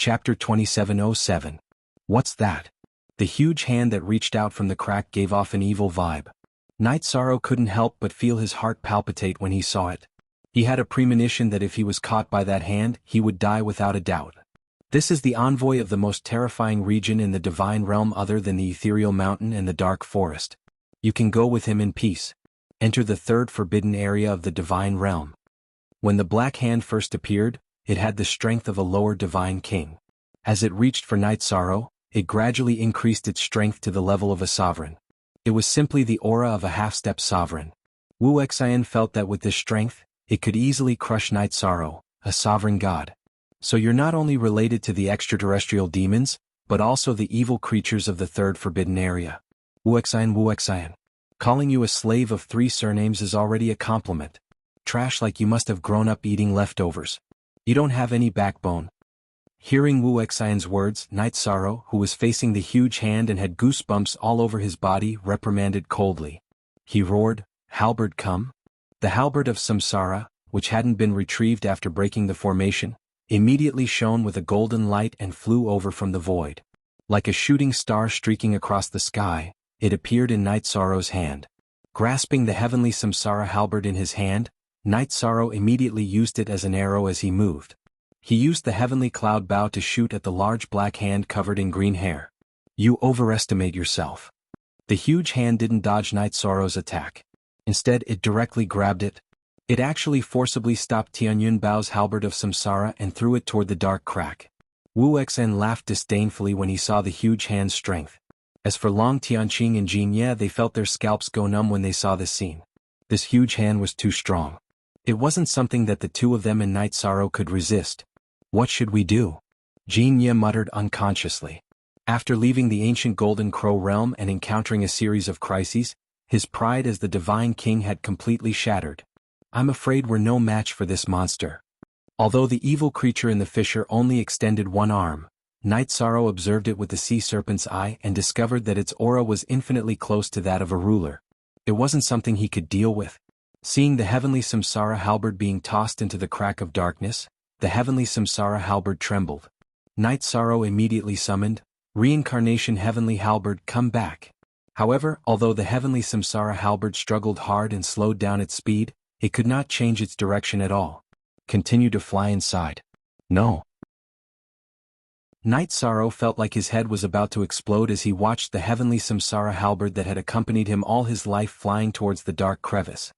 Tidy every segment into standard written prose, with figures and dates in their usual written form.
Chapter 2707. What's that? The huge hand that reached out from the crack gave off an evil vibe. Night Sorrow couldn't help but feel his heart palpitate when he saw it. He had a premonition that if he was caught by that hand, he would die without a doubt. This is the envoy of the most terrifying region in the divine realm other than the ethereal mountain and the dark forest. You can go with him in peace. Enter the third forbidden area of the divine realm. When the black hand first appeared, it had the strength of a lower divine king. As it reached for Night Sorrow, it gradually increased its strength to the level of a sovereign. It was simply the aura of a half-step sovereign. Wuxian felt that with this strength, it could easily crush Night Sorrow, a sovereign god. So you're not only related to the extraterrestrial demons, but also the evil creatures of the third forbidden area. Wuxian. Calling you a slave of 3 surnames is already a compliment. Trash like you must have grown up eating leftovers. You don't have any backbone. Hearing Wuxian's words, Night Sorrow, who was facing the huge hand and had goosebumps all over his body, reprimanded coldly. He roared, "Halberd, come!" The halberd of Samsara, which hadn't been retrieved after breaking the formation, immediately shone with a golden light and flew over from the void. Like a shooting star streaking across the sky, it appeared in Night Sorrow's hand. Grasping the heavenly Samsara halberd in his hand, Night Sorrow immediately used it as an arrow as he moved. He used the heavenly cloud bow to shoot at the large black hand covered in green hair. You overestimate yourself. The huge hand didn't dodge Night Sorrow's attack. Instead, it directly grabbed it. It actually forcibly stopped Tianyun Bao's halberd of Samsara and threw it toward the dark crack. Wuxian laughed disdainfully when he saw the huge hand's strength. As for Long Tianqing and Jin Ye, they felt their scalps go numb when they saw this scene. This huge hand was too strong. It wasn't something that the two of them and Night Sorrow could resist. What should we do? Jin Ye muttered unconsciously. After leaving the ancient Golden Crow realm and encountering a series of crises, his pride as the divine king had completely shattered. I'm afraid we're no match for this monster. Although the evil creature in the fissure only extended one arm, Night Sorrow observed it with the sea serpent's eye and discovered that its aura was infinitely close to that of a ruler. It wasn't something he could deal with. Seeing the heavenly Samsara halberd being tossed into the crack of darkness, the heavenly Samsara halberd trembled. Night Sorrow immediately summoned, "Reincarnation heavenly halberd, come back." However, although the heavenly Samsara halberd struggled hard and slowed down its speed, it could not change its direction at all. Continue to fly inside. No. Night Sorrow felt like his head was about to explode as he watched the heavenly Samsara halberd that had accompanied him all his life flying towards the dark crevice.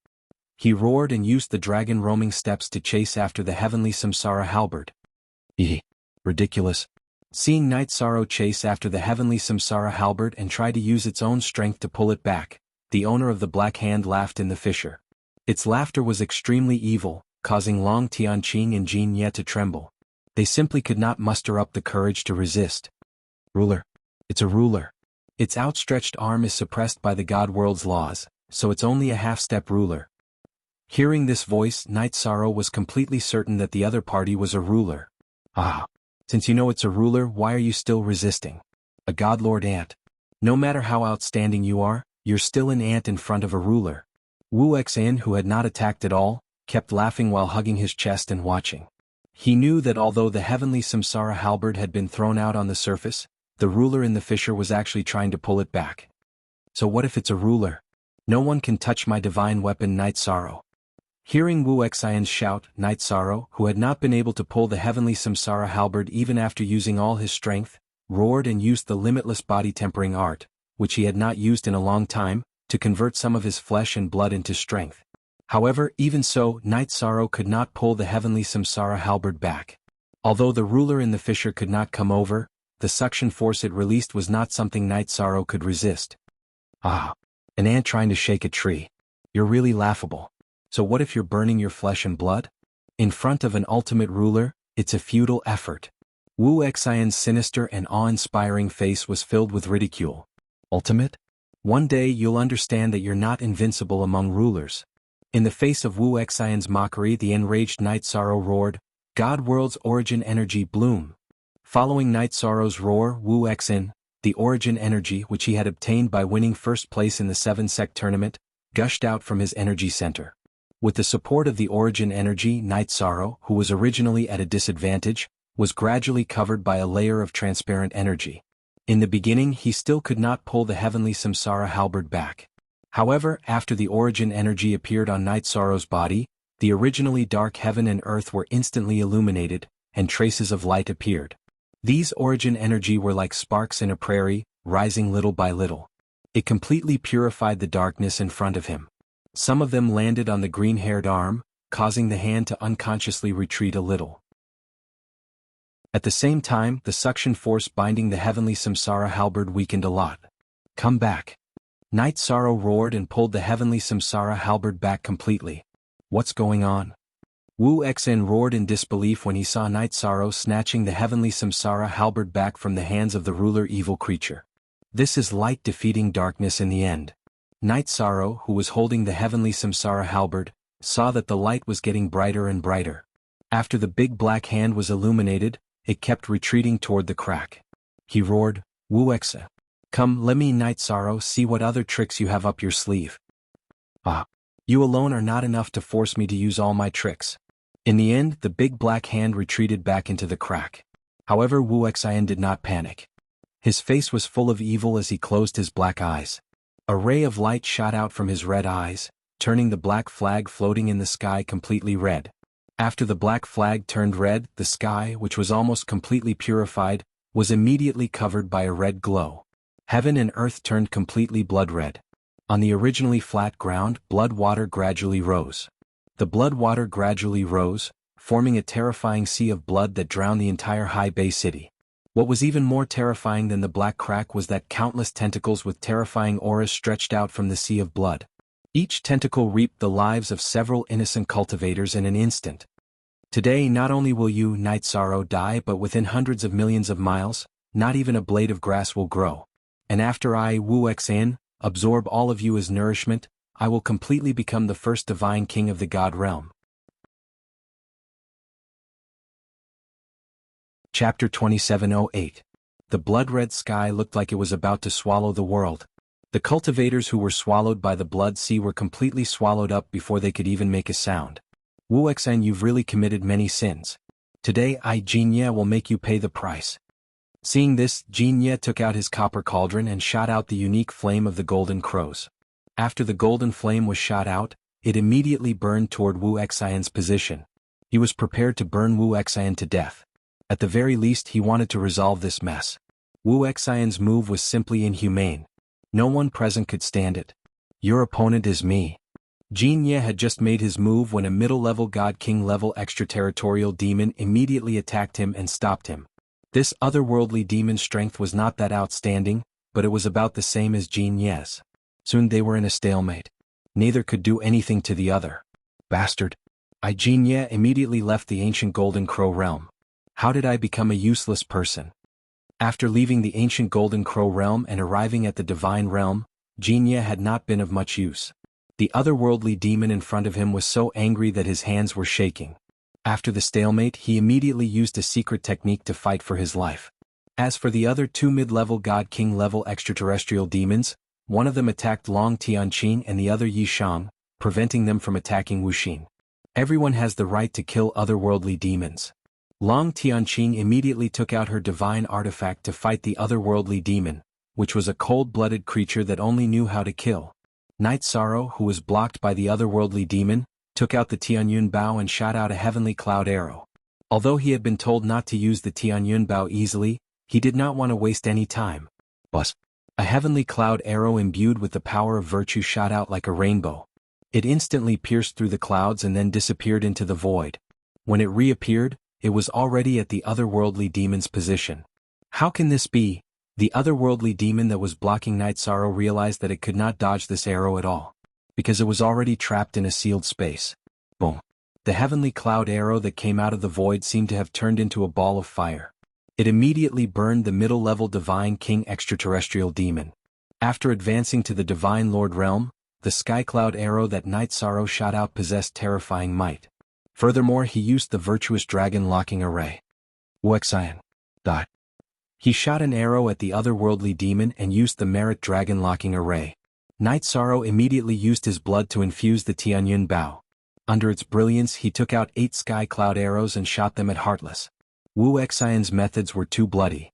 He roared and used the dragon roaming steps to chase after the heavenly Samsara halberd. Ridiculous. Seeing Night Sorrow chase after the heavenly Samsara halberd and try to use its own strength to pull it back, the owner of the black hand laughed in the fissure. Its laughter was extremely evil, causing Long Tianqing and Jin Ye to tremble. They simply could not muster up the courage to resist. Ruler. It's a ruler. Its outstretched arm is suppressed by the God world's laws, so it's only a half-step ruler. Hearing this voice, Night Sorrow was completely certain that the other party was a ruler. Since you know it's a ruler, why are you still resisting? A godlord ant. No matter how outstanding you are, you're still an ant in front of a ruler. Wuxian, who had not attacked at all, kept laughing while hugging his chest and watching. He knew that although the heavenly Samsara halberd had been thrown out on the surface, the ruler in the fissure was actually trying to pull it back. So what if it's a ruler? No one can touch my divine weapon, Night Sorrow. Hearing Wuxian's shout, Night Sorrow, who had not been able to pull the heavenly Samsara halberd even after using all his strength, roared and used the limitless body tempering art, which he had not used in a long time, to convert some of his flesh and blood into strength. However, even so, Night Sorrow could not pull the heavenly Samsara halberd back. Although the ruler in the fissure could not come over, the suction force it released was not something Night Sorrow could resist. An ant trying to shake a tree. You're really laughable. So what if you're burning your flesh and blood? In front of an ultimate ruler, it's a futile effort. Wuxian's sinister and awe-inspiring face was filled with ridicule. Ultimate? One day you'll understand that you're not invincible among rulers. In the face of Wuxian's mockery, the enraged Night Sorrow roared, "God world's origin energy bloom." Following Night Sorrow's roar, Wuxian, the origin energy which he had obtained by winning first place in the 7-sect tournament, gushed out from his energy center. With the support of the origin energy, Night Sorrow, who was originally at a disadvantage, was gradually covered by a layer of transparent energy. In the beginning he still could not pull the heavenly samsara halberd back. However, after the origin energy appeared on Night Sorrow's body, the originally dark heaven and earth were instantly illuminated, and traces of light appeared. These origin energy were like sparks in a prairie, rising little by little. It completely purified the darkness in front of him. Some of them landed on the green-haired arm, causing the hand to unconsciously retreat a little. At the same time, the suction force binding the heavenly samsara halberd weakened a lot. "Come back." Night Sorrow roared and pulled the heavenly samsara halberd back completely. "What's going on?" Wuxia roared in disbelief when he saw Night Sorrow snatching the heavenly samsara halberd back from the hands of the ruler evil creature. This is light defeating darkness in the end. Night Sorrow, who was holding the heavenly samsara halberd, saw that the light was getting brighter and brighter. After the big black hand was illuminated, it kept retreating toward the crack. He roared, "Wuxia, come, let me, Night Sorrow, see what other tricks you have up your sleeve." "Ah, you alone are not enough to force me to use all my tricks." In the end, the big black hand retreated back into the crack. However, Wuxia did not panic. His face was full of evil as he closed his black eyes. A ray of light shot out from his red eyes, turning the black flag floating in the sky completely red. After the black flag turned red, the sky, which was almost completely purified, was immediately covered by a red glow. Heaven and earth turned completely blood red. On the originally flat ground, blood water gradually rose. The blood water gradually rose, forming a terrifying sea of blood that drowned the entire High Bay City. What was even more terrifying than the black crack was that countless tentacles with terrifying auras stretched out from the sea of blood. Each tentacle reaped the lives of several innocent cultivators in an instant. Today not only will you, Night Sorrow, die, but within hundreds of millions of miles, not even a blade of grass will grow. And after I, Wuxia, absorb all of you as nourishment, I will completely become the first divine king of the God realm. Chapter 2708. The blood-red sky looked like it was about to swallow the world. The cultivators who were swallowed by the blood sea were completely swallowed up before they could even make a sound. "Wuxia, you've really committed many sins. Today I, Jianye, will make you pay the price." Seeing this, Jianye took out his copper cauldron and shot out the unique flame of the golden crows. After the golden flame was shot out, it immediately burned toward Wuxia's position. He was prepared to burn Wuxia to death. At the very least he wanted to resolve this mess. Wuxia's move was simply inhumane. No one present could stand it. "Your opponent is me." Jianye had just made his move when a middle-level God King level extraterritorial demon immediately attacked him and stopped him. This otherworldly demon's strength was not that outstanding, but it was about the same as Jinye's. Soon they were in a stalemate. Neither could do anything to the other. "Bastard." Jianye immediately left the ancient Golden Crow realm. How did I become a useless person? After leaving the ancient Golden Crow realm and arriving at the divine realm, Jianye had not been of much use. The otherworldly demon in front of him was so angry that his hands were shaking. After the stalemate, he immediately used a secret technique to fight for his life. As for the other two mid-level God King level extraterrestrial demons, one of them attacked Long Tianqing and the other Yi Shang, preventing them from attacking Wuxin. Everyone has the right to kill otherworldly demons. Long Tianqing immediately took out her divine artifact to fight the otherworldly demon, which was a cold-blooded creature that only knew how to kill. Night Sorrow, who was blocked by the otherworldly demon, took out the Tianyun Bao and shot out a heavenly cloud arrow. Although he had been told not to use the Tianyun Bao easily, he did not want to waste any time. Bus. A heavenly cloud arrow imbued with the power of virtue shot out like a rainbow. It instantly pierced through the clouds and then disappeared into the void. When it reappeared, it was already at the otherworldly demon's position. How can this be? The otherworldly demon that was blocking Night Sorrow realized that it could not dodge this arrow at all, because it was already trapped in a sealed space. Boom. The heavenly cloud arrow that came out of the void seemed to have turned into a ball of fire. It immediately burned the middle-level Divine King extraterrestrial demon. After advancing to the Divine Lord realm, the sky cloud arrow that Night Sorrow shot out possessed terrifying might. Furthermore, he used the virtuous dragon locking array. Wuxia. Die. He shot an arrow at the otherworldly demon and used the merit dragon locking array. Night Sorrow immediately used his blood to infuse the Tianyun Bao. Under its brilliance he took out 8 sky cloud arrows and shot them at Heartless. Wu Xian's methods were too bloody.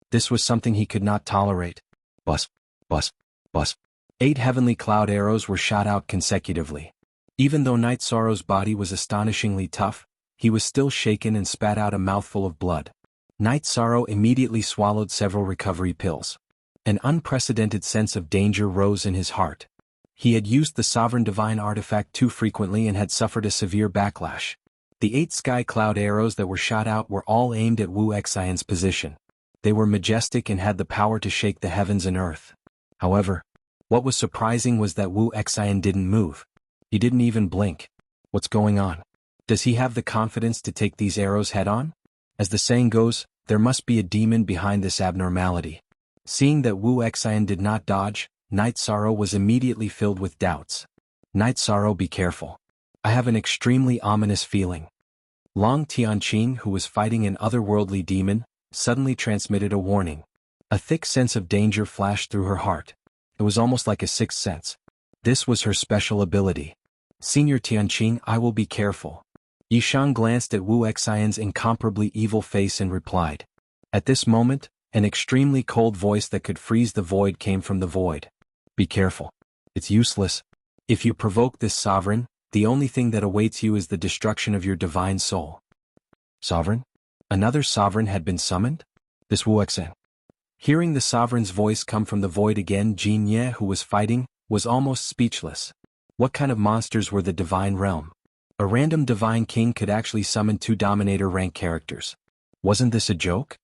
This was something he could not tolerate. Bus, bus, bus. 8 heavenly cloud arrows were shot out consecutively. Even though Night Sorrow's body was astonishingly tough, he was still shaken and spat out a mouthful of blood. Night Sorrow immediately swallowed several recovery pills. An unprecedented sense of danger rose in his heart. He had used the Sovereign Divine Artifact too frequently and had suffered a severe backlash. The 8 sky cloud arrows that were shot out were all aimed at Wu Xian's position. They were majestic and had the power to shake the heavens and earth. However, what was surprising was that Wu Xian didn't move. He didn't even blink. What's going on? Does he have the confidence to take these arrows head-on? As the saying goes, there must be a demon behind this abnormality. Seeing that Wu Xian did not dodge, Night Sorrow was immediately filled with doubts. Night Sorrow, be careful. I have an extremely ominous feeling. Long Tianqing, who was fighting an otherworldly demon, suddenly transmitted a warning. A thick sense of danger flashed through her heart. It was almost like a sixth sense. This was her special ability. Senior Tianqing, I will be careful. Yishang glanced at Wu Xian's incomparably evil face and replied. At this moment, an extremely cold voice that could freeze the void came from the void. Be careful. It's useless. If you provoke this sovereign, the only thing that awaits you is the destruction of your divine soul. Sovereign? Another sovereign had been summoned? This Wu Xian. Hearing the sovereign's voice come from the void again, Jin Ye, who was fighting, was almost speechless. What kind of monsters were the divine realm? A random divine king could actually summon 2 dominator rank characters. Wasn't this a joke?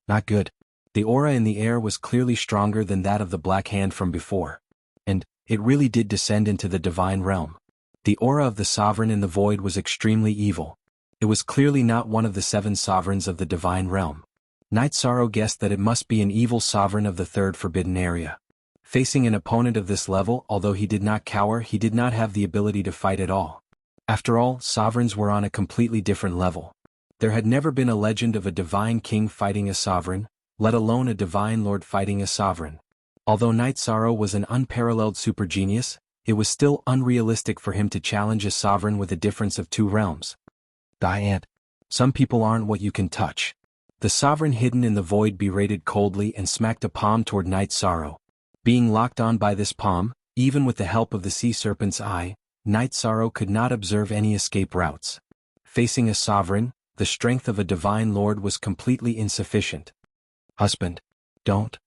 Not good. The aura in the air was clearly stronger than that of the Black Hand from before. And it really did descend into the divine realm. The aura of the sovereign in the void was extremely evil. It was clearly not one of the 7 sovereigns of the divine realm. Night Sorrow guessed that it must be an evil sovereign of the 3rd forbidden area. Facing an opponent of this level, although he did not cower, he did not have the ability to fight at all. After all, sovereigns were on a completely different level. There had never been a legend of a divine king fighting a sovereign, let alone a divine lord fighting a sovereign. Although Night Sorrow was an unparalleled super genius, it was still unrealistic for him to challenge a sovereign with a difference of 2 realms. Diane. Some people aren't what you can touch. The sovereign hidden in the void berated coldly and smacked a palm toward Night Sorrow. Being locked on by this palm, even with the help of the sea serpent's eye, Night Sorrow could not observe any escape routes. Facing a sovereign, the strength of a divine lord was completely insufficient. Husband, don't.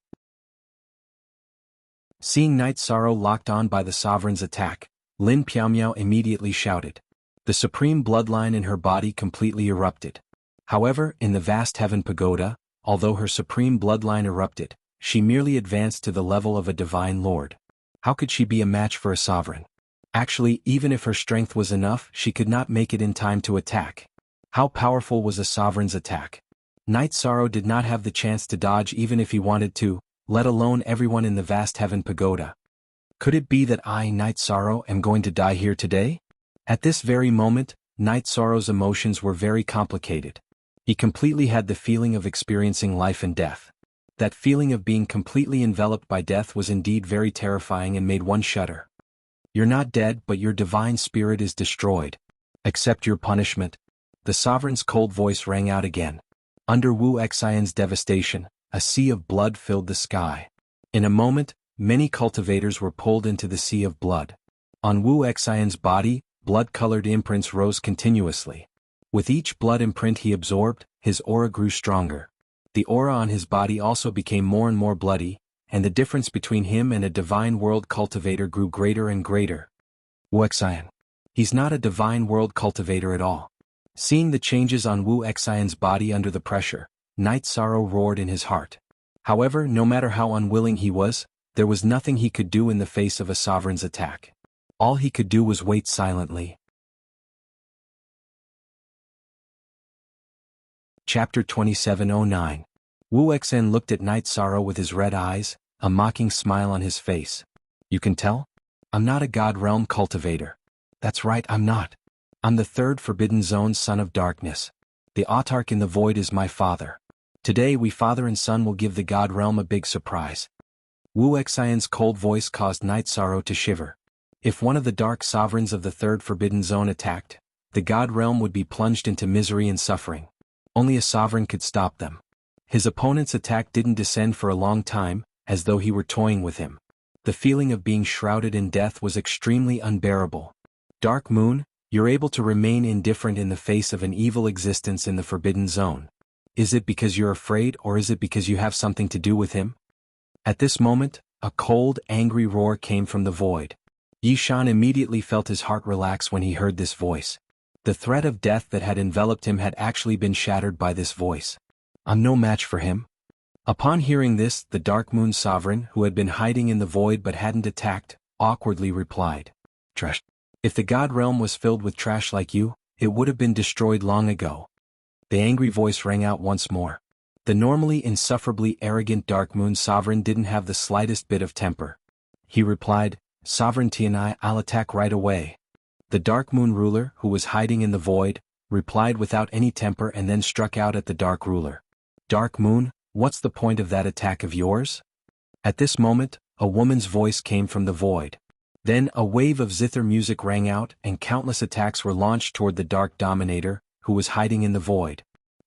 Seeing Night Sorrow locked on by the sovereign's attack, Lin Piaomiao immediately shouted. The supreme bloodline in her body completely erupted. However, in the vast heaven pagoda, although her supreme bloodline erupted, she merely advanced to the level of a divine lord. How could she be a match for a sovereign? Actually, even if her strength was enough, she could not make it in time to attack. How powerful was a sovereign's attack? Night Sorrow did not have the chance to dodge even if he wanted to, let alone everyone in the vast heaven pagoda. Could it be that I, Night Sorrow, am going to die here today? At this very moment, Night Sorrow's emotions were very complicated. He completely had the feeling of experiencing life and death. That feeling of being completely enveloped by death was indeed very terrifying and made one shudder. You're not dead, but your divine spirit is destroyed. Accept your punishment. The sovereign's cold voice rang out again. Under Wu Xian's devastation, a sea of blood filled the sky. In a moment, many cultivators were pulled into the sea of blood. On Wu Xian's body, blood-colored imprints rose continuously. With each blood imprint he absorbed, his aura grew stronger. The aura on his body also became more and more bloody, and the difference between him and a divine world cultivator grew greater and greater. Wu Xian. He's not a divine world cultivator at all. Seeing the changes on Wu Xian's body under the pressure, Night Sorrow roared in his heart. However, no matter how unwilling he was, there was nothing he could do in the face of a sovereign's attack. All he could do was wait silently. Chapter 2709. Wu Xian looked at Night Sorrow with his red eyes, a mocking smile on his face. You can tell? I'm not a God Realm cultivator. That's right, I'm not. I'm the 3rd Forbidden Zone's son of darkness. The autarch in the void is my father. Today we father and son will give the God Realm a big surprise. Wu Xian's cold voice caused Night Sorrow to shiver. If one of the dark sovereigns of the 3rd Forbidden Zone attacked, the God realm would be plunged into misery and suffering. Only a sovereign could stop them. His opponent's attack didn't descend for a long time, as though he were toying with him. The feeling of being shrouded in death was extremely unbearable. Dark Moon, you're able to remain indifferent in the face of an evil existence in the Forbidden Zone. Is it because you're afraid, or is it because you have something to do with him? At this moment, a cold, angry roar came from the void. Yishan immediately felt his heart relax when he heard this voice. The threat of death that had enveloped him had actually been shattered by this voice. I'm no match for him. Upon hearing this, the Dark Moon Sovereign, who had been hiding in the void but hadn't attacked, awkwardly replied, "Trash. If the God realm was filled with trash like you, it would have been destroyed long ago." The angry voice rang out once more. The normally insufferably arrogant Dark Moon Sovereign didn't have the slightest bit of temper. He replied, "Sovereignty and I'll attack right away." The Dark Moon Ruler, who was hiding in the void, replied without any temper and then struck out at the Dark Ruler. "Dark Moon, what's the point of that attack of yours?" At this moment, a woman's voice came from the void. Then a wave of zither music rang out and countless attacks were launched toward the Dark Dominator, who was hiding in the void.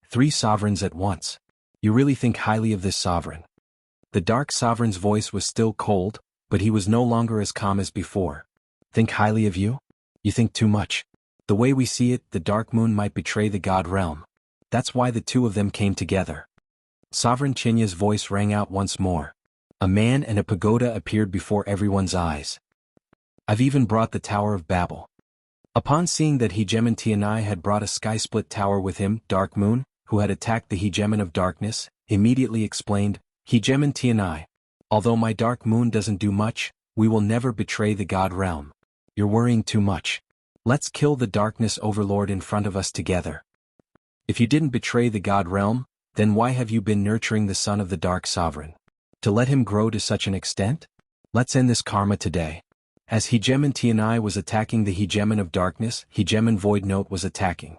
3 sovereigns at once. You really think highly of this sovereign? The Dark Sovereign's voice was still cold, but he was no longer as calm as before. Think highly of you? You think too much. The way we see it, the Dark Moon might betray the God realm. That's why the 2 of them came together. Sovereign Chinya's voice rang out once more. A man and a pagoda appeared before everyone's eyes. I've even brought the Tower of Babel. Upon seeing that Hegemon Tianai had brought a sky-split tower with him, Dark Moon, who had attacked the Hegemon of Darkness, immediately explained, "Hegemon Tianai, although my Dark Moon doesn't do much, we will never betray the God realm. You're worrying too much. Let's kill the Darkness Overlord in front of us together." If you didn't betray the God realm, then why have you been nurturing the son of the Dark Sovereign? To let him grow to such an extent? Let's end this karma today. As Hegemon Tianai was attacking the Hegemon of Darkness, Hegemon Void Note was attacking.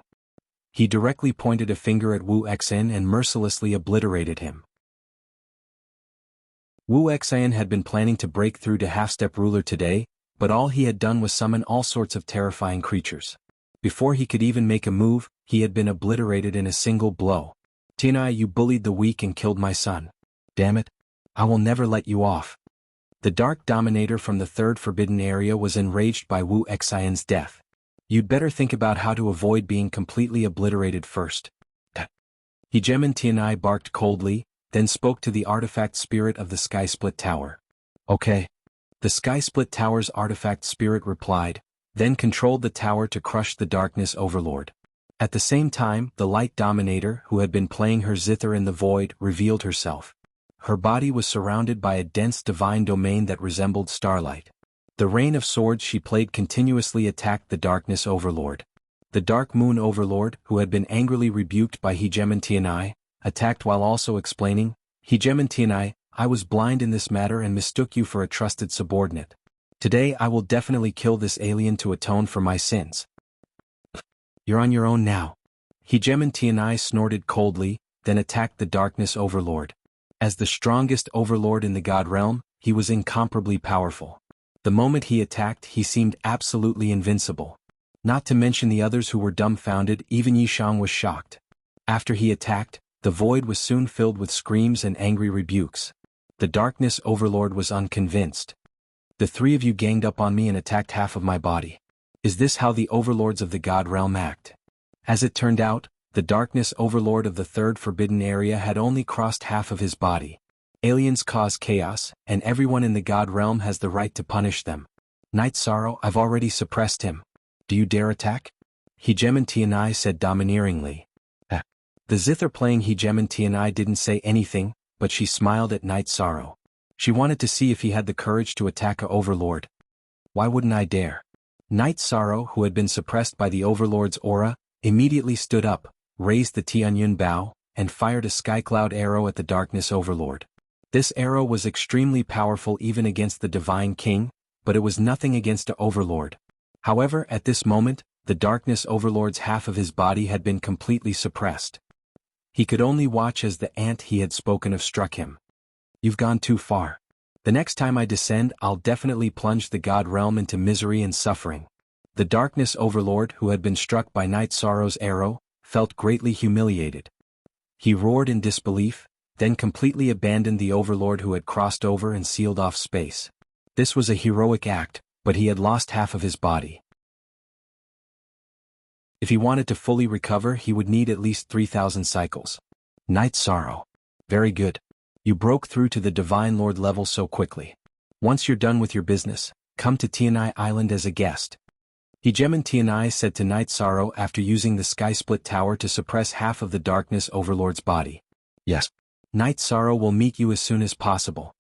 He directly pointed a finger at Wu Xan and mercilessly obliterated him. Wu Xan had been planning to break through to Half-Step Ruler today, but all he had done was summon all sorts of terrifying creatures. Before he could even make a move, he had been obliterated in a single blow. "Tianai, you bullied the weak and killed my son. Damn it. I will never let you off." The Dark Dominator from the 3rd Forbidden Area was enraged by Wu Xian's death. "You'd better think about how to avoid being completely obliterated first." Hegemon Tianai barked coldly, then spoke to the artifact spirit of the Sky Split Tower. "Okay." The Sky Split Tower's artifact spirit replied, then controlled the tower to crush the Darkness Overlord. At the same time, the Light Dominator, who had been playing her zither in the void, revealed herself. Her body was surrounded by a dense divine domain that resembled starlight. The rain of swords she played continuously attacked the Darkness Overlord. The Dark Moon Overlord, who had been angrily rebuked by Hegemon Tianai, attacked while also explaining, "Hegemon Tianai, I was blind in this matter and mistook you for a trusted subordinate. Today I will definitely kill this alien to atone for my sins." "You're on your own now." Hegemon Tianai snorted coldly, then attacked the Darkness Overlord. As the strongest overlord in the God realm, he was incomparably powerful. The moment he attacked, he seemed absolutely invincible. Not to mention the others who were dumbfounded, even Yishang was shocked. After he attacked, the void was soon filled with screams and angry rebukes. The Darkness Overlord was unconvinced. "The 3 of you ganged up on me and attacked half of my body. Is this how the overlords of the God realm act?" As it turned out, the Darkness Overlord of the 3rd Forbidden Area had only crossed half of his body. Aliens cause chaos, and everyone in the God realm has the right to punish them. "Night Sorrow, I've already suppressed him. Do you dare attack?" Hegemon Tianai said domineeringly. The zither-playing Hegemon Tianai didn't say anything, but she smiled at Night Sorrow. She wanted to see if he had the courage to attack a overlord. "Why wouldn't I dare?" Night Sorrow, who had been suppressed by the overlord's aura, immediately stood up, raised the Tianyun bow, and fired a skycloud arrow at the Darkness Overlord. This arrow was extremely powerful even against the Divine King, but it was nothing against an overlord. However, at this moment, the Darkness Overlord's half of his body had been completely suppressed. He could only watch as the ant he had spoken of struck him. "You've gone too far. The next time I descend, I'll definitely plunge the God realm into misery and suffering." The darkness overlord, who had been struck by Night Sorrow's arrow, felt greatly humiliated. He roared in disbelief, then completely abandoned the overlord who had crossed over and sealed off space. This was a heroic act, but he had lost half of his body. If he wanted to fully recover, he would need at least 3,000 cycles. Night Sorrow. Very good. You broke through to the Divine Lord level so quickly. Once you're done with your business, come to Tianai Island as a guest. Hegemon Tianai said to Night Sorrow after using the Sky Split Tower to suppress half of the Darkness Overlord's body. Yes. Night Sorrow will meet you as soon as possible.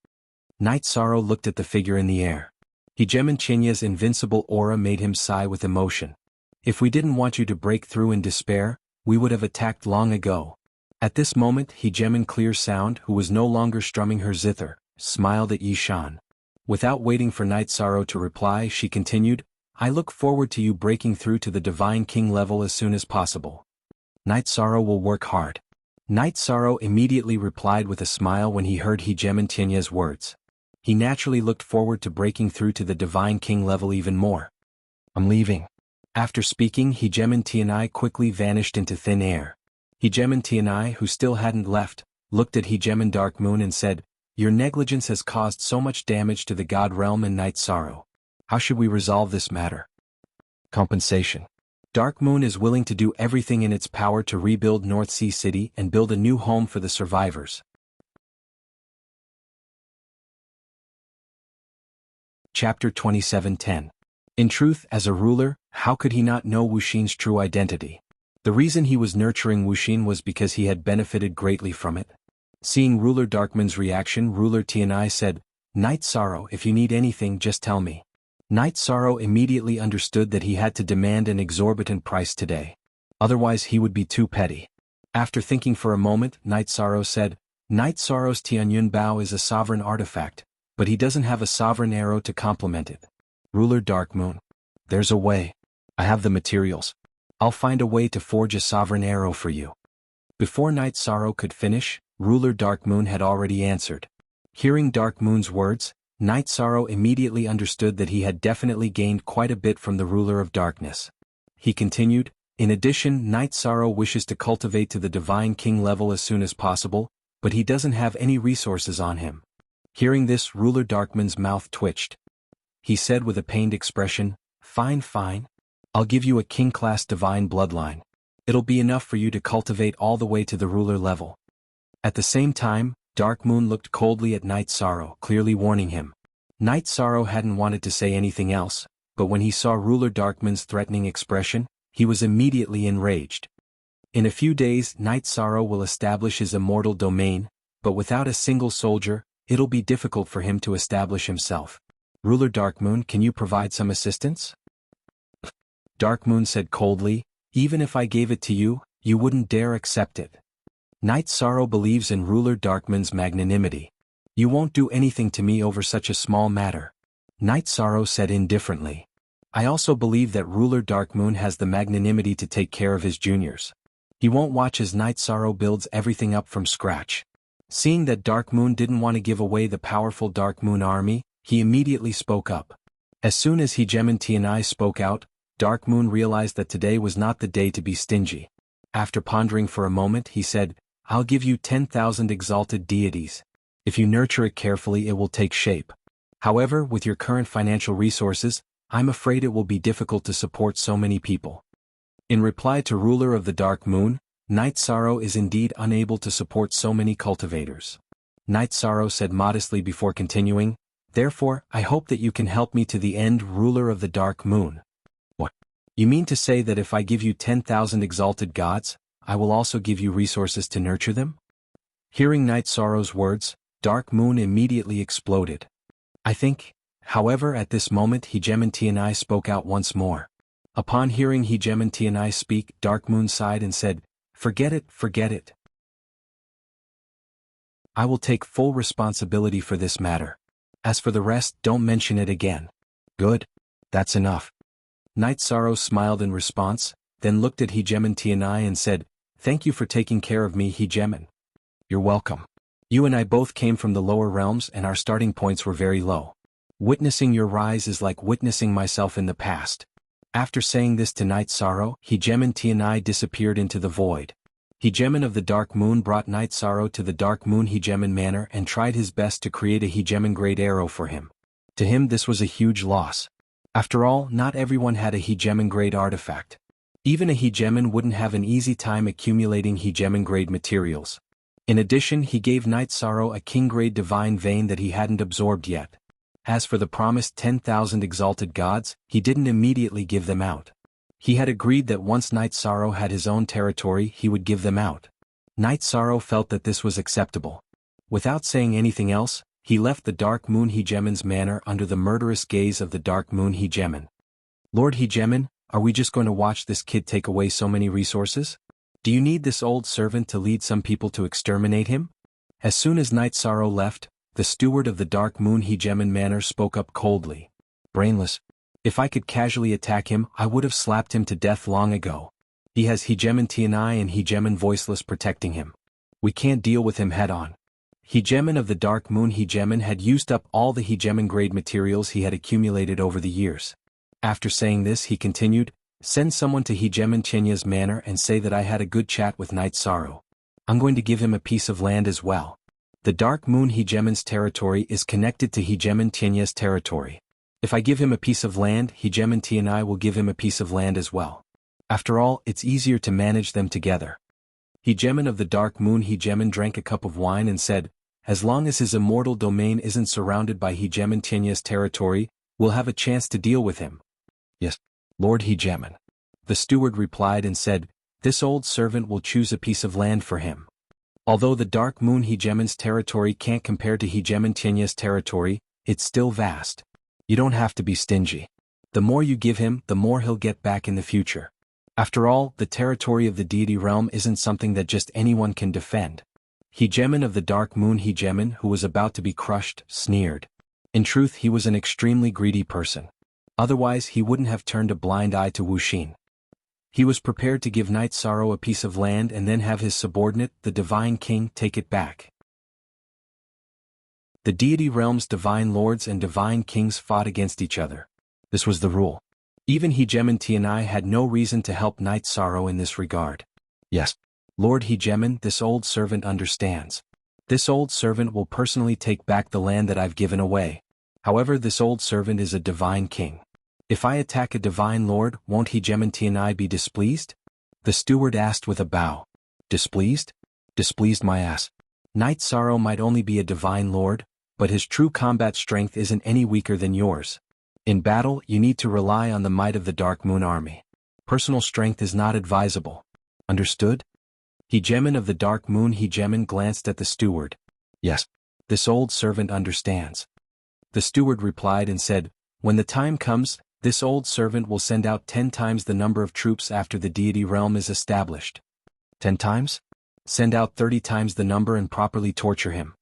Night Sorrow looked at the figure in the air. Hegemon Chinya's invincible aura made him sigh with emotion. If we didn't want you to break through in despair, we would have attacked long ago. At this moment, Hegemon Clear Sound, who was no longer strumming her zither, smiled at Yi Shan. Without waiting for Night Sorrow to reply, she continued, I look forward to you breaking through to the Divine King level as soon as possible. Night Sorrow will work hard. Night Sorrow immediately replied with a smile when he heard Hegemon Tianya's words. He naturally looked forward to breaking through to the Divine King level even more. I'm leaving. After speaking, Hegemon Tianai quickly vanished into thin air. Hegemon Tianai, who still hadn't left, looked at Hegemon Dark Moon and said, Your negligence has caused so much damage to the God Realm and Night Sorrow. How should we resolve this matter? Compensation. Dark Moon is willing to do everything in its power to rebuild North Sea City and build a new home for the survivors. Chapter 27:10. In truth, as a ruler, how could he not know Wuxin's true identity? The reason he was nurturing Wuxin was because he had benefited greatly from it. Seeing Ruler Darkman's reaction, Ruler Tianai said, Night Sorrow, if you need anything, just tell me. Night Sorrow immediately understood that he had to demand an exorbitant price today. Otherwise he would be too petty. After thinking for a moment, Night Sorrow said, Night Sorrow's Tianyun Bao is a sovereign artifact, but he doesn't have a sovereign arrow to complement it. Ruler Dark Moon. There's a way. I have the materials. I'll find a way to forge a sovereign arrow for you. Before Night Sorrow could finish, Ruler Dark Moon had already answered. Hearing Dark Moon's words, Night Sorrow immediately understood that he had definitely gained quite a bit from the Ruler of Darkness. He continued, In addition, Night Sorrow wishes to cultivate to the Divine King level as soon as possible, but he doesn't have any resources on him. Hearing this, Ruler Darkman's mouth twitched. He said with a pained expression, Fine, fine. I'll give you a king-class divine bloodline. It'll be enough for you to cultivate all the way to the ruler level. At the same time, Dark Moon looked coldly at Night Sorrow, clearly warning him. Night Sorrow hadn't wanted to say anything else, but when he saw Ruler Darkman's threatening expression, he was immediately enraged. In a few days, Night Sorrow will establish his immortal domain, but without a single soldier, it'll be difficult for him to establish himself. Ruler Dark Moon, can you provide some assistance? Dark Moon said coldly, Even if I gave it to you, you wouldn't dare accept it. Night Sorrow believes in Ruler Darkman's magnanimity. You won't do anything to me over such a small matter. Night Sorrow said indifferently. I also believe that Ruler Dark Moon has the magnanimity to take care of his juniors. He won't watch as Night Sorrow builds everything up from scratch. Seeing that Dark Moon didn't want to give away the powerful Dark Moon army, he immediately spoke up. As soon as Hegemon Tianai spoke out, Dark Moon realized that today was not the day to be stingy. After pondering for a moment, he said, I'll give you 10,000 exalted deities. If you nurture it carefully, it will take shape. However, with your current financial resources, I'm afraid it will be difficult to support so many people. In reply to Ruler of the Dark Moon, Night Sorrow is indeed unable to support so many cultivators. Night Sorrow said modestly before continuing, Therefore, I hope that you can help me to the end, Ruler of the Dark Moon. What? You mean to say that if I give you 10,000 exalted gods, I will also give you resources to nurture them? Hearing Night Sorrow's words, Dark Moon immediately exploded. I think, however, at this moment Hegemon Tianai spoke out once more. Upon hearing Hegemon Tianai speak, Dark Moon sighed and said, Forget it, forget it. I will take full responsibility for this matter. As for the rest, don't mention it again. Good. That's enough. Night Sorrow smiled in response, then looked at Hegemon Tianai and said, Thank you for taking care of me, Hegemon. You're welcome. You and I both came from the lower realms and our starting points were very low. Witnessing your rise is like witnessing myself in the past. After saying this to Night Sorrow, Hegemon Tianai disappeared into the void. Hegemon of the Dark Moon brought Night Sorrow to the Dark Moon Hegemon Manor and tried his best to create a Hegemon Great Arrow for him. To him this was a huge loss. After all, not everyone had a Hegemon Grade artifact. Even a Hegemon wouldn't have an easy time accumulating Hegemon Grade materials. In addition, he gave Night Sorrow a King Grade Divine Vein that he hadn't absorbed yet. As for the promised 10,000 Exalted Gods, he didn't immediately give them out. He had agreed that once Night Sorrow had his own territory he would give them out. Night Sorrow felt that this was acceptable. Without saying anything else, he left the Dark Moon Hegemon's manor under the murderous gaze of the Dark Moon Hegemon. Lord Hegemon, are we just going to watch this kid take away so many resources? Do you need this old servant to lead some people to exterminate him? As soon as Night Sorrow left, the steward of the Dark Moon Hegemon Manor spoke up coldly. Brainless. If I could casually attack him, I would have slapped him to death long ago. He has Hegemon Tianai and Hegemon Voiceless protecting him. We can't deal with him head-on. Hegemon of the Dark Moon Hegemon had used up all the Hegemon Grade materials he had accumulated over the years. After saying this he continued, send someone to Hegemon Tianya's manor and say that I had a good chat with Night Sorrow. I'm going to give him a piece of land as well. The Dark Moon Hegemon's territory is connected to Hegemon Tianya's territory. If I give him a piece of land, Hegemon Tianai will give him a piece of land as well. After all, it's easier to manage them together. Hegemon of the Dark Moon Hegemon drank a cup of wine and said, as long as his immortal domain isn't surrounded by Hegemon Tianya's territory, we'll have a chance to deal with him. Yes, Lord Hegemon. The steward replied and said, this old servant will choose a piece of land for him. Although the Dark Moon Hegemon's territory can't compare to Hegemon Tianya's territory, it's still vast. You don't have to be stingy. The more you give him, the more he'll get back in the future. After all, the territory of the deity realm isn't something that just anyone can defend. Hegemon of the Dark Moon Hegemon, who was about to be crushed, sneered. In truth, he was an extremely greedy person. Otherwise, he wouldn't have turned a blind eye to Wuxia. He was prepared to give Night Sorrow a piece of land and then have his subordinate, the Divine King, take it back. The deity realm's divine lords and divine kings fought against each other. This was the rule. Even Hegemon Tianai had no reason to help Night Sorrow in this regard. Yes, Lord Hegemon, this old servant understands. This old servant will personally take back the land that I've given away. However, this old servant is a divine king. If I attack a divine lord, won't Hegemon Tianai be displeased? The steward asked with a bow. Displeased? Displeased my ass. Night Sorrow might only be a divine lord, but his true combat strength isn't any weaker than yours. In battle, you need to rely on the might of the Dark Moon Army. Personal strength is not advisable. Understood? Hegemon of the Dark Moon Hegemon glanced at the steward. Yes, this old servant understands. The steward replied and said, when the time comes, this old servant will send out 10 times the number of troops after the deity realm is established. 10 times? Send out 30 times the number and properly torture him.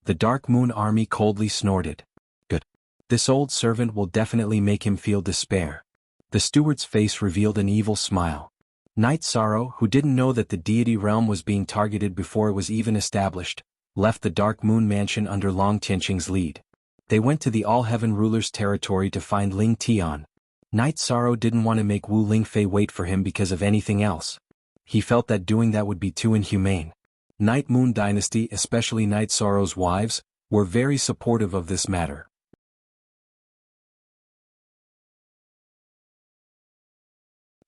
The Dark Moon Army coldly snorted. Good. This old servant will definitely make him feel despair. The steward's face revealed an evil smile. Night Sorrow, who didn't know that the deity realm was being targeted before it was even established, left the Dark Moon Mansion under Long Tianqing's lead. They went to the All-Heaven Ruler's territory to find Ling Tian. Night Sorrow didn't want to make Wu Lingfei wait for him because of anything else. He felt that doing that would be too inhumane. Night Moon Dynasty, especially Night Sorrow's wives, were very supportive of this matter.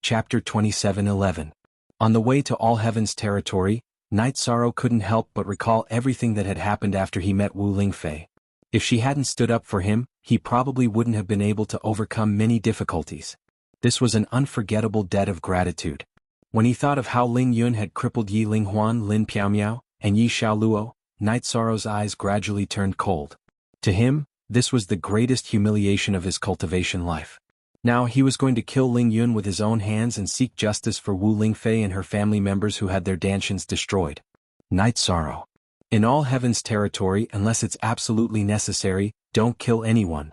Chapter 27:11. On the way to All Heaven's territory, Night Sorrow couldn't help but recall everything that had happened after he met Wu Lingfei. If she hadn't stood up for him, he probably wouldn't have been able to overcome many difficulties. This was an unforgettable debt of gratitude. When he thought of how Ling Yun had crippled Yi Linghuan, Lin Piaomiao, and Yi Xiaoluo, Night Sorrow's eyes gradually turned cold. To him, this was the greatest humiliation of his cultivation life. Now he was going to kill Ling Yun with his own hands and seek justice for Wu Lingfei and her family members who had their danshans destroyed. Night Sorrow. In All Heaven's territory, unless it's absolutely necessary, don't kill anyone.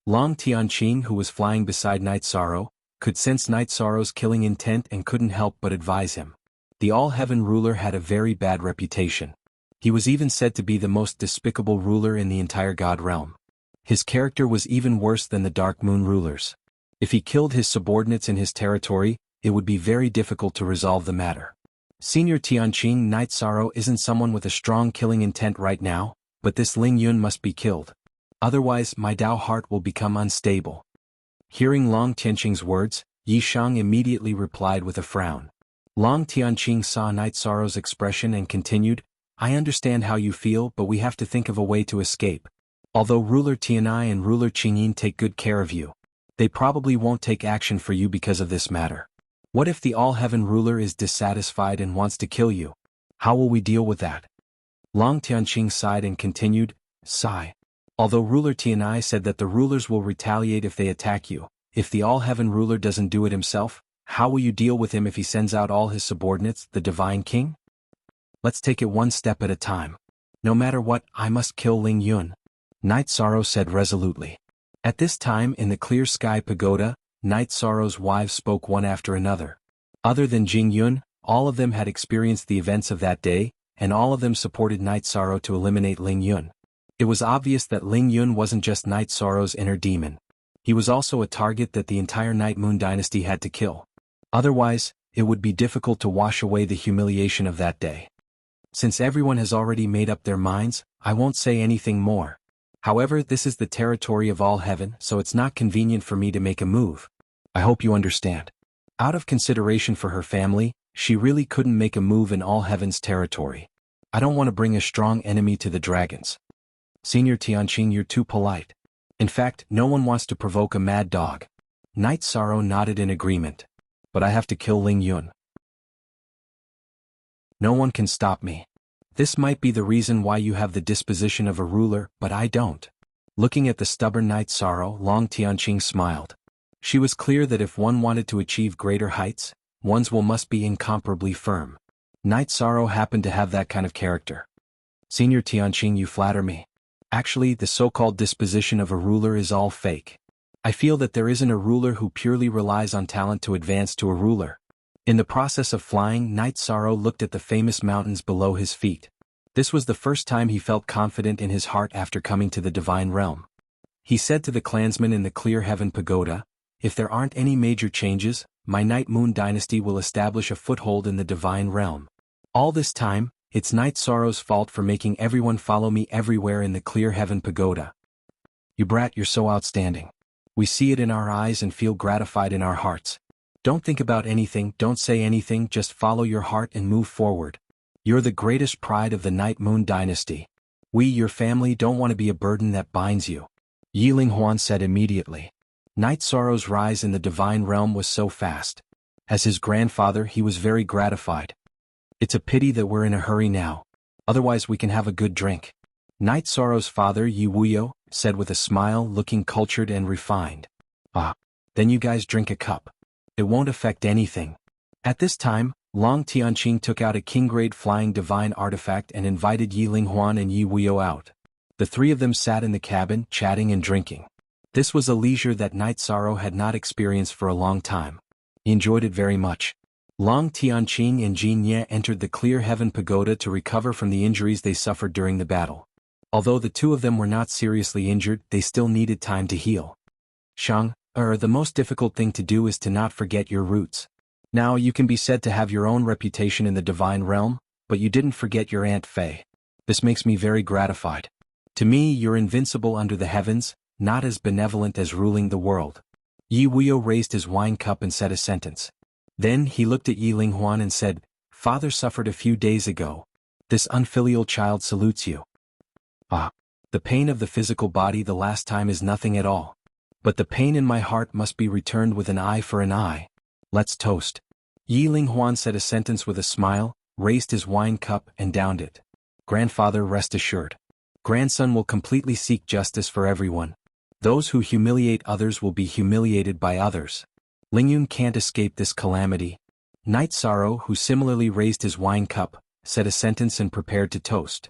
Long Tianqing, who was flying beside Night Sorrow, could sense Night Sorrow's killing intent and couldn't help but advise him. The All-Heaven ruler had a very bad reputation. He was even said to be the most despicable ruler in the entire God realm. His character was even worse than the Dark Moon rulers. If he killed his subordinates in his territory, it would be very difficult to resolve the matter. Senior Tianqing Night Sorrow isn't someone with a strong killing intent right now, but this Ling Yun must be killed. Otherwise, my Dao heart will become unstable. Hearing Long Tianqing's words, Yi Shang immediately replied with a frown. Long Tianqing saw Night Sorrow's expression and continued, I understand how you feel, but we have to think of a way to escape. Although Ruler Tianai and Ruler Qingyin take good care of you, they probably won't take action for you because of this matter. What if the All-Heaven Ruler is dissatisfied and wants to kill you? How will we deal with that? Long Tianqing sighed and continued, sigh. Although Ruler Tianai said that the rulers will retaliate if they attack you, if the All-Heaven Ruler doesn't do it himself, how will you deal with him if he sends out all his subordinates, the Divine King? Let's take it one step at a time. No matter what, I must kill Ling Yun. Night Sorrow said resolutely. At this time in the Clear Sky Pagoda, Night Sorrow's wives spoke one after another. Other than Jing Yun, all of them had experienced the events of that day, and all of them supported Night Sorrow to eliminate Ling Yun. It was obvious that Ling Yun wasn't just Night Sorrow's inner demon. He was also a target that the entire Night Moon dynasty had to kill. Otherwise, it would be difficult to wash away the humiliation of that day. Since everyone has already made up their minds, I won't say anything more. However, this is the territory of All Heaven, so it's not convenient for me to make a move. I hope you understand. Out of consideration for her family, she really couldn't make a move in All Heaven's territory. I don't want to bring a strong enemy to the dragons. Senior Tianqing, you're too polite. In fact, no one wants to provoke a mad dog. Night Sorrow nodded in agreement. But I have to kill Ling Yun. No one can stop me. This might be the reason why you have the disposition of a ruler, but I don't. Looking at the stubborn Night Sorrow, Long Tianqing smiled. She was clear that if one wanted to achieve greater heights, one's will must be incomparably firm. Night Sorrow happened to have that kind of character. Senior Tianqing, you flatter me. Actually, the so-called disposition of a ruler is all fake. I feel that there isn't a ruler who purely relies on talent to advance to a ruler. In the process of flying, Night Sorrow looked at the famous mountains below his feet. This was the first time he felt confident in his heart after coming to the Divine Realm. He said to the clansmen in the Clear Heaven Pagoda, if there aren't any major changes, my Night Moon dynasty will establish a foothold in the Divine Realm. All this time, it's Night Sorrow's fault for making everyone follow me everywhere in the Clear Heaven Pagoda. You brat, you're so outstanding. We see it in our eyes and feel gratified in our hearts. Don't think about anything, don't say anything, just follow your heart and move forward. You're the greatest pride of the Night Moon dynasty. We, your family, don't want to be a burden that binds you. Yi Linghuan said immediately. Night Sorrow's rise in the Divine Realm was so fast. As his grandfather, he was very gratified. It's a pity that we're in a hurry now. Otherwise we can have a good drink. Night Sorrow's father, Yi Wuyo, said with a smile, looking cultured and refined. Ah, then you guys drink a cup. It won't affect anything. At this time, Long Tianqing took out a king-grade flying divine artifact and invited Yi Linghuan and Yi Wuyo out. The three of them sat in the cabin, chatting and drinking. This was a leisure that Night Sorrow had not experienced for a long time. He enjoyed it very much. Long Tianqing and Jin Ye entered the Clear Heaven Pagoda to recover from the injuries they suffered during the battle. Although the two of them were not seriously injured, they still needed time to heal. Shang, the most difficult thing to do is to not forget your roots. Now you can be said to have your own reputation in the Divine Realm, but you didn't forget your Aunt Fei. This makes me very gratified. To me, you're invincible under the heavens, not as benevolent as ruling the world. Yi Wuyo raised his wine cup and said a sentence. Then he looked at Yi Linghuan and said, Father suffered a few days ago. This unfilial child salutes you. Ah, the pain of the physical body the last time is nothing at all. But the pain in my heart must be returned with an eye for an eye. Let's toast. Yi Linghuan said a sentence with a smile, raised his wine cup and downed it. Grandfather, rest assured. Grandson will completely seek justice for everyone. Those who humiliate others will be humiliated by others. Ling Yun can't escape this calamity. Night Sorrow, who similarly raised his wine cup, said a sentence and prepared to toast.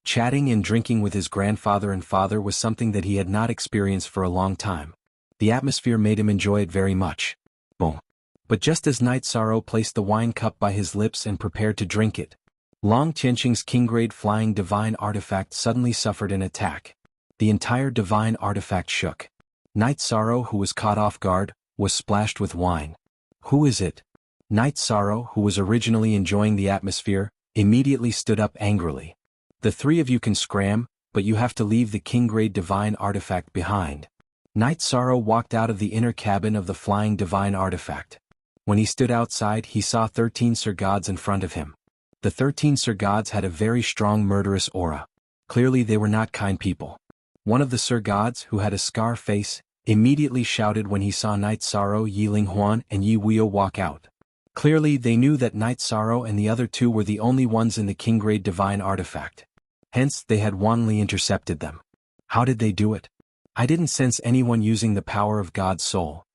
Chatting and drinking with his grandfather and father was something that he had not experienced for a long time. The atmosphere made him enjoy it very much. Boom. But just as Night Sorrow placed the wine cup by his lips and prepared to drink it, Long Tianqing's king-grade flying divine artifact suddenly suffered an attack. The entire divine artifact shook. Night Sorrow, who was caught off guard, was splashed with wine. Who is it? Night Sorrow, who was originally enjoying the atmosphere, immediately stood up angrily. The three of you can scram, but you have to leave the king-grade divine artifact behind. Night Sorrow walked out of the inner cabin of the flying divine artifact. When he stood outside, he saw 13 Sir Gods in front of him. The 13 Sir Gods had a very strong murderous aura. Clearly they were not kind people. One of the Sir Gods, who had a scar face, immediately shouted when he saw Night Sorrow, Yi Ling Huan and Yi Wuo walk out. Clearly they knew that Night Sorrow and the other two were the only ones in the king-grade divine artifact. Hence they had wantonly intercepted them. How did they do it? I didn't sense anyone using the power of God's soul.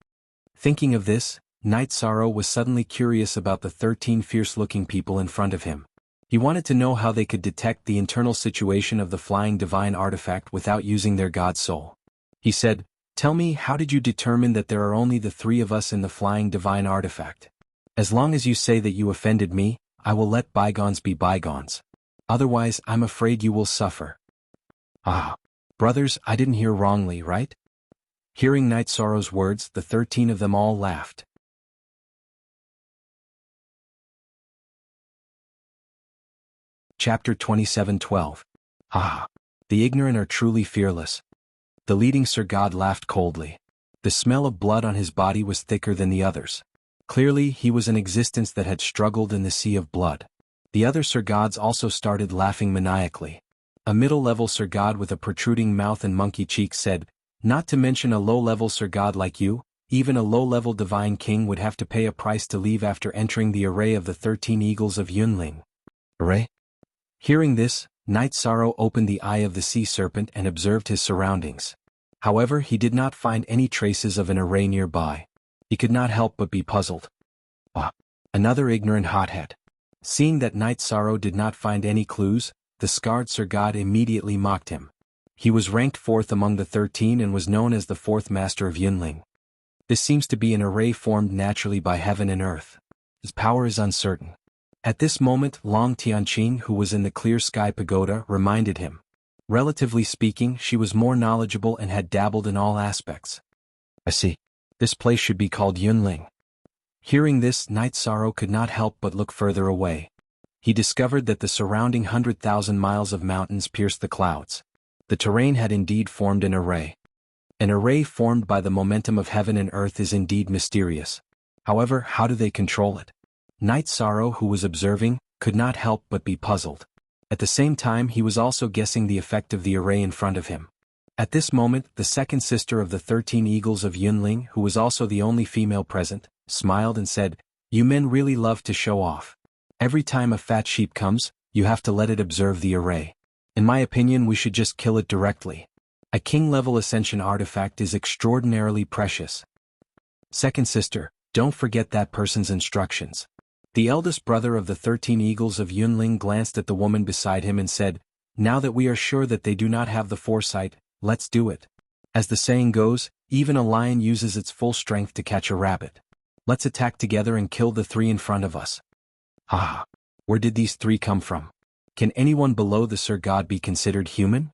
Thinking of this, Night Sorrow was suddenly curious about the 13 fierce-looking people in front of him. He wanted to know how they could detect the internal situation of the flying divine artifact without using their God soul. He said, "Tell me, how did you determine that there are only the three of us in the flying divine artifact? As long as you say that you offended me, I will let bygones be bygones. Otherwise, I'm afraid you will suffer." Ah, brothers, I didn't hear wrongly, right? Hearing Night Sorrow's words, the 13 of them all laughed. Chapter 27:12. Ah, the ignorant are truly fearless. The leading Sir God laughed coldly. The smell of blood on his body was thicker than the others. Clearly, he was an existence that had struggled in the sea of blood. The other Sir Gods also started laughing maniacally. A middle-level Sir God with a protruding mouth and monkey cheeks said, "Not to mention a low-level Sir God like you, even a low-level divine king would have to pay a price to leave after entering the array of the 13 eagles of Yunling." Array? Hearing this, Night Sorrow opened the eye of the sea serpent and observed his surroundings. However, he did not find any traces of an array nearby. He could not help but be puzzled. Ah, another ignorant hothead. Seeing that Night Sorrow did not find any clues, the scarred Sir God immediately mocked him. He was ranked 4th among the 13 and was known as the 4th Master of Yunling. This seems to be an array formed naturally by heaven and earth. His power is uncertain. At this moment, Long Tianqing, who was in the Clear Sky Pagoda, reminded him. Relatively speaking, she was more knowledgeable and had dabbled in all aspects. I see. This place should be called Yunling. Hearing this, Night Sorrow could not help but look further away. He discovered that the surrounding 100,000 miles of mountains pierced the clouds. The terrain had indeed formed an array. An array formed by the momentum of heaven and earth is indeed mysterious. However, how do they control it? Night Sorrow, who was observing, could not help but be puzzled. At the same time, he was also guessing the effect of the array in front of him. At this moment, the second sister of the 13 eagles of Yunling, who was also the only female present, smiled and said, "You men really love to show off. Every time a fat sheep comes, you have to let it observe the array. In my opinion, we should just kill it directly. A king-level ascension artifact is extraordinarily precious. Second sister, don't forget that person's instructions." The eldest brother of the 13 eagles of Yunling glanced at the woman beside him and said, "Now that we are sure that they do not have the foresight, let's do it. As the saying goes, even a lion uses its full strength to catch a rabbit. Let's attack together and kill the three in front of us." Ah, where did these three come from? Can anyone below the Sir God be considered human?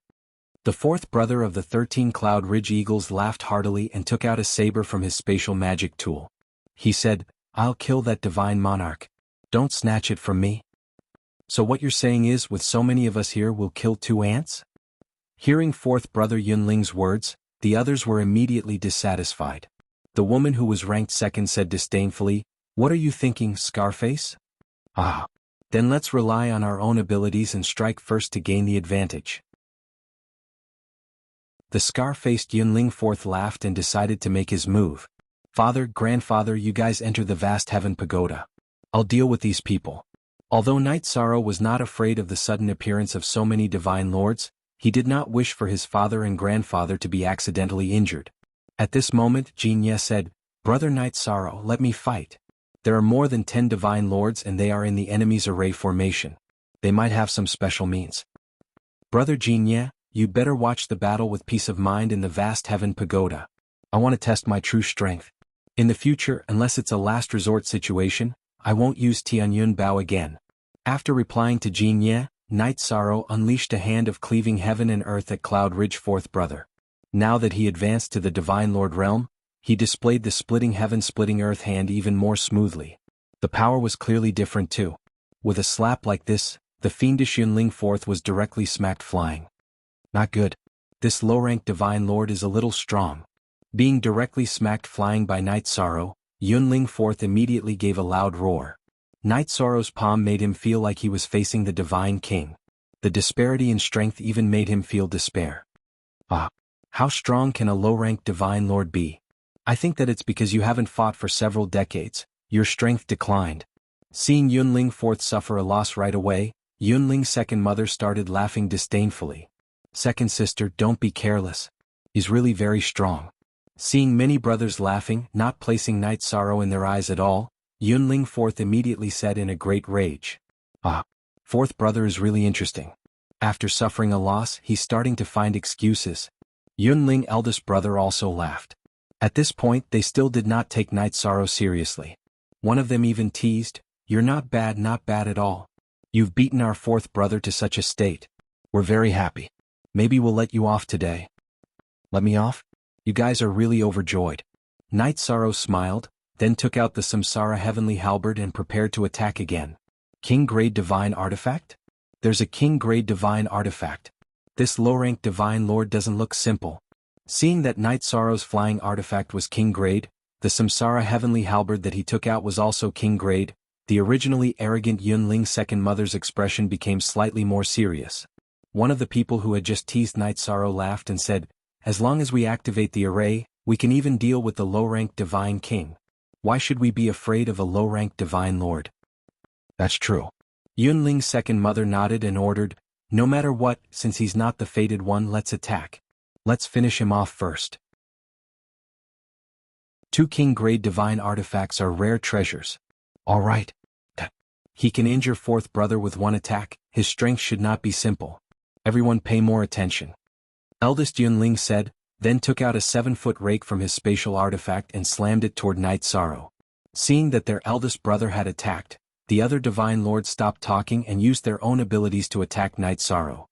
The fourth brother of the 13 Cloud Ridge Eagles laughed heartily and took out a saber from his spatial magic tool. He said, "I'll kill that divine monarch. Don't snatch it from me." So what you're saying is, with so many of us here, we'll kill 2 ants? Hearing fourth brother Yunling's words, the others were immediately dissatisfied. The woman who was ranked second said disdainfully, "What are you thinking, Scarface? Ah, then let's rely on our own abilities and strike first to gain the advantage." The scar-faced Yunling fourth laughed and decided to make his move. "Father, grandfather, you guys enter the vast heaven pagoda. I'll deal with these people." Although Night Sorrow was not afraid of the sudden appearance of so many divine lords, he did not wish for his father and grandfather to be accidentally injured. At this moment, Jin Ye said, "Brother Night Sorrow, let me fight. There are more than 10 divine lords and they are in the enemy's array formation. They might have some special means. Brother Jin Ye, you'd better watch the battle with peace of mind in the vast heaven pagoda. I want to test my true strength. In the future, unless it's a last resort situation, I won't use Tianyun Bao again." After replying to Jin Ye, Night Sorrow unleashed a hand of cleaving heaven and earth at Cloud Ridge fourth brother. Now that he advanced to the Divine Lord realm, he displayed the splitting heaven splitting earth hand even more smoothly. The power was clearly different too. With a slap like this, the fiendish Yunling Fourth was directly smacked flying. Not good. This low-ranked Divine Lord is a little strong. Being directly smacked flying by Night Sorrow, Yunling Fourth immediately gave a loud roar. Night Sorrow's palm made him feel like he was facing the Divine King. The disparity in strength even made him feel despair. Ah, how strong can a low-ranked Divine Lord be? I think that it's because you haven't fought for several decades. Your strength declined. Seeing Yunling Fourth suffer a loss right away, Yunling's second mother started laughing disdainfully. Second sister, don't be careless. He's really very strong. Seeing many brothers laughing, not placing Night Sorrow in their eyes at all, Yunling Fourth immediately said in a great rage. Ah, fourth brother is really interesting. After suffering a loss, he's starting to find excuses. Yunling eldest brother also laughed. At this point they still did not take Night Sorrow seriously. One of them even teased, "You're not bad at all. You've beaten our fourth brother to such a state. We're very happy. Maybe we'll let you off today." "Let me off? You guys are really overjoyed." Night Sorrow smiled, then took out the Samsara Heavenly Halberd and prepared to attack again. King Grade Divine Artifact? There's a King Grade Divine Artifact. This low-ranked Divine Lord doesn't look simple. Seeing that Night Sorrow's flying artifact was King Grade, the Samsara Heavenly Halberd that he took out was also King Grade, the originally arrogant Yunling's second mother's expression became slightly more serious. One of the people who had just teased Night Sorrow laughed and said, "As long as we activate the array, we can even deal with the low-ranked Divine King. Why should we be afraid of a low-ranked Divine Lord?" "That's true." Yunling's second mother nodded and ordered, "No matter what, since he's not the fated one, let's attack. Let's finish him off first." Two King-grade divine artifacts are rare treasures. All right. He can injure fourth brother with one attack. His strength should not be simple. Everyone pay more attention. Eldest Yunling said, then took out a 7-foot rake from his spatial artifact and slammed it toward Night Sorrow. Seeing that their eldest brother had attacked, the other divine lords stopped talking and used their own abilities to attack Night Sorrow.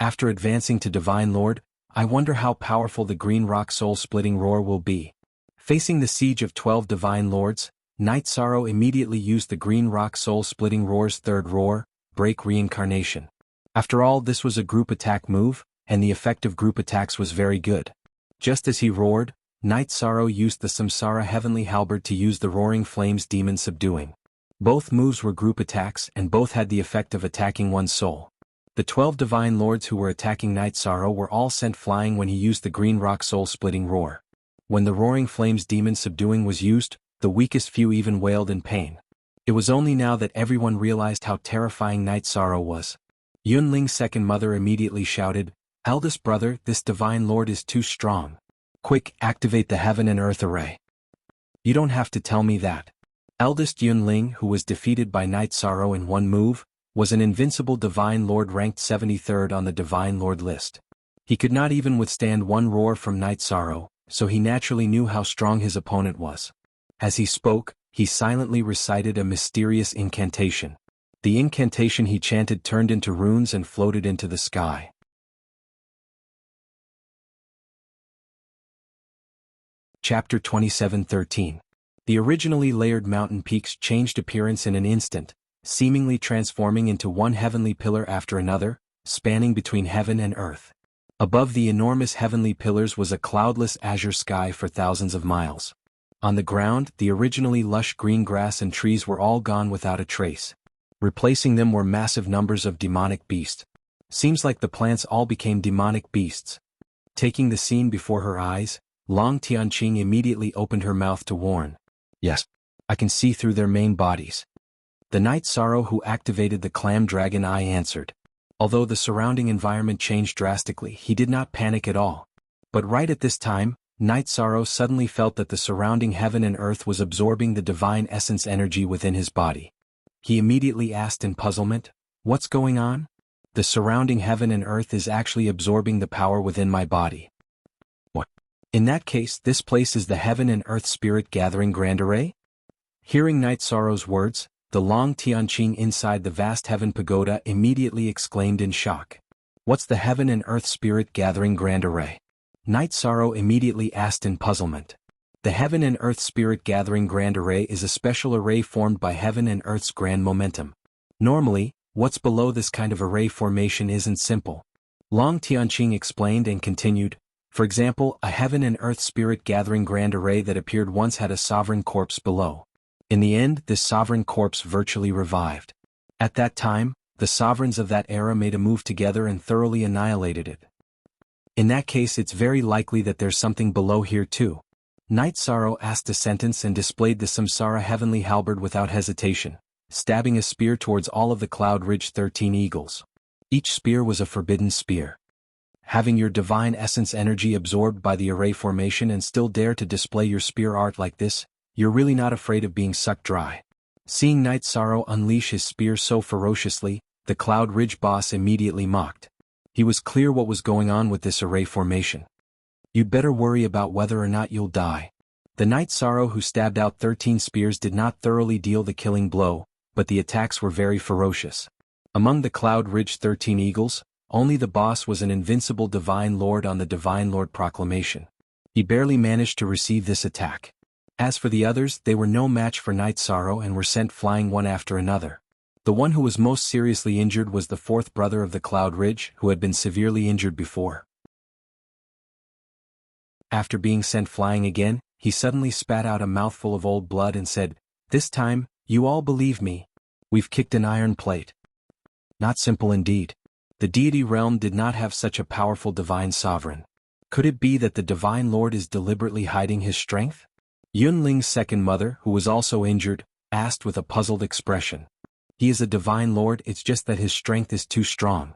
After advancing to Divine Lord, I wonder how powerful the Green Rock Soul-Splitting Roar will be. Facing the siege of 12 Divine Lords, Night Sorrow immediately used the Green Rock Soul-Splitting Roar's third roar, Break Reincarnation. After all, this was a group attack move, and the effect of group attacks was very good. Just as he roared, Night Sorrow used the Samsara Heavenly Halberd to use the Roaring Flames Demon Subduing. Both moves were group attacks and both had the effect of attacking one's soul. The 12 Divine Lords who were attacking Night Sorrow were all sent flying when he used the Green Rock Soul-Splitting Roar. When the Roaring Flames Demon Subduing was used, the weakest few even wailed in pain. It was only now that everyone realized how terrifying Night Sorrow was. Yunling's second mother immediately shouted, "Eldest brother, this Divine Lord is too strong. Quick, activate the Heaven and Earth Array." "You don't have to tell me that." Eldest Yunling, who was defeated by Night Sorrow in one move, was an invincible Divine Lord ranked 73rd on the Divine Lord list. He could not even withstand one roar from Night Sorrow, so he naturally knew how strong his opponent was. As he spoke, he silently recited a mysterious incantation. The incantation he chanted turned into runes and floated into the sky. Chapter 27:13. The originally layered mountain peaks changed appearance in an instant, seemingly transforming into one heavenly pillar after another, spanning between heaven and earth. Above the enormous heavenly pillars was a cloudless azure sky for thousands of miles. On the ground, the originally lush green grass and trees were all gone without a trace. Replacing them were massive numbers of demonic beasts. Seems like the plants all became demonic beasts. Taking the scene before her eyes, Long Tianqing immediately opened her mouth to warn. "Yes, I can see through their main bodies." The Night Sorrow who activated the Clam Dragon Eye answered. Although the surrounding environment changed drastically, he did not panic at all. But right at this time, Night Sorrow suddenly felt that the surrounding heaven and earth was absorbing the divine essence energy within his body. He immediately asked in puzzlement, "What's going on?" "The surrounding heaven and earth is actually absorbing the power within my body." "What? In that case, this place is the Heaven and Earth Spirit Gathering Grand Array?" Hearing Night Sorrow's words, the Long Tianqing inside the vast heaven pagoda immediately exclaimed in shock. "What's the Heaven and Earth Spirit Gathering Grand Array?" Night Sorrow immediately asked in puzzlement. The Heaven and Earth Spirit Gathering Grand Array is a special array formed by Heaven and Earth's grand momentum. Normally, what's below this kind of array formation isn't simple. Long Tianqing explained and continued. For example, a Heaven and Earth Spirit Gathering Grand Array that appeared once had a sovereign corpse below. In the end, this sovereign corpse virtually revived. At that time, the sovereigns of that era made a move together and thoroughly annihilated it. In that case, it's very likely that there's something below here too. Night Sorrow asked a sentence and displayed the Samsara heavenly halberd without hesitation, stabbing a spear towards all of the Cloud Ridge 13 eagles. Each spear was a forbidden spear. Having your divine essence energy absorbed by the array formation and still dare to display your spear art like this, you're really not afraid of being sucked dry. Seeing Night Sorrow unleash his spear so ferociously, the Cloud Ridge boss immediately mocked. He was clear what was going on with this array formation. You'd better worry about whether or not you'll die. The Night Sorrow who stabbed out 13 spears did not thoroughly deal the killing blow, but the attacks were very ferocious. Among the Cloud Ridge 13 eagles, only the boss was an invincible Divine Lord on the Divine Lord proclamation. He barely managed to receive this attack. As for the others, they were no match for Night Sorrow and were sent flying one after another. The one who was most seriously injured was the fourth brother of the Cloud Ridge, who had been severely injured before. After being sent flying again, he suddenly spat out a mouthful of old blood and said, "This time, you all believe me. We've kicked an iron plate." Not simple indeed. The deity realm did not have such a powerful divine sovereign. Could it be that the Divine Lord is deliberately hiding his strength? Yunling's second mother, who was also injured, asked with a puzzled expression. He is a Divine Lord, it's just that his strength is too strong.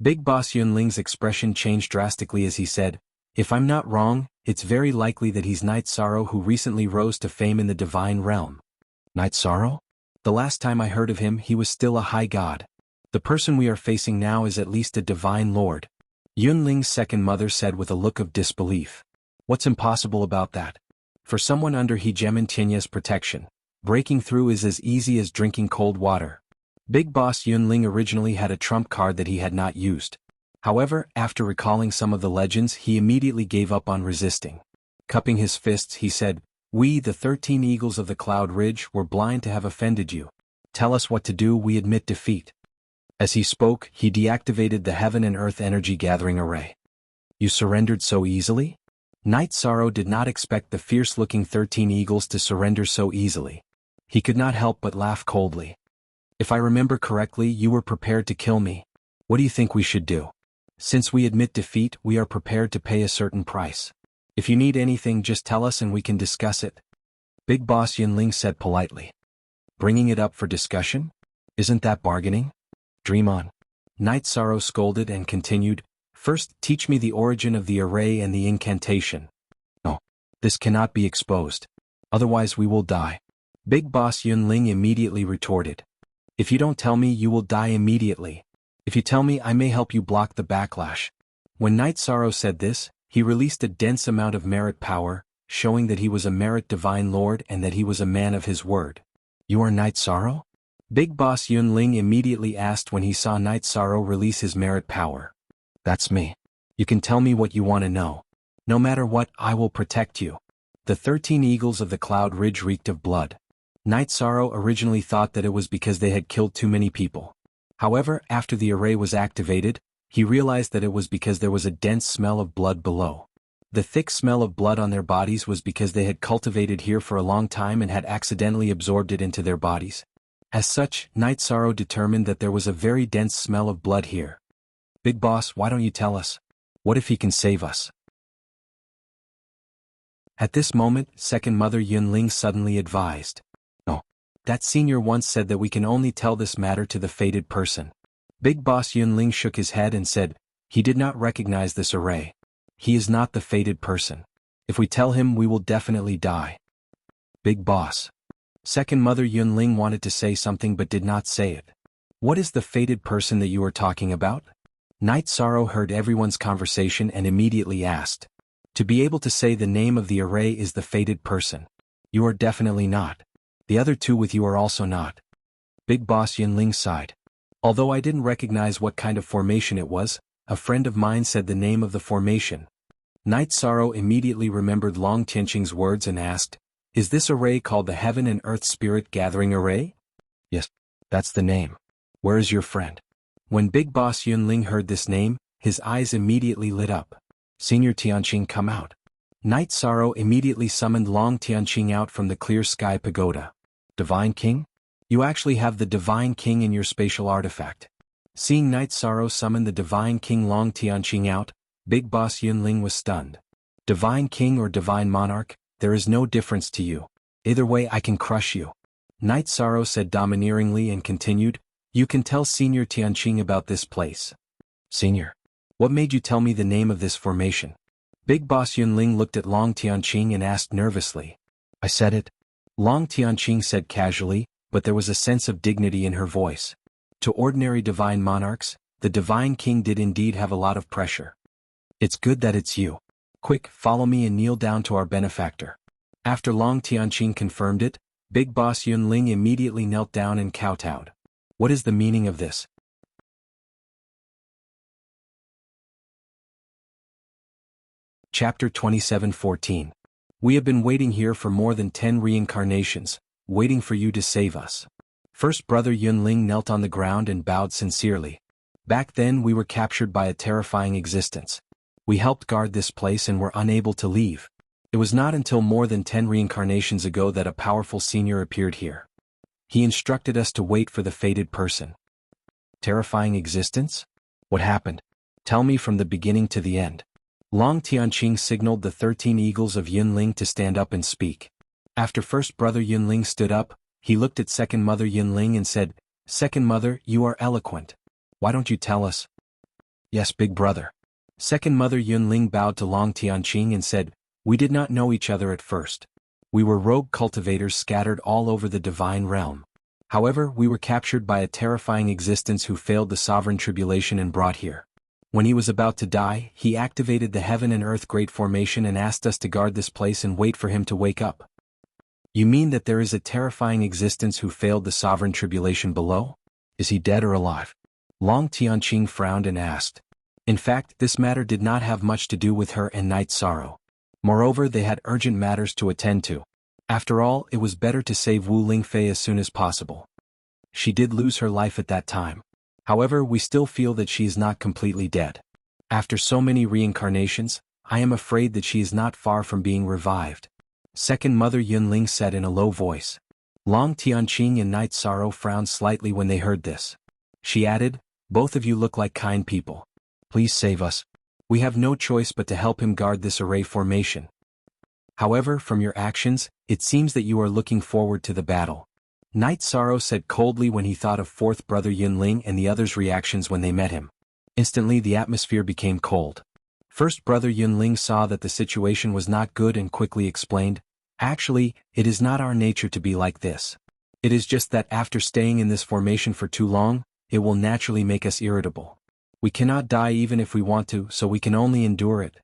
Big Boss Yunling's expression changed drastically as he said, "If I'm not wrong, it's very likely that he's Night Sorrow who recently rose to fame in the divine realm." Night Sorrow? The last time I heard of him, he was still a high god. The person we are facing now is at least a Divine Lord. Yunling's second mother said with a look of disbelief. What's impossible about that? For someone under Hegemon Tianya's protection, breaking through is as easy as drinking cold water. Big Boss Yunling originally had a trump card that he had not used. However, after recalling some of the legends, he immediately gave up on resisting. Cupping his fists, he said, "We, the 13 eagles of the Cloud Ridge, were blind to have offended you. Tell us what to do, we admit defeat." As he spoke, he deactivated the Heaven and Earth Energy Gathering Array. "You surrendered so easily?" Night Sorrow did not expect the fierce-looking 13 eagles to surrender so easily. He could not help but laugh coldly. "If I remember correctly, you were prepared to kill me. What do you think we should do? Since we admit defeat, we are prepared to pay a certain price. If you need anything, just tell us and we can discuss it." Big Boss Yunling said politely. "Bringing it up for discussion? Isn't that bargaining? Dream on." Night Sorrow scolded and continued, "First, teach me the origin of the array and the incantation." "No. This cannot be exposed. Otherwise we will die." Big Boss Yunling immediately retorted. "If you don't tell me, you will die immediately. If you tell me, I may help you block the backlash." When Night Sorrow said this, he released a dense amount of merit power, showing that he was a merit Divine Lord and that he was a man of his word. "You are Night Sorrow?" Big Boss Yunling immediately asked when he saw Night Sorrow release his merit power. "That's me. You can tell me what you want to know. No matter what, I will protect you." The 13 eagles of the Cloud Ridge reeked of blood. Night Sorrow originally thought that it was because they had killed too many people. However, after the array was activated, he realized that it was because there was a dense smell of blood below. The thick smell of blood on their bodies was because they had cultivated here for a long time and had accidentally absorbed it into their bodies. As such, Night Sorrow determined that there was a very dense smell of blood here. "Big Boss, why don't you tell us? What if he can save us?" At this moment, second mother Yunling suddenly advised. "No. That senior once said that we can only tell this matter to the fated person." Big Boss Yunling shook his head and said, "He did not recognize this array. He is not the fated person. If we tell him, we will definitely die." "Big Boss." Second mother Yunling wanted to say something but did not say it. "What is the fated person that you are talking about?" Night Sorrow heard everyone's conversation and immediately asked. "To be able to say the name of the array is the fated person. You are definitely not. The other two with you are also not." Big Boss Yunling sighed. "Although I didn't recognize what kind of formation it was, a friend of mine said the name of the formation." Night Sorrow immediately remembered Long Tianqing's words and asked, "Is this array called the Heaven and Earth Spirit Gathering Array?" "Yes, that's the name. Where is your friend?" When Big Boss Yunling heard this name, his eyes immediately lit up. "Senior Tianqing, come out." Night Sorrow immediately summoned Long Tianqing out from the clear sky pagoda. "Divine King? You actually have the Divine King in your spatial artifact." Seeing Night Sorrow summon the Divine King Long Tianqing out, Big Boss Yunling was stunned. "Divine King or Divine Monarch, there is no difference to you. Either way I can crush you." Night Sorrow said domineeringly and continued, "You can tell Senior Tianqing about this place." "Senior, what made you tell me the name of this formation?" Big Boss Yunling looked at Long Tianqing and asked nervously. "I said it." Long Tianqing said casually, but there was a sense of dignity in her voice. To ordinary divine monarchs, the Divine King did indeed have a lot of pressure. "It's good that it's you. Quick, follow me and kneel down to our benefactor." After Long Tianqing confirmed it, Big Boss Yunling immediately knelt down and kowtowed. "What is the meaning of this?" Chapter 27:14. We have been waiting here for more than 10 reincarnations, waiting for you to save us. First Brother Yunling knelt on the ground and bowed sincerely. "Back then we were captured by a terrifying existence. We helped guard this place and were unable to leave. It was not until more than 10 reincarnations ago that a powerful senior appeared here. He instructed us to wait for the fated person." Terrifying existence? What happened? Tell me from the beginning to the end. Long Tianqing signaled the 13 eagles of Yunling to stand up and speak. After First Brother Yunling stood up, he looked at Second Mother Yunling and said, "Second Mother, you are eloquent. Why don't you tell us?" "Yes, Big Brother." Second Mother Yunling bowed to Long Tianqing and said, "We did not know each other at first. We were rogue cultivators scattered all over the divine realm. However, we were captured by a terrifying existence who failed the sovereign tribulation and brought here. When he was about to die, he activated the Heaven and Earth Great Formation and asked us to guard this place and wait for him to wake up." "You mean that there is a terrifying existence who failed the sovereign tribulation below? Is he dead or alive?" Long Tianqing frowned and asked. In fact, this matter did not have much to do with her and Night Sorrow. Moreover, they had urgent matters to attend to. After all, it was better to save Wu Lingfei as soon as possible. She did lose her life at that time. However, we still feel that she is not completely dead. After so many reincarnations, I am afraid that she is not far from being revived. Second Mother Yunling said in a low voice. Long Tianqing and Night Sorrow frowned slightly when they heard this. She added, "Both of you look like kind people. Please save us. We have no choice but to help him guard this array formation. However, from your actions, it seems that you are looking forward to the battle." Night Sorrow said coldly when he thought of Fourth Brother Yunling and the others' reactions when they met him. Instantly the atmosphere became cold. First Brother Yunling saw that the situation was not good and quickly explained, "Actually, it is not our nature to be like this. It is just that after staying in this formation for too long, it will naturally make us irritable. We cannot die even if we want to, so we can only endure it."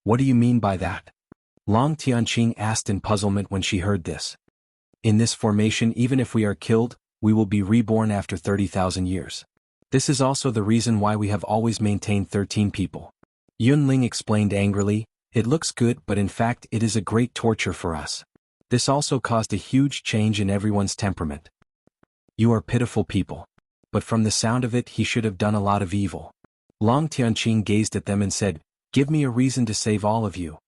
"What do you mean by that?" Long Tianqing asked in puzzlement when she heard this. "In this formation, even if we are killed, we will be reborn after 30,000 years. This is also the reason why we have always maintained 13 people." Yunling explained angrily, "It looks good, but in fact it is a great torture for us. This also caused a huge change in everyone's temperament. You are pitiful people. But from the sound of it, he should have done a lot of evil." Long Tianqing gazed at them and said, "Give me a reason to save all of you."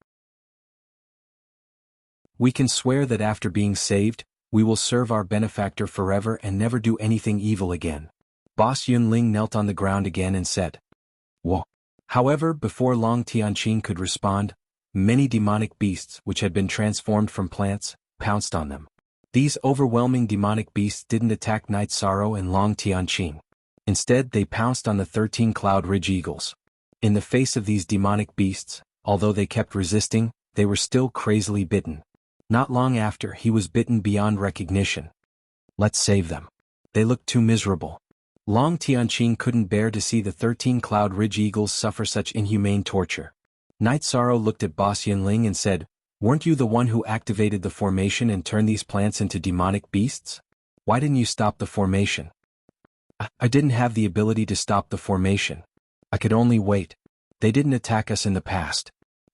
"We can swear that after being saved, we will serve our benefactor forever and never do anything evil again." Boss Yunling knelt on the ground again and said, "Whoa." However, before Long Tianqing could respond, many demonic beasts which had been transformed from plants, pounced on them. These overwhelming demonic beasts didn't attack Night Sorrow and Long Tianqing. Instead, they pounced on the 13 Cloud Ridge Eagles. In the face of these demonic beasts, although they kept resisting, they were still crazily bitten. Not long after, he was bitten beyond recognition. "Let's save them. They look too miserable." Long Tianqing couldn't bear to see the 13 Cloud Ridge Eagles suffer such inhumane torture. Night Sorrow looked at Boss Yunling and said, "Weren't you the one who activated the formation and turned these plants into demonic beasts? Why didn't you stop the formation?" I didn't have the ability to stop the formation. I could only wait. They didn't attack us in the past.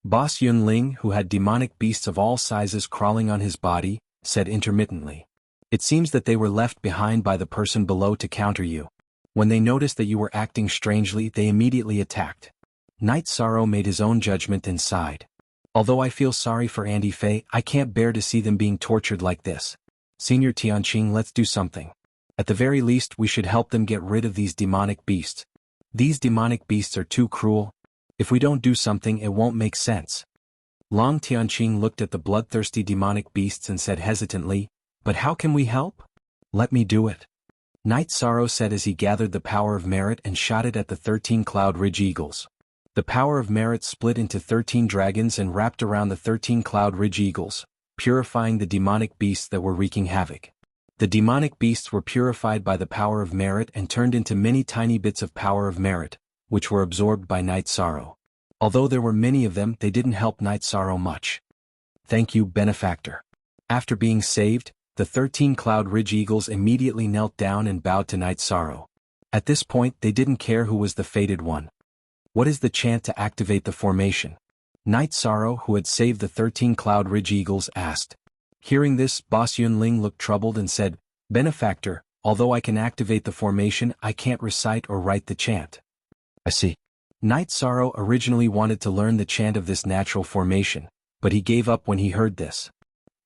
Boss Yunling, who had demonic beasts of all sizes crawling on his body, said intermittently. It seems that they were left behind by the person below to counter you. When they noticed that you were acting strangely, they immediately attacked. Knight Sorrow made his own judgment and sighed. Although I feel sorry for Andy Fei, I can't bear to see them being tortured like this. Senior Tianqing, let's do something. At the very least, we should help them get rid of these demonic beasts. These demonic beasts are too cruel. If we don't do something, it won't make sense. Long Tianqing looked at the bloodthirsty demonic beasts and said hesitantly, but how can we help? Let me do it. Knight Sorrow said as he gathered the power of merit and shot it at the 13 Cloud Ridge Eagles. The power of merit split into 13 dragons and wrapped around the 13 Cloud Ridge Eagles, purifying the demonic beasts that were wreaking havoc. The demonic beasts were purified by the power of merit and turned into many tiny bits of power of merit, which were absorbed by Knight Sorrow. Although there were many of them, they didn't help Knight Sorrow much. Thank you, benefactor. After being saved, the 13 Cloud Ridge Eagles immediately knelt down and bowed to Knight Sorrow. At this point, they didn't care who was the fated one. What is the chant to activate the formation? Knight Sorrow, who had saved the 13 Cloud Ridge Eagles, asked. Hearing this, Boss Yunling looked troubled and said, Benefactor, although I can activate the formation, I can't recite or write the chant. I see. Knight Sorrow originally wanted to learn the chant of this natural formation, but he gave up when he heard this.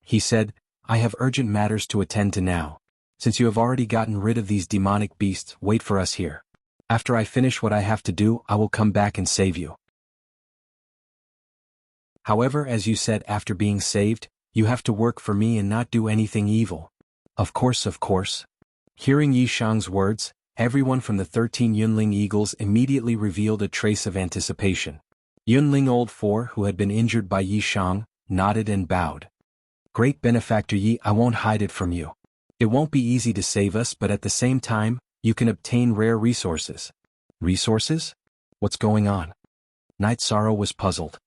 He said, I have urgent matters to attend to now. Since you have already gotten rid of these demonic beasts, wait for us here. After I finish what I have to do, I will come back and save you. However, as you said, after being saved, you have to work for me and not do anything evil. Of course, of course. Hearing Yi Shang's words, everyone from the 13 Yunling Eagles immediately revealed a trace of anticipation. Yunling Old 4, who had been injured by Yi Shang, nodded and bowed. Great benefactor Yi, I won't hide it from you. It won't be easy to save us, but at the same time, you can obtain rare resources. Resources? What's going on? Knight Sorrow was puzzled.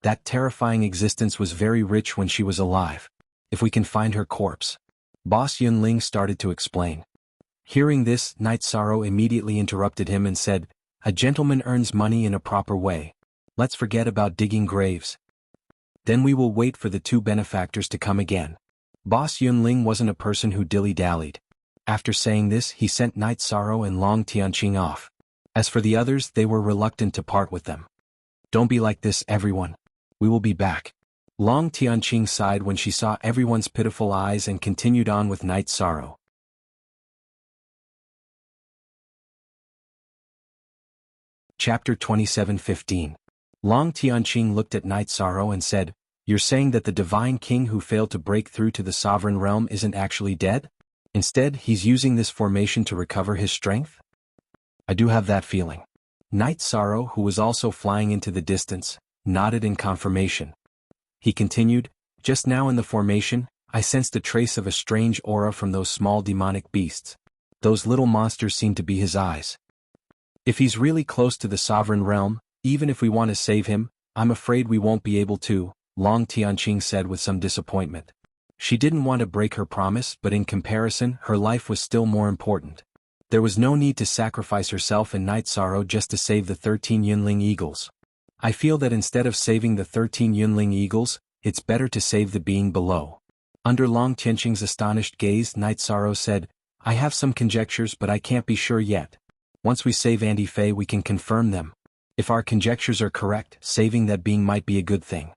That terrifying existence was very rich when she was alive. If we can find her corpse. Boss Yunling started to explain. Hearing this, Knight Sorrow immediately interrupted him and said, a gentleman earns money in a proper way. Let's forget about digging graves. Then we will wait for the two benefactors to come again. Boss Yunling wasn't a person who dilly-dallied. After saying this, he sent Knight Sorrow and Long Tianqing off. As for the others, they were reluctant to part with them. Don't be like this, everyone. We will be back. Long Tianqing sighed when she saw everyone's pitiful eyes and continued on with Knight Sorrow. Chapter 27:15. Long Tianqing looked at Knight Sorrow and said, You're saying that the divine king who failed to break through to the sovereign realm isn't actually dead? Instead, he's using this formation to recover his strength? I do have that feeling. Knight Sorrow, who was also flying into the distance, nodded in confirmation. He continued, Just now in the formation, I sensed a trace of a strange aura from those small demonic beasts. Those little monsters seem to be his eyes. If he's really close to the sovereign realm, even if we want to save him, I'm afraid we won't be able to, Long Tianqing said with some disappointment. She didn't want to break her promise, but in comparison, her life was still more important. There was no need to sacrifice herself and Knight Sorrow just to save the 13 Yunling Eagles. I feel that instead of saving the 13 Yunling Eagles, it's better to save the being below. Under Long Tianqing's astonished gaze, Knight Sorrow said, I have some conjectures, but I can't be sure yet. Once we save Andy Fei, we can confirm them. If our conjectures are correct, saving that being might be a good thing.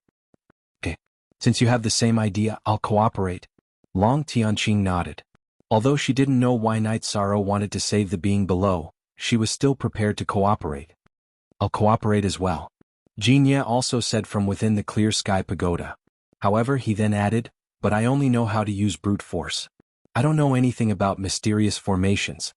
Okay. Since you have the same idea, I'll cooperate. Long Tianqing nodded. Although she didn't know why Knight Sorrow wanted to save the being below, she was still prepared to cooperate. I'll cooperate as well. Jinya also said from within the clear sky pagoda. However, he then added, but I only know how to use brute force. I don't know anything about mysterious formations.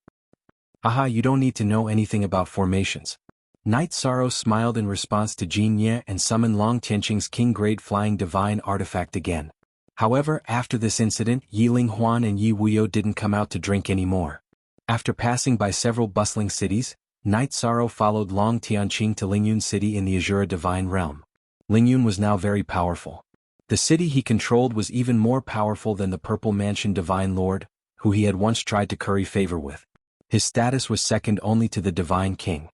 Haha, you don't need to know anything about formations. Knight Sorrow smiled in response to Jinya and summoned Long Tianqing's king-grade flying divine artifact again. However, after this incident, Yi Linghuan and Yi Wuyo didn't come out to drink anymore. After passing by several bustling cities, Knight Sorrow followed Long Tianqing to Lingyun City in the Azura Divine Realm. Lingyun was now very powerful. The city he controlled was even more powerful than the Purple Mansion Divine Lord, who he had once tried to curry favor with. His status was second only to the Divine King.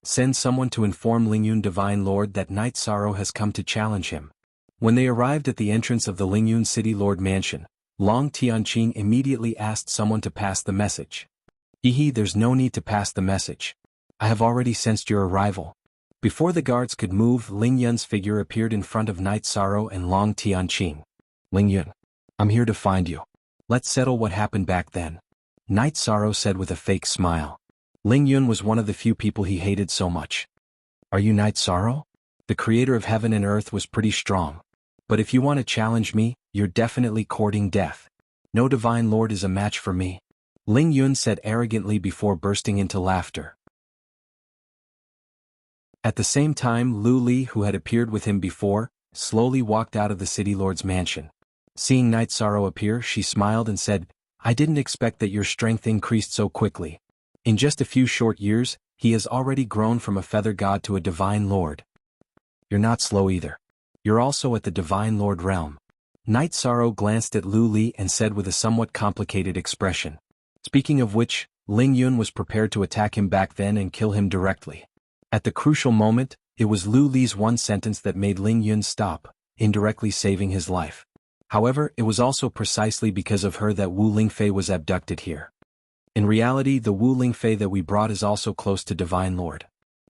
Send someone to inform Lingyun Divine Lord that Night Sorrow has come to challenge him. When they arrived at the entrance of the Lingyun City Lord Mansion, Long Tianqing immediately asked someone to pass the message. There's no need to pass the message. I have already sensed your arrival. Before the guards could move, Lingyun's figure appeared in front of Night Sorrow and Long Tianqing. Lingyun, I'm here to find you. Let's settle what happened back then. Night Sorrow said with a fake smile. Lingyun was one of the few people he hated so much. Are you Night Sorrow? The creator of heaven and earth was pretty strong. But if you want to challenge me, you're definitely courting death. No divine lord is a match for me. Lingyun said arrogantly before bursting into laughter. At the same time, Lu Li, who had appeared with him before, slowly walked out of the city lord's mansion. Seeing Night Sorrow appear, she smiled and said, I didn't expect that your strength increased so quickly. In just a few short years, he has already grown from a feather god to a divine lord. You're not slow either. You're also at the divine lord realm. Night Sorrow glanced at Lu Li and said with a somewhat complicated expression. Speaking of which, Lingyun was prepared to attack him back then and kill him directly. At the crucial moment, it was Lu Li's one sentence that made Lingyun stop, indirectly saving his life. However, it was also precisely because of her that Wu Lingfei was abducted here. In reality, the Wu Lingfei that we brought is also close to Divine Lord.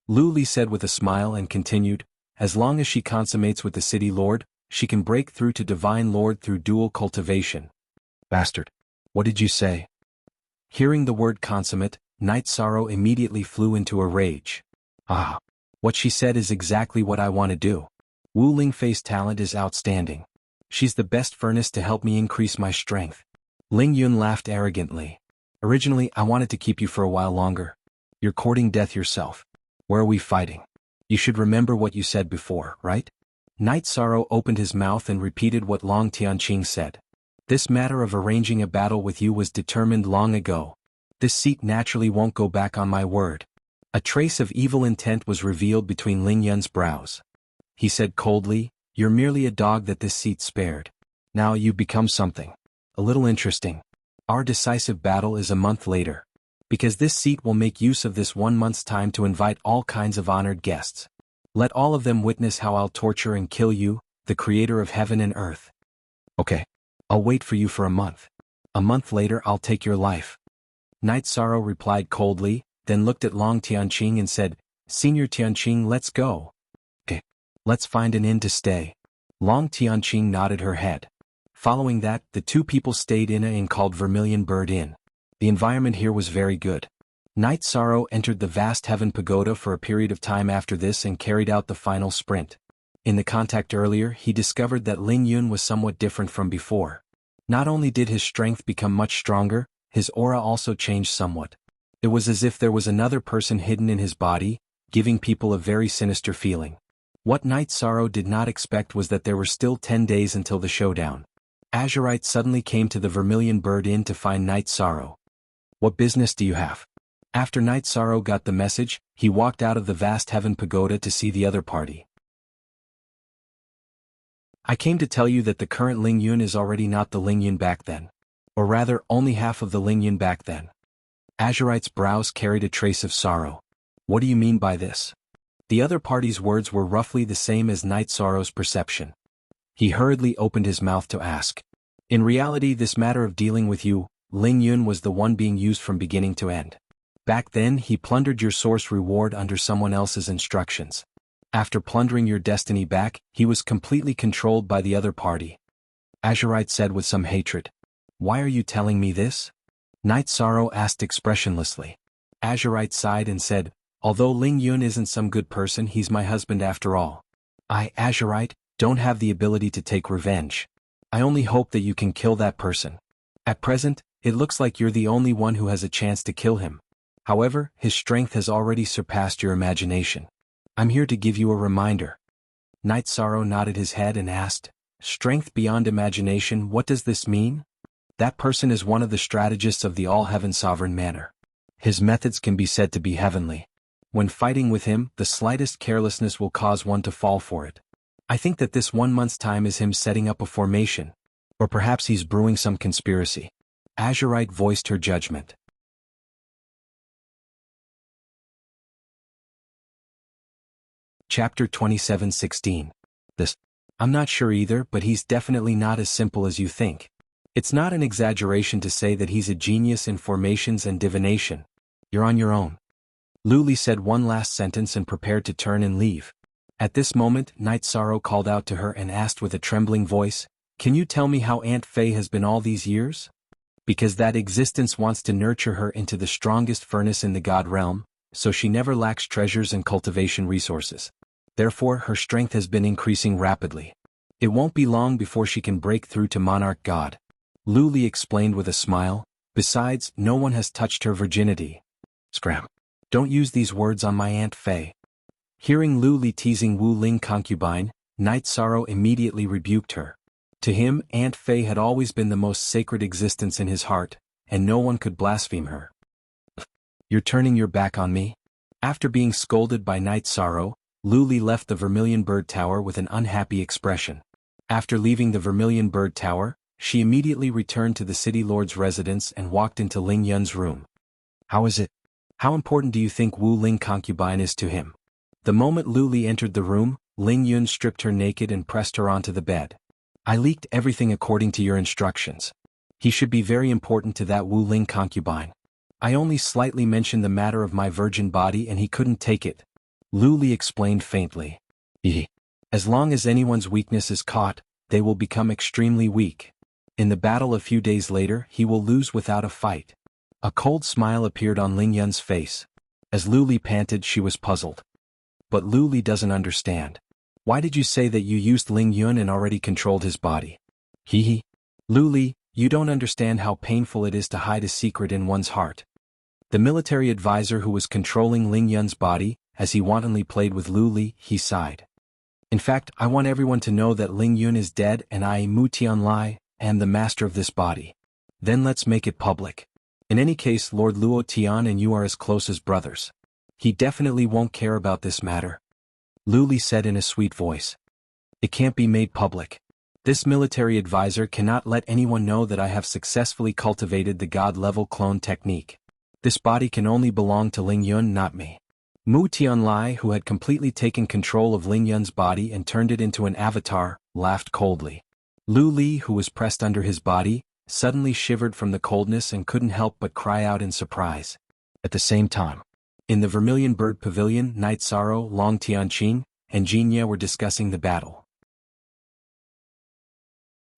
Lu Li said with a smile and continued, as long as she consummates with the City Lord, she can break through to Divine Lord through dual cultivation. Bastard. What did you say? Hearing the word consummate, Night Sorrow immediately flew into a rage. Ah. What she said is exactly what I want to do. Wu Lingfei's talent is outstanding. She's the best furnace to help me increase my strength. Lingyun laughed arrogantly. Originally, I wanted to keep you for a while longer. You're courting death yourself. Where are we fighting? You should remember what you said before, right? Night Sorrow opened his mouth and repeated what Long Tianqing said. This matter of arranging a battle with you was determined long ago. This seat naturally won't go back on my word. A trace of evil intent was revealed between Lingyun's brows. He said coldly, you're merely a dog that this seat spared. Now you become something. A little interesting. Our decisive battle is a month later. Because this seat will make use of this 1 month's time to invite all kinds of honored guests. Let all of them witness how I'll torture and kill you, the creator of heaven and earth. Okay. I'll wait for you for a month. A month later I'll take your life. Night Sorrow replied coldly, then looked at Long Tianqing and said, Senior Tianqing, let's go. Okay. Let's find an inn to stay. Long Tianqing nodded her head. Following that, the two people stayed in an inn called Vermilion Bird Inn. The environment here was very good. Night Sorrow entered the vast heaven pagoda for a period of time after this and carried out the final sprint. In the contact earlier, he discovered that Lingyun was somewhat different from before. Not only did his strength become much stronger, his aura also changed somewhat. It was as if there was another person hidden in his body, giving people a very sinister feeling. What Night Sorrow did not expect was that there were still 10 days until the showdown. Azurite suddenly came to the Vermilion Bird Inn to find Night Sorrow. What business do you have? After Night Sorrow got the message, he walked out of the vast heaven pagoda to see the other party. I came to tell you that the current Lingyun is already not the Lingyun back then. Or rather, only half of the Lingyun back then. Azurite's brows carried a trace of sorrow. What do you mean by this? The other party's words were roughly the same as Night Sorrow's perception. He hurriedly opened his mouth to ask. In reality, this matter of dealing with you, Lingyun, was the one being used from beginning to end. Back then, he plundered your source reward under someone else's instructions. After plundering your destiny back, he was completely controlled by the other party. Azurite said with some hatred. Why are you telling me this? Night Sorrow asked expressionlessly. Azurite sighed and said, although Lingyun isn't some good person, he's my husband after all. I, Azurite, don't have the ability to take revenge. I only hope that you can kill that person. At present, it looks like you're the only one who has a chance to kill him. However, his strength has already surpassed your imagination. I'm here to give you a reminder. Night Sorrow nodded his head and asked, strength beyond imagination, what does this mean? That person is one of the strategists of the All-Heaven Sovereign Manor. His methods can be said to be heavenly. When fighting with him, the slightest carelessness will cause one to fall for it. I think that this 1 month's time is him setting up a formation. Or perhaps he's brewing some conspiracy. Azurite voiced her judgment. Chapter 27:16. This. I'm not sure either, but he's definitely not as simple as you think. It's not an exaggeration to say that he's a genius in formations and divination. You're on your own. Luli said one last sentence and prepared to turn and leave. At this moment, Night Sorrow called out to her and asked with a trembling voice, "Can you tell me how Aunt Faye has been all these years?" Because that existence wants to nurture her into the strongest furnace in the god realm, so she never lacks treasures and cultivation resources. Therefore, her strength has been increasing rapidly. It won't be long before she can break through to Monarch God. Luli explained with a smile. Besides, no one has touched her virginity. Scram. Don't use these words on my Aunt Faye. Hearing Luli teasing Wu Ling concubine, Night Sorrow immediately rebuked her. To him, Aunt Faye had always been the most sacred existence in his heart, and no one could blaspheme her. You're turning your back on me? After being scolded by Night Sorrow, Luli left the Vermilion Bird Tower with an unhappy expression. After leaving the Vermilion Bird Tower, she immediately returned to the city lord's residence and walked into Ling Yun's room. How is it? How important do you think Wu Ling concubine is to him? The moment Luli entered the room, Ling Yun stripped her naked and pressed her onto the bed. I leaked everything according to your instructions. He should be very important to that Wu Ling concubine. I only slightly mentioned the matter of my virgin body and he couldn't take it. Luli explained faintly. As long as anyone's weakness is caught, they will become extremely weak. In the battle a few days later, he will lose without a fight. A cold smile appeared on Ling Yun's face. As Luli panted, she was puzzled. But Luli doesn't understand. Why did you say that you used Ling Yun and already controlled his body? Luli, you don't understand how painful it is to hide a secret in one's heart. The military advisor who was controlling Ling Yun's body, as he wantonly played with Luli, he sighed. In fact, I want everyone to know that Ling Yun is dead and I, Mu Tianlai, am the master of this body. Then let's make it public. In any case, Lord Luo Tian and you are as close as brothers. He definitely won't care about this matter. Luli said in a sweet voice. It can't be made public. This military advisor cannot let anyone know that I have successfully cultivated the god-level clone technique. This body can only belong to Ling Yun, not me. Mu Tianlai, who had completely taken control of Ling Yun's body and turned it into an avatar, laughed coldly. Lu Li, who was pressed under his body, suddenly shivered from the coldness and couldn't help but cry out in surprise. At the same time, in the Vermilion Bird Pavilion, Night Sorrow, Long Tianqing, and Jinya were discussing the battle.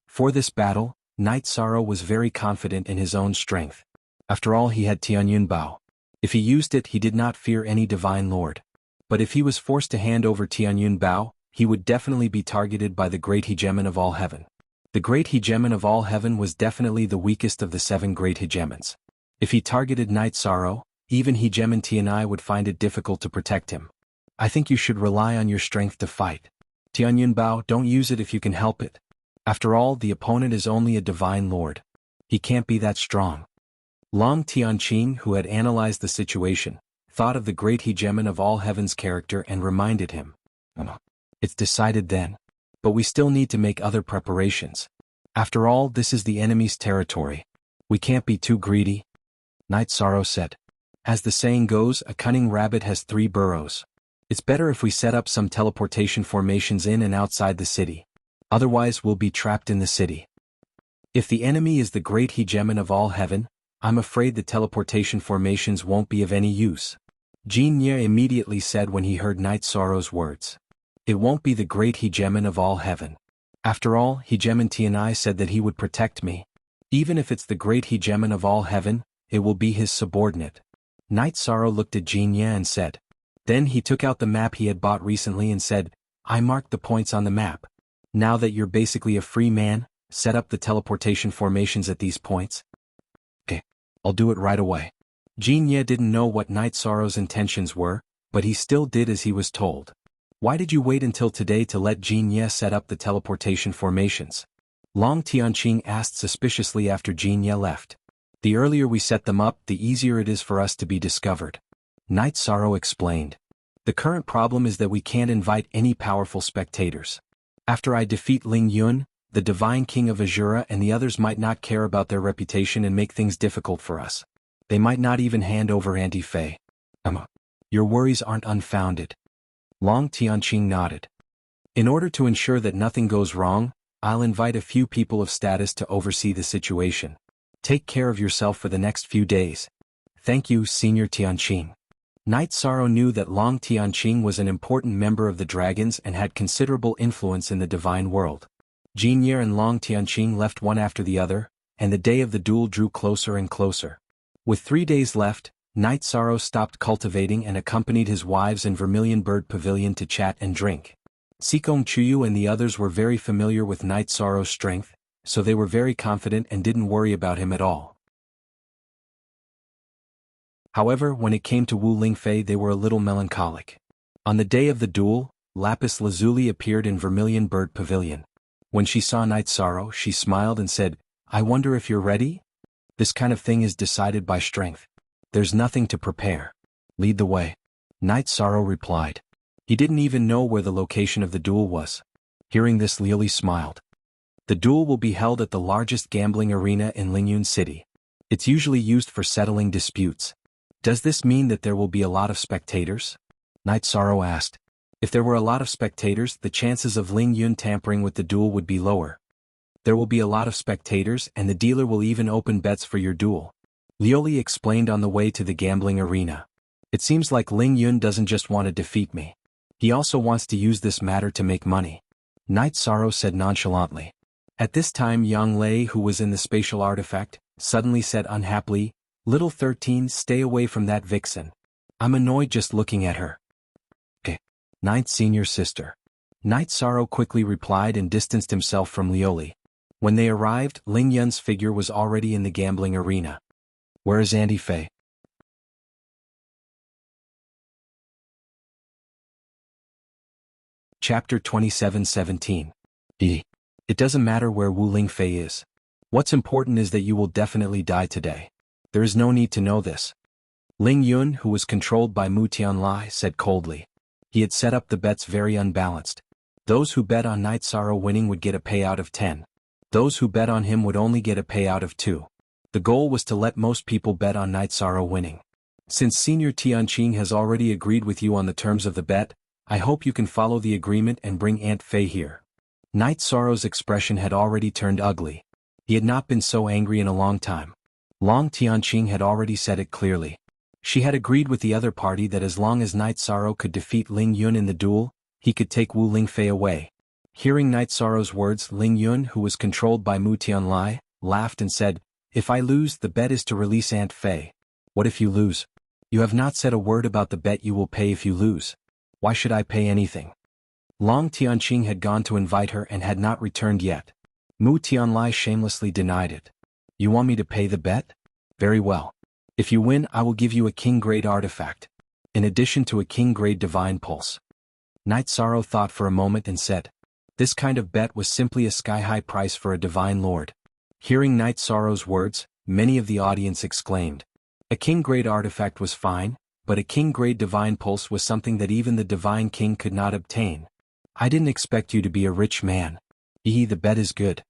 For this battle, Night Sorrow was very confident in his own strength. After all, he had Tianyun Bao. If he used it, he did not fear any divine lord. But if he was forced to hand over Tianyun Bao, he would definitely be targeted by the great hegemon of all heaven. The great hegemon of all heaven was definitely the weakest of the 7 great hegemons. If he targeted Night Sorrow, even hegemon Tianai would find it difficult to protect him. I think you should rely on your strength to fight. Tianyun Bao, don't use it if you can help it. After all, the opponent is only a divine lord. He can't be that strong. Long Tianqing, who had analyzed the situation, thought of the great hegemon of all heaven's character and reminded him. It's decided then. But we still need to make other preparations. After all, this is the enemy's territory. We can't be too greedy. Night Sorrow said. As the saying goes, a cunning rabbit has 3 burrows. It's better if we set up some teleportation formations in and outside the city. Otherwise we'll be trapped in the city. If the enemy is the great hegemon of all heaven, I'm afraid the teleportation formations won't be of any use. Jin Ye immediately said when he heard Night Sorrow's words. It won't be the great hegemon of all heaven. After all, hegemon Tianai said that he would protect me. Even if it's the great hegemon of all heaven, it will be his subordinate. Night Sorrow looked at Jin Ye and said. Then he took out the map he had bought recently and said, I marked the points on the map. Now that you're basically a free man, set up the teleportation formations at these points. Okay, I'll do it right away. Jin Ye didn't know what Night Sorrow's intentions were, but he still did as he was told. Why did you wait until today to let Jin Ye set up the teleportation formations? Long Tianqing asked suspiciously after Jin Ye left. The earlier we set them up, the easier it is for us to be discovered. Night Sorrow explained. The current problem is that we can't invite any powerful spectators. After I defeat Ling Yun, the Divine King of Azura and the others might not care about their reputation and make things difficult for us. They might not even hand over Auntie Faye. Your worries aren't unfounded. Long Tianqing nodded. In order to ensure that nothing goes wrong, I'll invite a few people of status to oversee the situation. Take care of yourself for the next few days. Thank you, Senior Tianqing. Knight Sorrow knew that Long Tianqing was an important member of the dragons and had considerable influence in the divine world. Jinye and Long Tianqing left one after the other, and the day of the duel drew closer and closer. With 3 days left, Knight Sorrow stopped cultivating and accompanied his wives in Vermilion Bird Pavilion to chat and drink. Sikong Chuyu and the others were very familiar with Knight Sorrow's strength, so they were very confident and didn't worry about him at all. However, when it came to Wu Lingfei, they were a little melancholic. On the day of the duel, Lapis Lazuli appeared in Vermilion Bird Pavilion. When she saw Knight Sorrow, she smiled and said, "I wonder if you're ready? This kind of thing is decided by strength. There's nothing to prepare. Lead the way." Knight Sorrow replied. He didn't even know where the location of the duel was. Hearing this, Liuli smiled. The duel will be held at the largest gambling arena in Lingyun City. It's usually used for settling disputes. Does this mean that there will be a lot of spectators? Knight Sorrow asked. If there were a lot of spectators, the chances of Lingyun tampering with the duel would be lower. There will be a lot of spectators, and the dealer will even open bets for your duel. Liuli explained on the way to the gambling arena. It seems like Lingyun doesn't just want to defeat me. He also wants to use this matter to make money. Knight Sorrow said nonchalantly. At this time, Yang Lei, who was in the spatial artifact, suddenly said unhappily, "Little 13, stay away from that vixen. I'm annoyed just looking at her." Ninth senior sister. Knight Sorrow quickly replied and distanced himself from Liuli. When they arrived, Ling Yun's figure was already in the gambling arena. Where is Auntie Fei? Chapter 27:17. It doesn't matter where Wu Lingfei is. What's important is that you will definitely die today. There is no need to know this. Ling Yun, who was controlled by Mu Tianlai, said coldly. He had set up the bets very unbalanced. Those who bet on Knight Sorrow winning would get a payout of 10. Those who bet on him would only get a payout of 2. The goal was to let most people bet on Knight Sorrow winning. Since Senior Tianqing has already agreed with you on the terms of the bet, I hope you can follow the agreement and bring Aunt Fei here. Knight Sorrow's expression had already turned ugly. He had not been so angry in a long time. Long Tianqing had already said it clearly. She had agreed with the other party that as long as Knight Sorrow could defeat Ling Yun in the duel, he could take Wu Lingfei away. Hearing Knight Sorrow's words, Ling Yun, who was controlled by Mu Tianlai, laughed and said, "If I lose, the bet is to release Aunt Fei. What if you lose? You have not said a word about the bet you will pay if you lose. Why should I pay anything?" Long Tianqing had gone to invite her and had not returned yet. Mu Tianlai shamelessly denied it. "You want me to pay the bet? Very well. If you win, I will give you a king-grade artifact, in addition to a king-grade divine pulse." Knight Sorrow thought for a moment and said, this kind of bet was simply a sky-high price for a divine lord. Hearing Knight Sorrow's words, many of the audience exclaimed. A king-grade artifact was fine, but a king-grade divine pulse was something that even the divine king could not obtain. "I didn't expect you to be a rich man." The bet is good.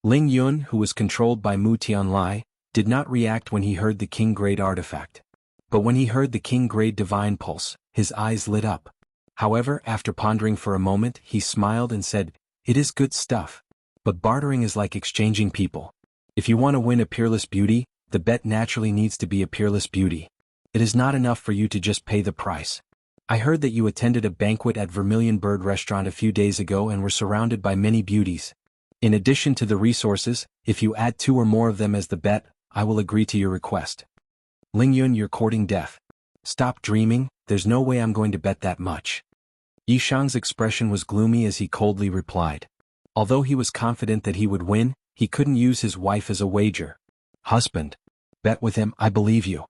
Ling Yun, who was controlled by Mu Tianlai, did not react when he heard the king-grade artifact. But when he heard the king-grade divine pulse, his eyes lit up. However, after pondering for a moment, he smiled and said, "It is good stuff. But bartering is like exchanging people. If you want to win a peerless beauty, the bet naturally needs to be a peerless beauty. It is not enough for you to just pay the price. I heard that you attended a banquet at Vermilion Bird Restaurant a few days ago and were surrounded by many beauties. In addition to the resources, if you add 2 or more of them as the bet, I will agree to your request." Ling Yun, you're courting death. Stop dreaming, there's no way I'm going to bet that much. Yishang's expression was gloomy as he coldly replied. Although he was confident that he would win, he couldn't use his wife as a wager. "Husband. Bet with him, I believe you."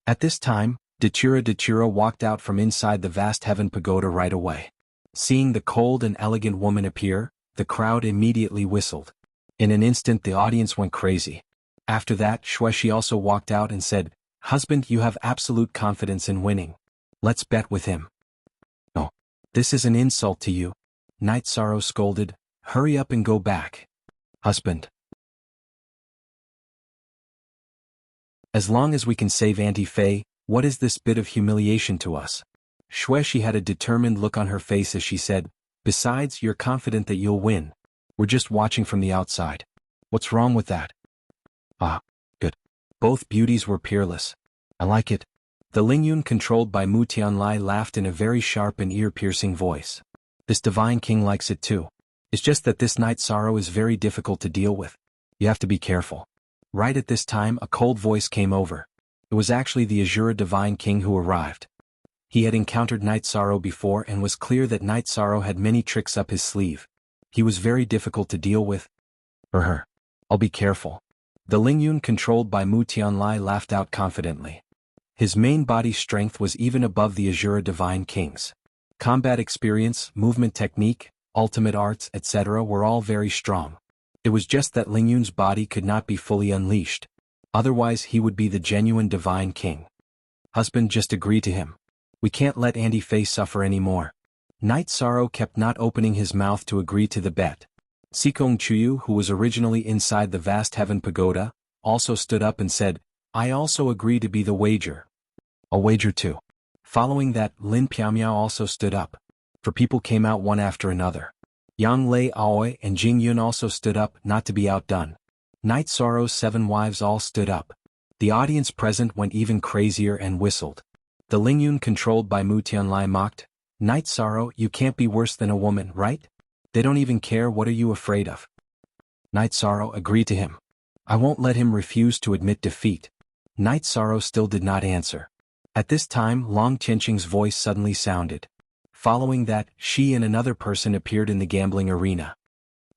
At this time, Dechira walked out from inside the vast heaven pagoda right away. Seeing the cold and elegant woman appear, the crowd immediately whistled. In an instant the audience went crazy. After that, Shueshi also walked out and said, "Husband, you have absolute confidence in winning. Let's bet with him." "No. This is an insult to you." Knight Sorrow scolded, "Hurry up and go back." "Husband. As long as we can save Auntie Fei, what is this bit of humiliation to us?" She had a determined look on her face as she said, "Besides, you're confident that you'll win. We're just watching from the outside. What's wrong with that?" "Ah, good." Both beauties were peerless. "I like it." The Lingyun controlled by Mu Tianlai laughed in a very sharp and ear-piercing voice. "This divine king likes it too. It's just that this night sorrow is very difficult to deal with. You have to be careful." Right at this time a cold voice came over. It was actually the Azura divine king who arrived. He had encountered Night Sorrow before and was clear that Night Sorrow had many tricks up his sleeve. He was very difficult to deal with. "For her. I'll be careful." The Lingyun controlled by Mu Tianlai laughed out confidently. His main body strength was even above the Azura divine king's. Combat experience, movement technique, ultimate arts, etc. were all very strong. It was just that Lingyun's body could not be fully unleashed. Otherwise he would be the genuine divine king. "Husband, just agree to him. We can't let Andy Fei suffer anymore." Night Sorrow kept not opening his mouth to agree to the bet. Sikong Chuyu, who was originally inside the vast heaven pagoda, also stood up and said, "I also agree to be the wager. I'll wager too." Following that, Lin Piaomiao also stood up. For people came out one after another. Yang Lei Aoi and Jing Yun also stood up, not to be outdone. Night Sorrow's 7 wives all stood up. The audience present went even crazier and whistled. The Lingyun controlled by Mu Tianlai mocked, "Night Sorrow, you can't be worse than a woman, right? They don't even care. What are you afraid of?" Night Sorrow agreed to him. "I won't let him refuse to admit defeat." Night Sorrow still did not answer. At this time Long Tianqing's voice suddenly sounded. Following that, she and another person appeared in the gambling arena.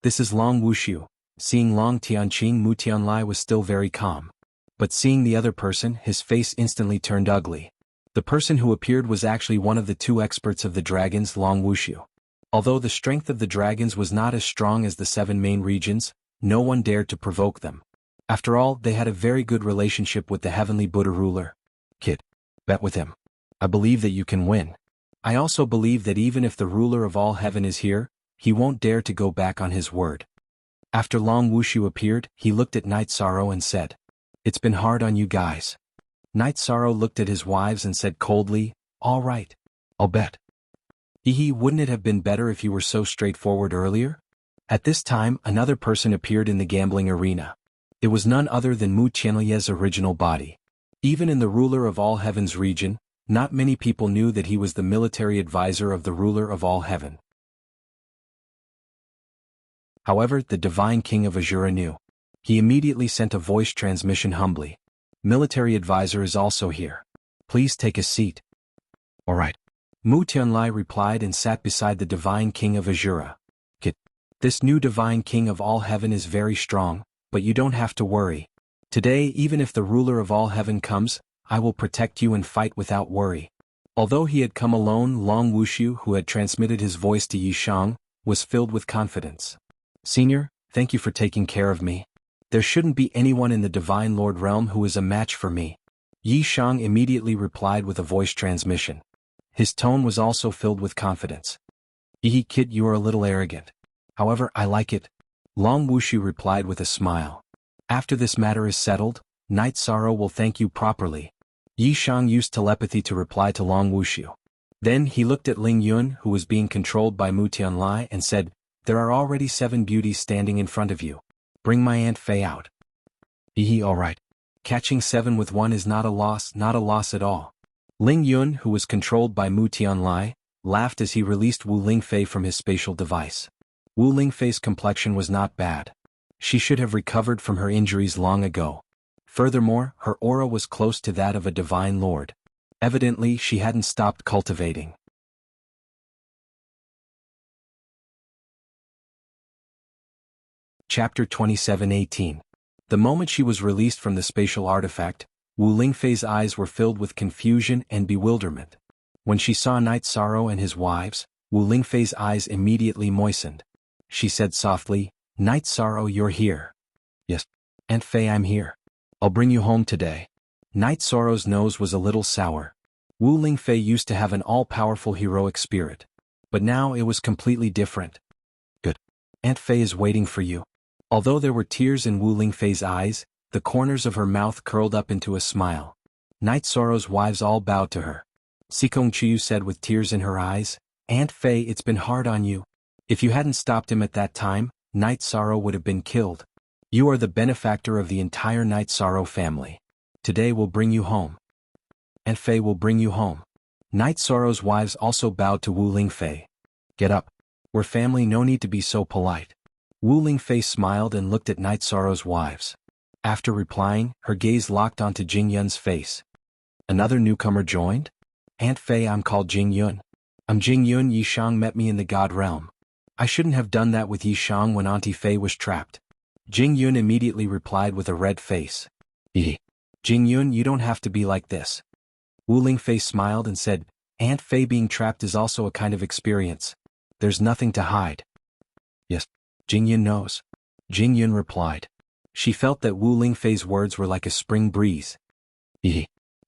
"This is Long Wushu." Seeing Long Tianqing, Mu Tianlai was still very calm. But seeing the other person, his face instantly turned ugly. The person who appeared was actually one of the 2 experts of the dragons, Long Wushu. Although the strength of the dragons was not as strong as the 7 main regions, no one dared to provoke them. After all, they had a very good relationship with the heavenly Buddha ruler. "Kid, bet with him. I believe that you can win. I also believe that even if the ruler of all heaven is here, he won't dare to go back on his word." After Long Wushu appeared, he looked at Night Sorrow and said, "It's been hard on you guys." Night Sorrow looked at his wives and said coldly, "All right. I'll bet." Wouldn't it have been better if you were so straightforward earlier?" At this time another person appeared in the gambling arena. It was none other than Mu Tianlai's original body. Even in the ruler of all heaven's region, not many people knew that he was the military advisor of the ruler of all heaven. However, the divine king of Azura knew. He immediately sent a voice transmission humbly. "Military advisor is also here. Please take a seat." "All right." Mu Tianlai replied and sat beside the divine king of Azura. "Kid, this new divine king of all heaven is very strong, but you don't have to worry. Today, even if the ruler of all heaven comes, I will protect you and fight without worry." Although he had come alone, Long Wushu, who had transmitted his voice to Yi Shang, was filled with confidence. "Senior, thank you for taking care of me. There shouldn't be anyone in the Divine Lord realm who is a match for me." Yi Shang immediately replied with a voice transmission. His tone was also filled with confidence. Kid, you are a little arrogant. However, I like it." Long Wushu replied with a smile. "After this matter is settled, Night Sorrow will thank you properly." Yi Shang used telepathy to reply to Long Wushu. Then he looked at Ling Yun, who was being controlled by Mu Tianlai, and said, "There are already 7 beauties standing in front of you. Bring my Aunt Fei out." All right. Catching 7 with 1 is not a loss at all. Ling Yun, who was controlled by Mu Tianlai, laughed as he released Wu Lingfei from his spatial device. Wu Lingfei's complexion was not bad. She should have recovered from her injuries long ago. Furthermore, her aura was close to that of a divine lord. Evidently, she hadn't stopped cultivating. Chapter 27:18. The moment she was released from the spatial artifact, Wu Lingfei's eyes were filled with confusion and bewilderment. When she saw Night Sorrow and his wives, Wu Lingfei's eyes immediately moistened. She said softly, "Night Sorrow, you're here." "Yes, Aunt Fei, I'm here. I'll bring you home today." Night Sorrow's nose was a little sour. Wu Lingfei used to have an all-powerful heroic spirit. But now it was completely different. "Good. Aunt Fei is waiting for you." Although there were tears in Wu Lingfei's eyes, the corners of her mouth curled up into a smile. Night Sorrow's wives all bowed to her. Sikong Chiyu said with tears in her eyes. Aunt Fei, it's been hard on you. If you hadn't stopped him at that time, Night Sorrow would have been killed. You are the benefactor of the entire Night Sorrow family. Today we'll bring you home. Aunt Fei will bring you home. Night Sorrow's wives also bowed to Wu Lingfei. Get up. We're family, no need to be so polite. Wu Lingfei smiled and looked at Night Sorrow's wives. After replying, her gaze locked onto Jing Yun's face. Another newcomer joined? Aunt Fei, I'm called Jing Yun. I'm Jing Yun. Yi Shang met me in the God realm. I shouldn't have done that with Yi Shang when Auntie Fei was trapped. Jing Yun immediately replied with a red face. Jing Yun, you don't have to be like this. Wu Lingfei smiled and said, Aunt Fei, being trapped is also a kind of experience. There's nothing to hide. Yes, Jing Yun knows. Jing Yun replied. She felt that Wu Lingfei's words were like a spring breeze.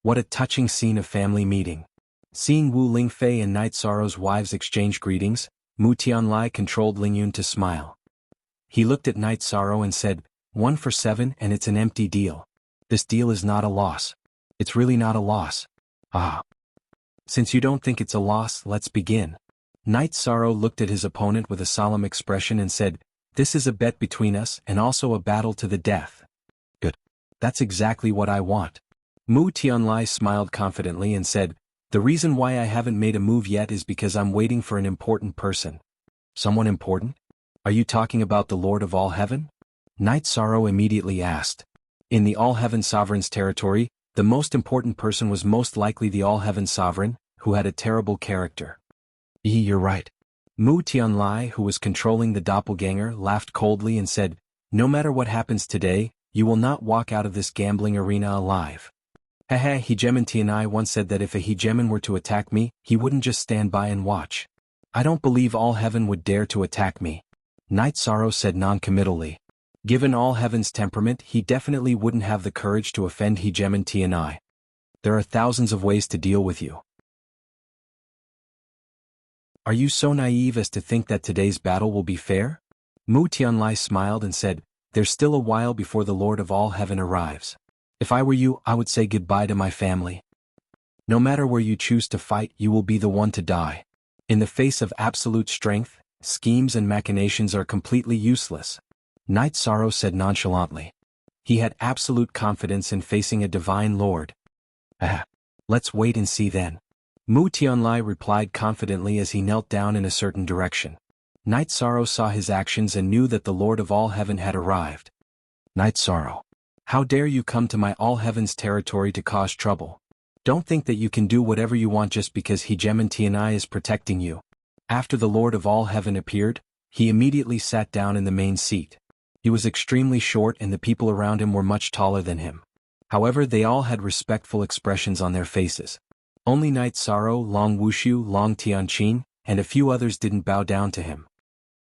What a touching scene of family meeting. Seeing Wu Lingfei and Night Sorrow's wives exchange greetings, Mu Tianlai controlled Lingyun to smile. He looked at Night Sorrow and said, 1 for 7 and it's an empty deal. This deal is not a loss. It's really not a loss. Ah. Since you don't think it's a loss, let's begin. Night Sorrow looked at his opponent with a solemn expression and said, this is a bet between us and also a battle to the death. Good. That's exactly what I want. Mu Tianlai smiled confidently and said, the reason why I haven't made a move yet is because I'm waiting for an important person. Someone important? Are you talking about the Lord of all Heaven? Night Sorrow immediately asked. In the All Heaven Sovereign's territory, the most important person was most likely the All Heaven Sovereign, who had a terrible character. You're right. Mu Tianlai, who was controlling the doppelganger, laughed coldly and said, no matter what happens today, you will not walk out of this gambling arena alive. Haha, Hegemon Tianai once said that if a Hegemon were to attack me, he wouldn't just stand by and watch. I don't believe All Heaven would dare to attack me. Night Sorrow said non-committally. Given All Heaven's temperament, he definitely wouldn't have the courage to offend Hegemon Tianai. There are thousands of ways to deal with you. Are you so naive as to think that today's battle will be fair? Mu Tianlai smiled and said, there's still a while before the Lord of All Heaven arrives. If I were you, I would say goodbye to my family. No matter where you choose to fight, you will be the one to die. In the face of absolute strength, schemes and machinations are completely useless. Night Sorrow said nonchalantly. He had absolute confidence in facing a divine lord. Let's wait and see then. Mu Tianlai replied confidently as he knelt down in a certain direction. Night Sorrow saw his actions and knew that the Lord of all Heaven had arrived. Night Sorrow. How dare you come to my All Heaven's territory to cause trouble? Don't think that you can do whatever you want just because Hegemon Tianai is protecting you. After the Lord of All Heaven appeared, he immediately sat down in the main seat. He was extremely short and the people around him were much taller than him. However, they all had respectful expressions on their faces. Only Night Sorrow, Long Wushu, Long Tianqin, and a few others didn't bow down to him.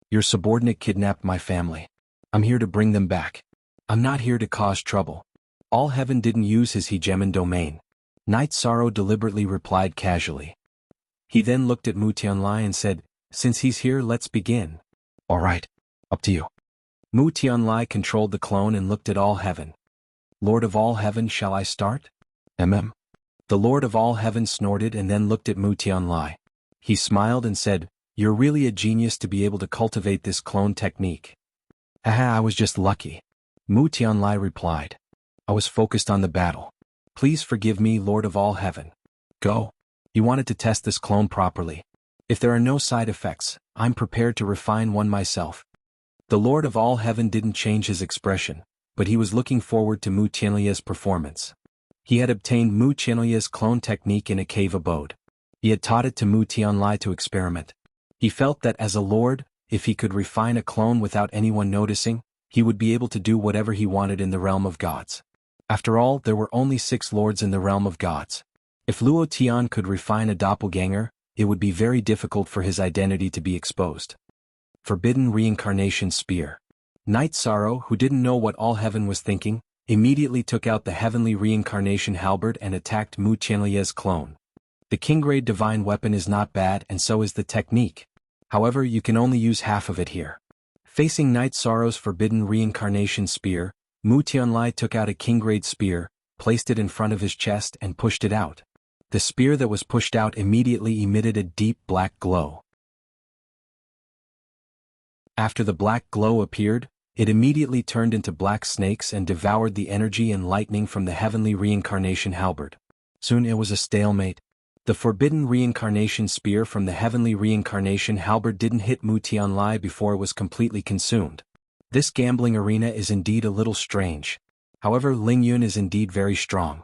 Your subordinate kidnapped my family. I'm here to bring them back. I'm not here to cause trouble. All Heaven didn't use his Hegemon domain. Night Sorrow deliberately replied casually. He then looked at Mu Tianlai and said, since he's here, let's begin. All right, up to you. Mu Tianlai controlled the clone and looked at All Heaven. Lord of All Heaven, shall I start? The Lord of All Heaven snorted and then looked at Mu Tianlai. He smiled and said, you're really a genius to be able to cultivate this clone technique. I was just lucky. Mu Tianlai replied. I was focused on the battle. Please forgive me, Lord of All Heaven. Go. You wanted to test this clone properly. If there are no side effects, I'm prepared to refine one myself. The Lord of All Heaven didn't change his expression, but he was looking forward to Mu Tianlia's performance. He had obtained Mu Tianlia's clone technique in a cave abode. He had taught it to Mu Tianlai to experiment. He felt that as a lord, if he could refine a clone without anyone noticing, he would be able to do whatever he wanted in the realm of gods. After all, there were only 6 lords in the realm of gods. If Luo Tian could refine a doppelganger, it would be very difficult for his identity to be exposed. Forbidden Reincarnation Spear. Night Sorrow, who didn't know what All Heaven was thinking, immediately took out the Heavenly Reincarnation Halberd and attacked Mu Tianlia's clone. The King-grade divine weapon is not bad and so is the technique. However, you can only use half of it here. Facing Night Sorrow's Forbidden Reincarnation Spear, Mu Tianlai took out a King-grade spear, placed it in front of his chest and pushed it out. The spear that was pushed out immediately emitted a deep black glow. After the black glow appeared, it immediately turned into black snakes and devoured the energy and lightning from the heavenly reincarnation halberd. Soon it was a stalemate. The forbidden reincarnation spear from the heavenly reincarnation halberd didn't hit Mu Tianlai before it was completely consumed. This gambling arena is indeed a little strange. However, Ling Yun is indeed very strong.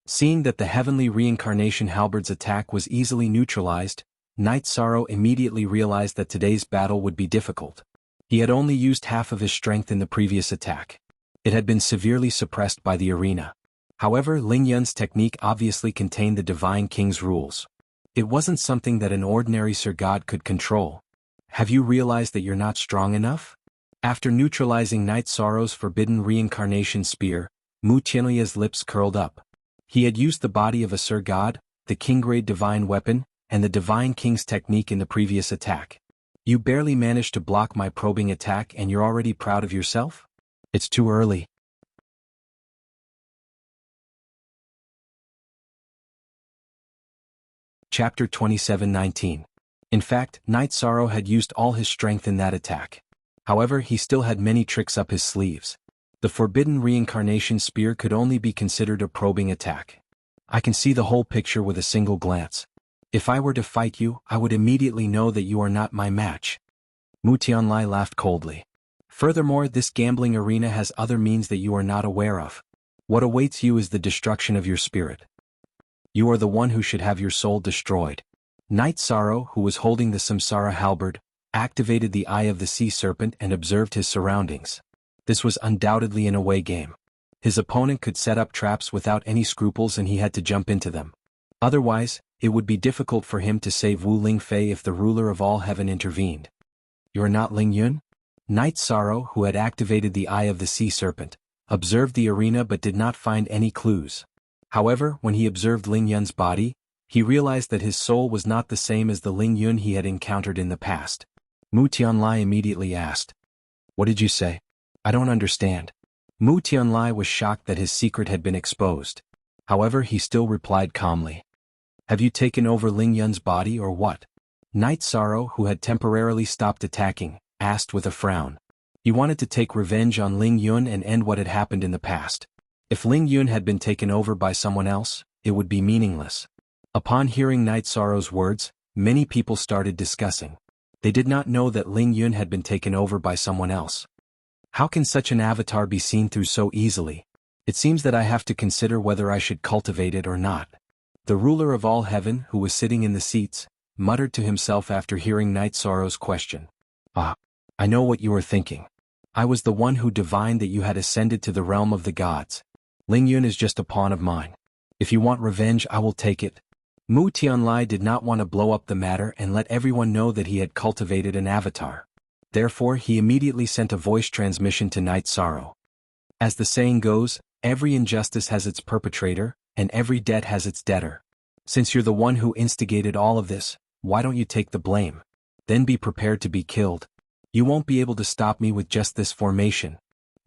Seeing that the heavenly reincarnation halberd's attack was easily neutralized, Knight Sorrow immediately realized that today's battle would be difficult. He had only used half of his strength in the previous attack. It had been severely suppressed by the arena. However, Ling Yun's technique obviously contained the Divine King's rules. It wasn't something that an ordinary Sir God could control. Have you realized that you're not strong enough? After neutralizing Knight Sorrow's forbidden reincarnation spear, Mu Tianlia's lips curled up. He had used the body of a Sir God, the King-grade divine weapon, and the Divine King's technique in the previous attack. You barely managed to block my probing attack and you're already proud of yourself? It's too early. Chapter 27:19. In fact, Knight Sorrow had used all his strength in that attack. However, he still had many tricks up his sleeves. The forbidden reincarnation spear could only be considered a probing attack. I can see the whole picture with a single glance. If I were to fight you, I would immediately know that you are not my match. Mu Tianlai laughed coldly. Furthermore, this gambling arena has other means that you are not aware of. What awaits you is the destruction of your spirit. You are the one who should have your soul destroyed. Knight Sorrow, who was holding the Samsara halberd, activated the Eye of the Sea Serpent and observed his surroundings. This was undoubtedly an away game. His opponent could set up traps without any scruples and he had to jump into them. Otherwise, it would be difficult for him to save Wu Lingfei if the ruler of all heaven intervened. You're not Ling Yun? Knight Sorrow, who had activated the Eye of the Sea Serpent, observed the arena but did not find any clues. However, when he observed Ling Yun's body, he realized that his soul was not the same as the Ling Yun he had encountered in the past. Mu Tianlai immediately asked, "What did you say? I don't understand." Mu Tianlai was shocked that his secret had been exposed. However, he still replied calmly, "Have you taken over Ling Yun's body or what?" Knight Sorrow, who had temporarily stopped attacking, asked with a frown. He wanted to take revenge on Ling Yun and end what had happened in the past. If Ling Yun had been taken over by someone else, it would be meaningless. Upon hearing Knight Sorrow's words, many people started discussing. They did not know that Ling Yun had been taken over by someone else. How can such an avatar be seen through so easily? It seems that I have to consider whether I should cultivate it or not. The ruler of all heaven, who was sitting in the seats, muttered to himself after hearing Knight Sorrow's question. "Ah, I know what you are thinking. I was the one who divined that you had ascended to the realm of the gods. Ling Yun is just a pawn of mine. If you want revenge, I will take it." Mu Tianlai did not want to blow up the matter and let everyone know that he had cultivated an avatar. Therefore, he immediately sent a voice transmission to Knight Sorrow. As the saying goes, every injustice has its perpetrator, and every debt has its debtor. Since you're the one who instigated all of this, why don't you take the blame? Then be prepared to be killed. You won't be able to stop me with just this formation.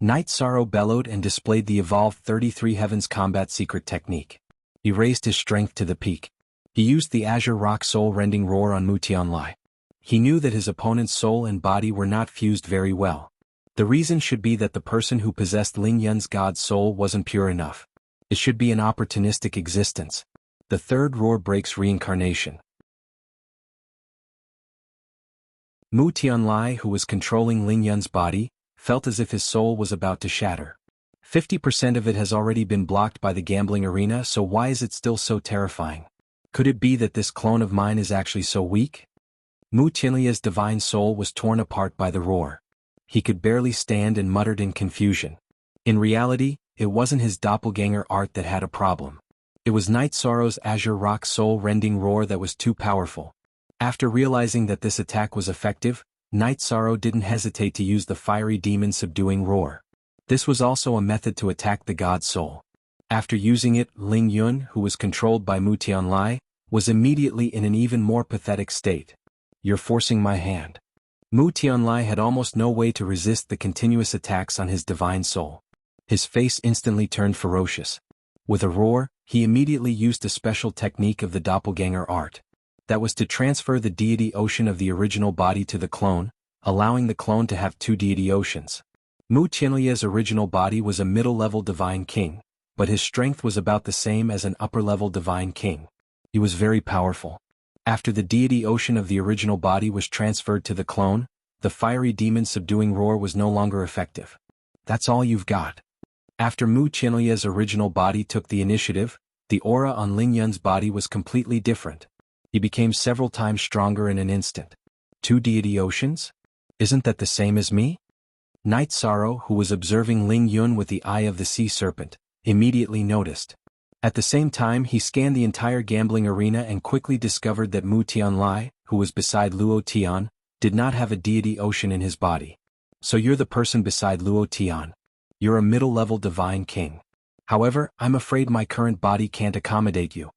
Knight Sorrow bellowed and displayed the evolved 33 Heavens combat secret technique. He raised his strength to the peak. He used the Azure Rock soul-rending roar on Mu Tianlai. He knew that his opponent's soul and body were not fused very well. The reason should be that the person who possessed Ling Yun's god's soul wasn't pure enough. It should be an opportunistic existence. The third roar breaks reincarnation. Mu Tianlai, who was controlling Ling Yun's body, felt as if his soul was about to shatter. 50% of it has already been blocked by the gambling arena, so why is it still so terrifying? Could it be that this clone of mine is actually so weak? Mu Tianlia's divine soul was torn apart by the roar. He could barely stand and muttered in confusion. In reality, it wasn't his doppelganger art that had a problem. It was Knight Sorrow's Azure Rock soul-rending roar that was too powerful. After realizing that this attack was effective, Knight Sorrow didn't hesitate to use the fiery demon-subduing roar. This was also a method to attack the god's soul. After using it, Ling Yun, who was controlled by Mu Tianlai, was immediately in an even more pathetic state. "You're forcing my hand." Mu Tianlai had almost no way to resist the continuous attacks on his divine soul. His face instantly turned ferocious. With a roar, he immediately used a special technique of the doppelganger art. That was to transfer the deity ocean of the original body to the clone, allowing the clone to have two deity oceans. Mu Tianlia's original body was a middle-level divine king, but his strength was about the same as an upper-level divine king. He was very powerful. After the deity ocean of the original body was transferred to the clone, the fiery demon-subduing roar was no longer effective. That's all you've got. After Mu Tianlia's original body took the initiative, the aura on Ling Yun's body was completely different. He became several times stronger in an instant. Two deity oceans? Isn't that the same as me? Night Sorrow, who was observing Ling Yun with the eye of the sea serpent, immediately noticed. At the same time he scanned the entire gambling arena and quickly discovered that Mu Tianlai, who was beside Luo Tian, did not have a deity ocean in his body. So you're the person beside Luo Tian. You're a middle-level divine king. However, I'm afraid my current body can't accommodate you.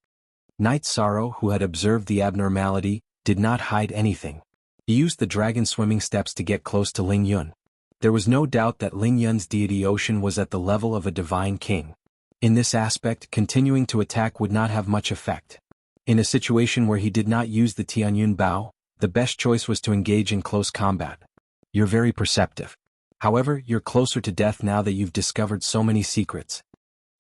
Night Sorrow, who had observed the abnormality, did not hide anything. He used the dragon swimming steps to get close to Ling Yun. There was no doubt that Ling Yun's deity ocean was at the level of a divine king. In this aspect, continuing to attack would not have much effect. In a situation where he did not use the Tianyun Bao, the best choice was to engage in close combat. You're very perceptive. However, you're closer to death now that you've discovered so many secrets.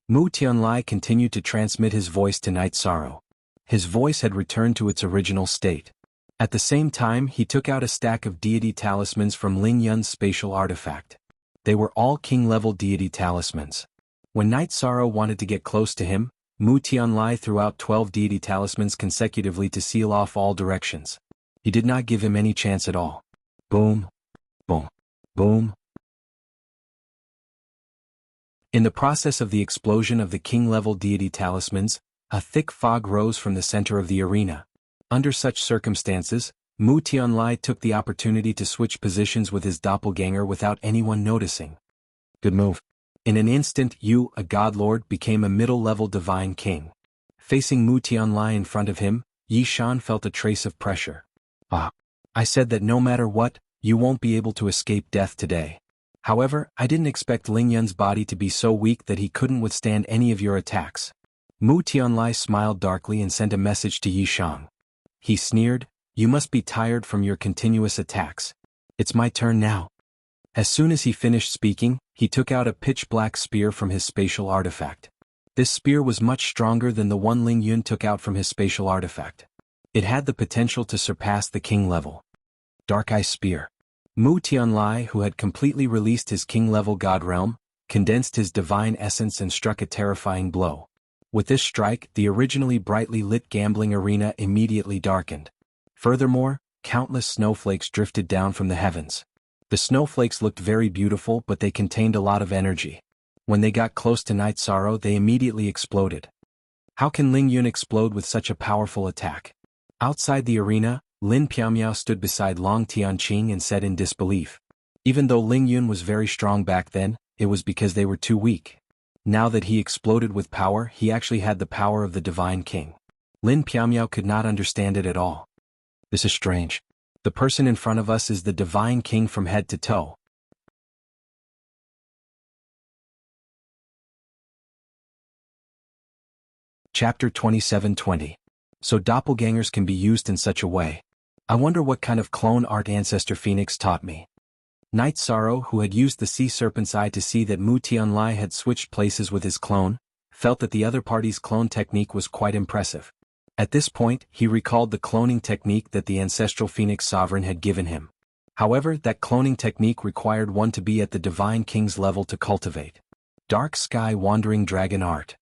Mu Tianlai continued to transmit his voice to Night Sorrow. His voice had returned to its original state. At the same time he took out a stack of deity talismans from Ling Yun's spatial artifact. They were all king-level deity talismans. When Night Sorrow wanted to get close to him, Mu Tianlai threw out 12 deity talismans consecutively to seal off all directions. He did not give him any chance at all. Boom. Boom. Boom. In the process of the explosion of the king-level deity talismans, a thick fog rose from the center of the arena. Under such circumstances, Mu Tianlai took the opportunity to switch positions with his doppelganger without anyone noticing. Good move. In an instant you, a godlord, became a middle-level divine king. Facing Mu Tianlai in front of him, Yi Shan felt a trace of pressure. Ah. I said that no matter what, you won't be able to escape death today. However, I didn't expect Ling Yun's body to be so weak that he couldn't withstand any of your attacks. Mu Tianlai smiled darkly and sent a message to Yi Shan. He sneered, you must be tired from your continuous attacks. It's my turn now. As soon as he finished speaking, he took out a pitch-black spear from his spatial artifact. This spear was much stronger than the one Ling Yun took out from his spatial artifact. It had the potential to surpass the king level. Dark Eye Spear. Mu Tianlai, who had completely released his king-level god realm, condensed his divine essence and struck a terrifying blow. With this strike, the originally brightly lit gambling arena immediately darkened. Furthermore, countless snowflakes drifted down from the heavens. The snowflakes looked very beautiful, but they contained a lot of energy. When they got close to Night Sorrow, they immediately exploded. How can Ling Yun explode with such a powerful attack? Outside the arena, Lin Piaomiao stood beside Long Tianqing and said in disbelief. Even though Ling Yun was very strong back then, it was because they were too weak. Now that he exploded with power, he actually had the power of the divine king. Lin Piaomiao could not understand it at all. This is strange. The person in front of us is the divine king from head to toe. Chapter 27:20. So doppelgangers can be used in such a way. I wonder what kind of clone art Ancestor Phoenix taught me. Night Sorrow, who had used the sea serpent's eye to see that Mu Tianlai had switched places with his clone, felt that the other party's clone technique was quite impressive. At this point, he recalled the cloning technique that the ancestral Phoenix Sovereign had given him. However, that cloning technique required one to be at the Divine King's level to cultivate. Dark Sky Wandering Dragon Art.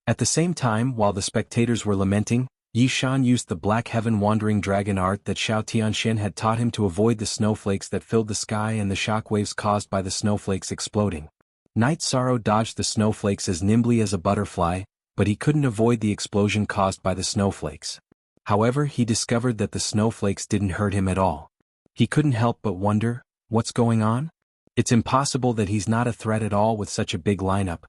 At the same time, while the spectators were lamenting, Yi Shan used the Black Heaven Wandering Dragon art that Xiao Tianxian had taught him to avoid the snowflakes that filled the sky and the shockwaves caused by the snowflakes exploding. Night Sorrow dodged the snowflakes as nimbly as a butterfly, but he couldn't avoid the explosion caused by the snowflakes. However, he discovered that the snowflakes didn't hurt him at all. He couldn't help but wonder, what's going on? It's impossible that he's not a threat at all with such a big lineup.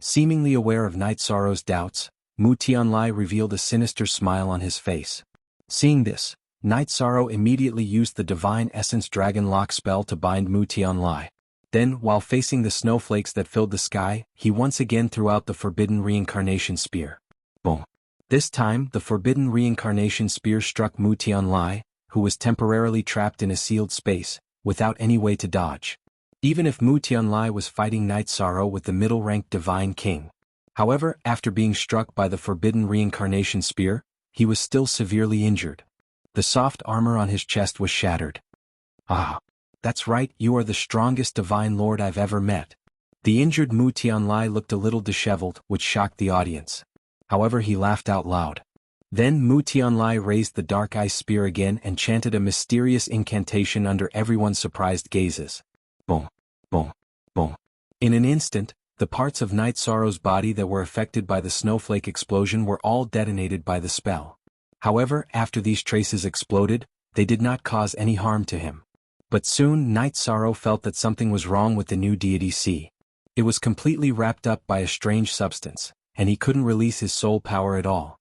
Seemingly aware of Night Sorrow's doubts, Mu Tianlai revealed a sinister smile on his face. Seeing this, Night Sorrow immediately used the Divine Essence Dragon Lock spell to bind Mu Tianlai. Then, while facing the snowflakes that filled the sky, he once again threw out the forbidden reincarnation spear. Boom. This time, the forbidden reincarnation spear struck Mu Tianlai, who was temporarily trapped in a sealed space, without any way to dodge. Even if Mu Tianlai was fighting Night Sorrow with the middle-ranked Divine King. However, after being struck by the forbidden reincarnation spear, he was still severely injured. The soft armor on his chest was shattered. Ah, that's right, you are the strongest Divine Lord I've ever met. The injured Mu Tianlai looked a little disheveled, which shocked the audience. However, he laughed out loud. Then Mu Tianlai raised the dark ice spear again and chanted a mysterious incantation under everyone's surprised gazes. Boom, boom, boom. In an instant, the parts of Night Sorrow's body that were affected by the snowflake explosion were all detonated by the spell. However, after these traces exploded, they did not cause any harm to him. But soon Night Sorrow felt that something was wrong with the new deity C. It was completely wrapped up by a strange substance, and he couldn't release his soul power at all.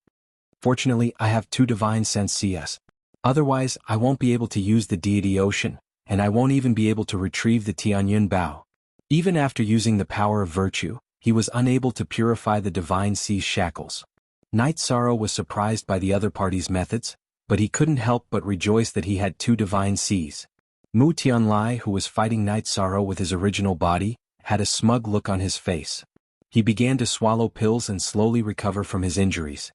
Fortunately, I have 2 divine sense CS. Otherwise, I won't be able to use the deity ocean, and I won't even be able to retrieve the Tianyun Bao. Even after using the power of virtue, he was unable to purify the divine C's shackles. Night Sorrow was surprised by the other party's methods, but he couldn't help but rejoice that he had 2 divine C's. Mu Tianlai, who was fighting Night Sorrow with his original body, had a smug look on his face. He began to swallow pills and slowly recover from his injuries.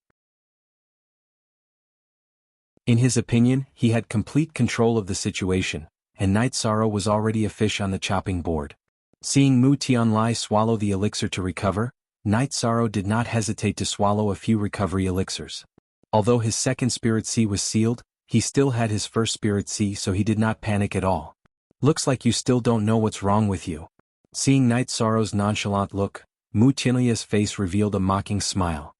In his opinion, he had complete control of the situation, and Night Sorrow was already a fish on the chopping board. Seeing Mu Tianlai swallow the elixir to recover, Night Sorrow did not hesitate to swallow a few recovery elixirs. Although his second Spirit Sea was sealed, he still had his first Spirit Sea, so he did not panic at all. Looks like you still don't know what's wrong with you. Seeing Night Sorrow's nonchalant look, Mu Tianlai's face revealed a mocking smile.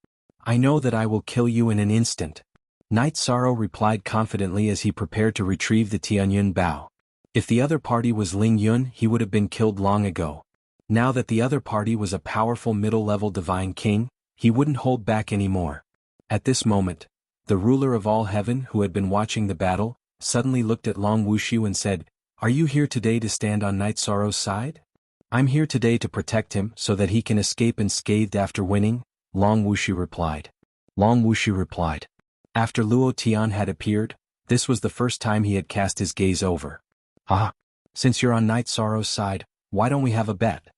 I know that I will kill you in an instant. Night Sorrow replied confidently as he prepared to retrieve the Tianyun Bao. If the other party was Ling Yun, he would have been killed long ago. Now that the other party was a powerful middle-level divine king, he wouldn't hold back anymore. At this moment, the ruler of all heaven, who had been watching the battle, suddenly looked at Long Wushu and said, "Are you here today to stand on Night Sorrow's side?" "I'm here today to protect him so that he can escape unscathed after winning," Long Wushu replied. Long Wushu replied. After Luo Tian had appeared, this was the first time he had cast his gaze over. "Ah, since you're on Night Sorrow's side, why don't we have a bet?"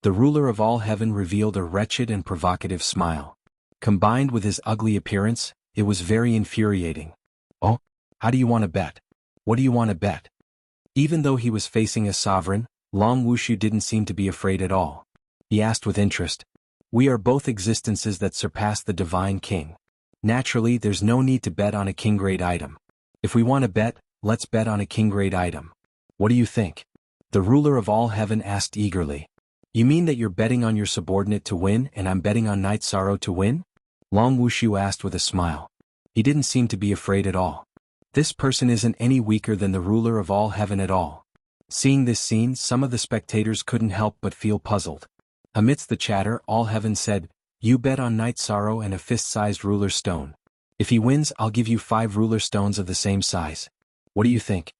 The ruler of all heaven revealed a wretched and provocative smile. Combined with his ugly appearance, it was very infuriating. "Oh, how do you want to bet? What do you want to bet?" Even though he was facing a sovereign, Long Wushu didn't seem to be afraid at all. He asked with interest, "We are both existences that surpass the Divine King. Naturally, there's no need to bet on a king-grade item. If we want to bet, let's bet on a king-grade item. What do you think?" The ruler of all heaven asked eagerly. "You mean that you're betting on your subordinate to win and I'm betting on Night Sorrow to win?" Long Wushu asked with a smile. He didn't seem to be afraid at all. This person isn't any weaker than the ruler of all heaven at all. Seeing this scene, some of the spectators couldn't help but feel puzzled. Amidst the chatter, all heaven said, "You bet on Night Sorrow and a fist-sized ruler stone. If he wins, I'll give you 5 ruler stones of the same size. What do you think?"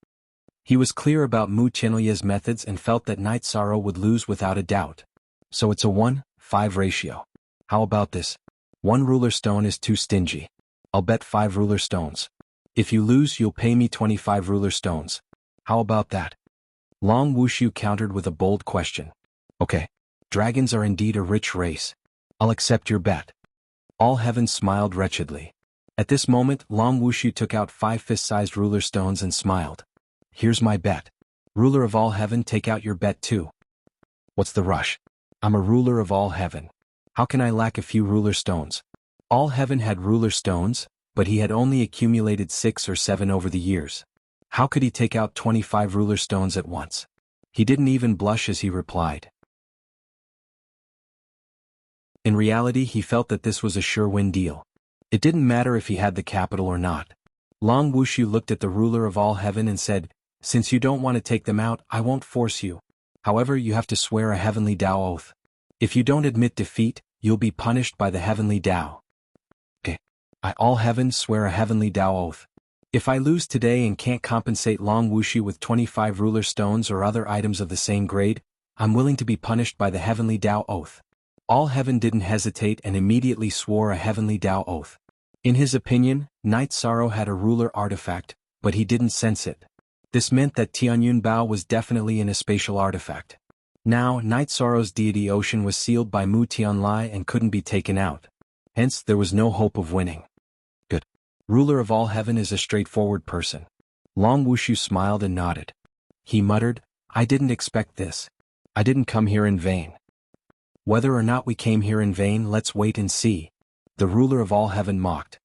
He was clear about Mu Tianlai's methods and felt that Night Sorrow would lose without a doubt. "So it's a 1:5 ratio. How about this? 1 ruler stone is too stingy. I'll bet 5 ruler stones. If you lose, you'll pay me 25 ruler stones. How about that?" Long Wushu countered with a bold question. "Okay. Dragons are indeed a rich race. I'll accept your bet." All heaven smiled wretchedly. At this moment, Long Wushu took out 5 fist-sized ruler stones and smiled. "Here's my bet. Ruler of all heaven, take out your bet too." "What's the rush? I'm a ruler of all heaven. How can I lack a few ruler stones?" All heaven had ruler stones, but he had only accumulated 6 or 7 over the years. How could he take out 25 ruler stones at once? He didn't even blush as he replied. In reality, he felt that this was a sure-win deal. It didn't matter if he had the capital or not. Long Wushu looked at the ruler of all heaven and said, "Since you don't want to take them out, I won't force you. However, you have to swear a heavenly Tao oath. If you don't admit defeat, you'll be punished by the heavenly Tao." "Okay. I all heaven swear a heavenly Tao oath. If I lose today and can't compensate Long Wushu with 25 ruler stones or other items of the same grade, I'm willing to be punished by the heavenly Tao oath. All heaven didn't hesitate and immediately swore a heavenly Tao oath. In his opinion, Night Sorrow had a ruler artifact, but he didn't sense it. This meant that Tianyun Bao was definitely in a spatial artifact. Now, Night Sorrow's deity ocean was sealed by Mu Tianlai and couldn't be taken out. Hence, there was no hope of winning. Good. Ruler of all heaven is a straightforward person. Long Wushu smiled and nodded. He muttered, I didn't expect this. I didn't come here in vain. Whether or not we came here in vain, let's wait and see. The ruler of all heaven mocked.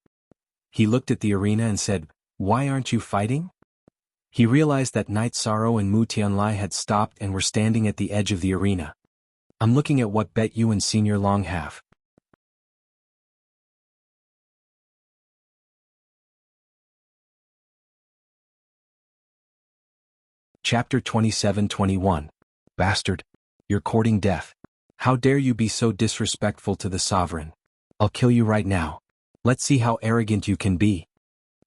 He looked at the arena and said, Why aren't you fighting? He realized that Night Sorrow and Mu Tianlai had stopped and were standing at the edge of the arena. I'm looking at what bet you and Senior Long have. Chapter 27-21. Bastard. You're courting death. How dare you be so disrespectful to the sovereign? I'll kill you right now. Let's see how arrogant you can be.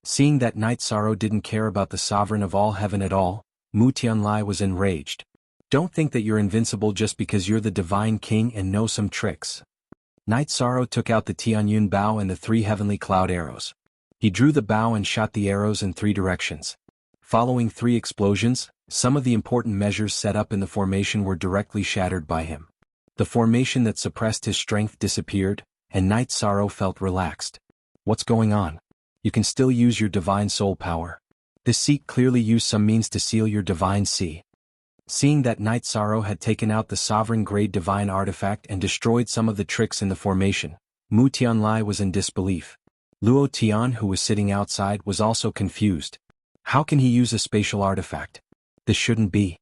Seeing that Night Sorrow didn't care about the sovereign of all heaven at all, Mu Tianlai was enraged. Don't think that you're invincible just because you're the divine king and know some tricks. Night Sorrow took out the Tianyun Bao and the 3 heavenly cloud arrows. He drew the bow and shot the arrows in 3 directions. Following 3 explosions, some of the important measures set up in the formation were directly shattered by him. The formation that suppressed his strength disappeared, and Night Sorrow felt relaxed. What's going on? You can still use your divine soul power. This seat clearly used some means to seal your divine sea. Seeing that Night Sorrow had taken out the sovereign-grade divine artifact and destroyed some of the tricks in the formation, Mu Tianlai was in disbelief. Luo Tian, who was sitting outside, was also confused. How can he use a spatial artifact? This shouldn't be.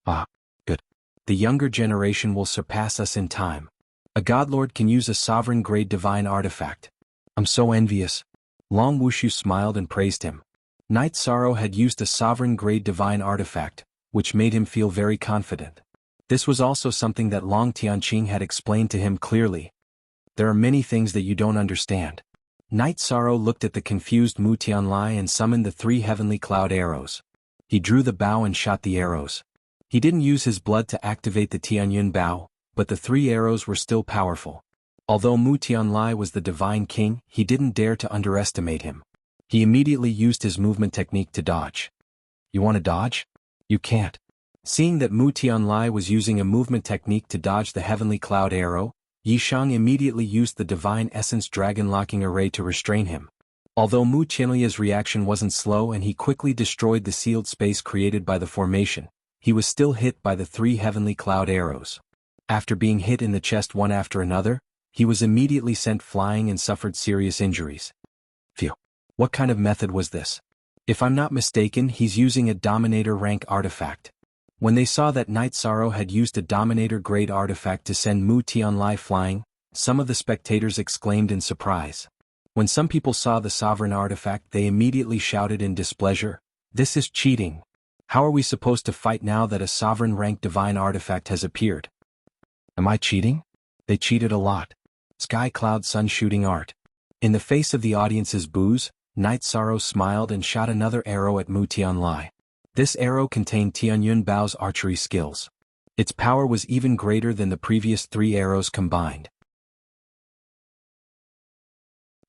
Ah, good. The younger generation will surpass us in time. A godlord can use a sovereign-grade divine artifact. I'm so envious. Long Wushu smiled and praised him. Night Sorrow had used a sovereign-grade divine artifact, which made him feel very confident. This was also something that Long Tianqing had explained to him clearly. There are many things that you don't understand. Night Sorrow looked at the confused Mu Tianlai and summoned the 3 heavenly cloud arrows. He drew the bow and shot the arrows. He didn't use his blood to activate the Tianyun Bao, but the 3 arrows were still powerful. Although Mu Tianlai was the divine king, he didn't dare to underestimate him. He immediately used his movement technique to dodge. You want to dodge? You can't. Seeing that Mu Tianlai was using a movement technique to dodge the heavenly cloud arrow, Yishang immediately used the divine essence dragon locking array to restrain him. Although Mu Tianlia's reaction wasn't slow and he quickly destroyed the sealed space created by the formation, he was still hit by the 3 heavenly cloud arrows. After being hit in the chest one after another, he was immediately sent flying and suffered serious injuries. Phew. What kind of method was this? If I'm not mistaken, he's using a Dominator rank artifact. When they saw that Night Sorrow had used a Dominator grade artifact to send Mu Tianlai flying, some of the spectators exclaimed in surprise. When some people saw the sovereign artifact, they immediately shouted in displeasure, "This is cheating. How are we supposed to fight now that a sovereign rank divine artifact has appeared? Am I cheating? They cheated a lot. Sky Cloud Sun shooting art." In the face of the audience's boos, Night Sorrow smiled and shot another arrow at Mu Tianlai. This arrow contained Tianyun Bao's archery skills. Its power was even greater than the previous 3 arrows combined.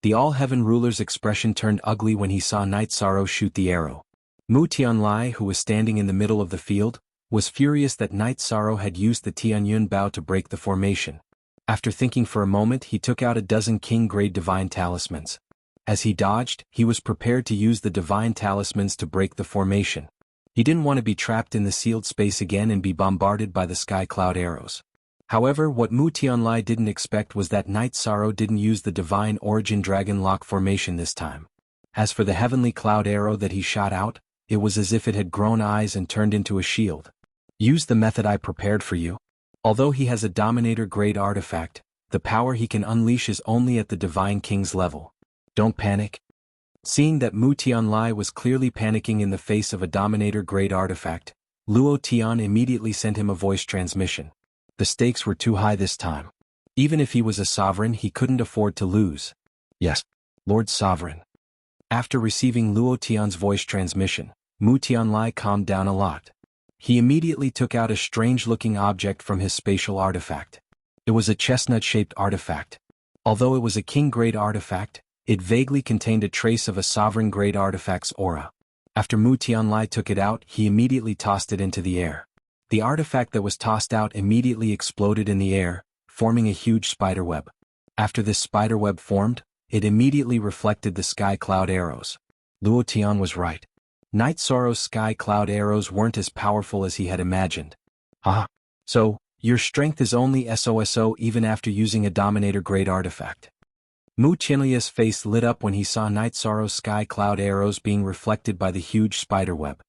The All-Heaven ruler's expression turned ugly when he saw Night Sorrow shoot the arrow. Mu Tianlai, who was standing in the middle of the field, was furious that Night Sorrow had used the Tianyun Bao to break the formation. After thinking for a moment, he took out a dozen king-grade divine talismans. As he dodged, he was prepared to use the divine talismans to break the formation. He didn't want to be trapped in the sealed space again and be bombarded by the sky cloud arrows. However, what Mu Tianlai didn't expect was that Night Sorrow didn't use the divine origin dragon lock formation this time. As for the heavenly cloud arrow that he shot out, it was as if it had grown eyes and turned into a shield. Use the method I prepared for you. Although he has a Dominator-grade artifact, the power he can unleash is only at the Divine King's level. Don't panic. Seeing that Mu Tianlai was clearly panicking in the face of a Dominator-grade artifact, Luo Tian immediately sent him a voice transmission. The stakes were too high this time. Even if he was a sovereign, he couldn't afford to lose. Yes, Lord Sovereign. After receiving Luo Tian's voice transmission, Mu Tianlai calmed down a lot. He immediately took out a strange-looking object from his spatial artifact. It was a chestnut-shaped artifact. Although it was a king-grade artifact, it vaguely contained a trace of a sovereign-grade artifact's aura. After Mu Tianlai took it out, he immediately tossed it into the air. The artifact that was tossed out immediately exploded in the air, forming a huge spiderweb. After this spiderweb formed, it immediately reflected the sky cloud arrows. Luo Tian was right. Night Sorrow's sky cloud arrows weren't as powerful as he had imagined. Ah, so, your strength is only SOSO even after using a Dominator-grade artifact. Mu Tianlia's face lit up when he saw Night Sorrow's sky cloud arrows being reflected by the huge spiderweb.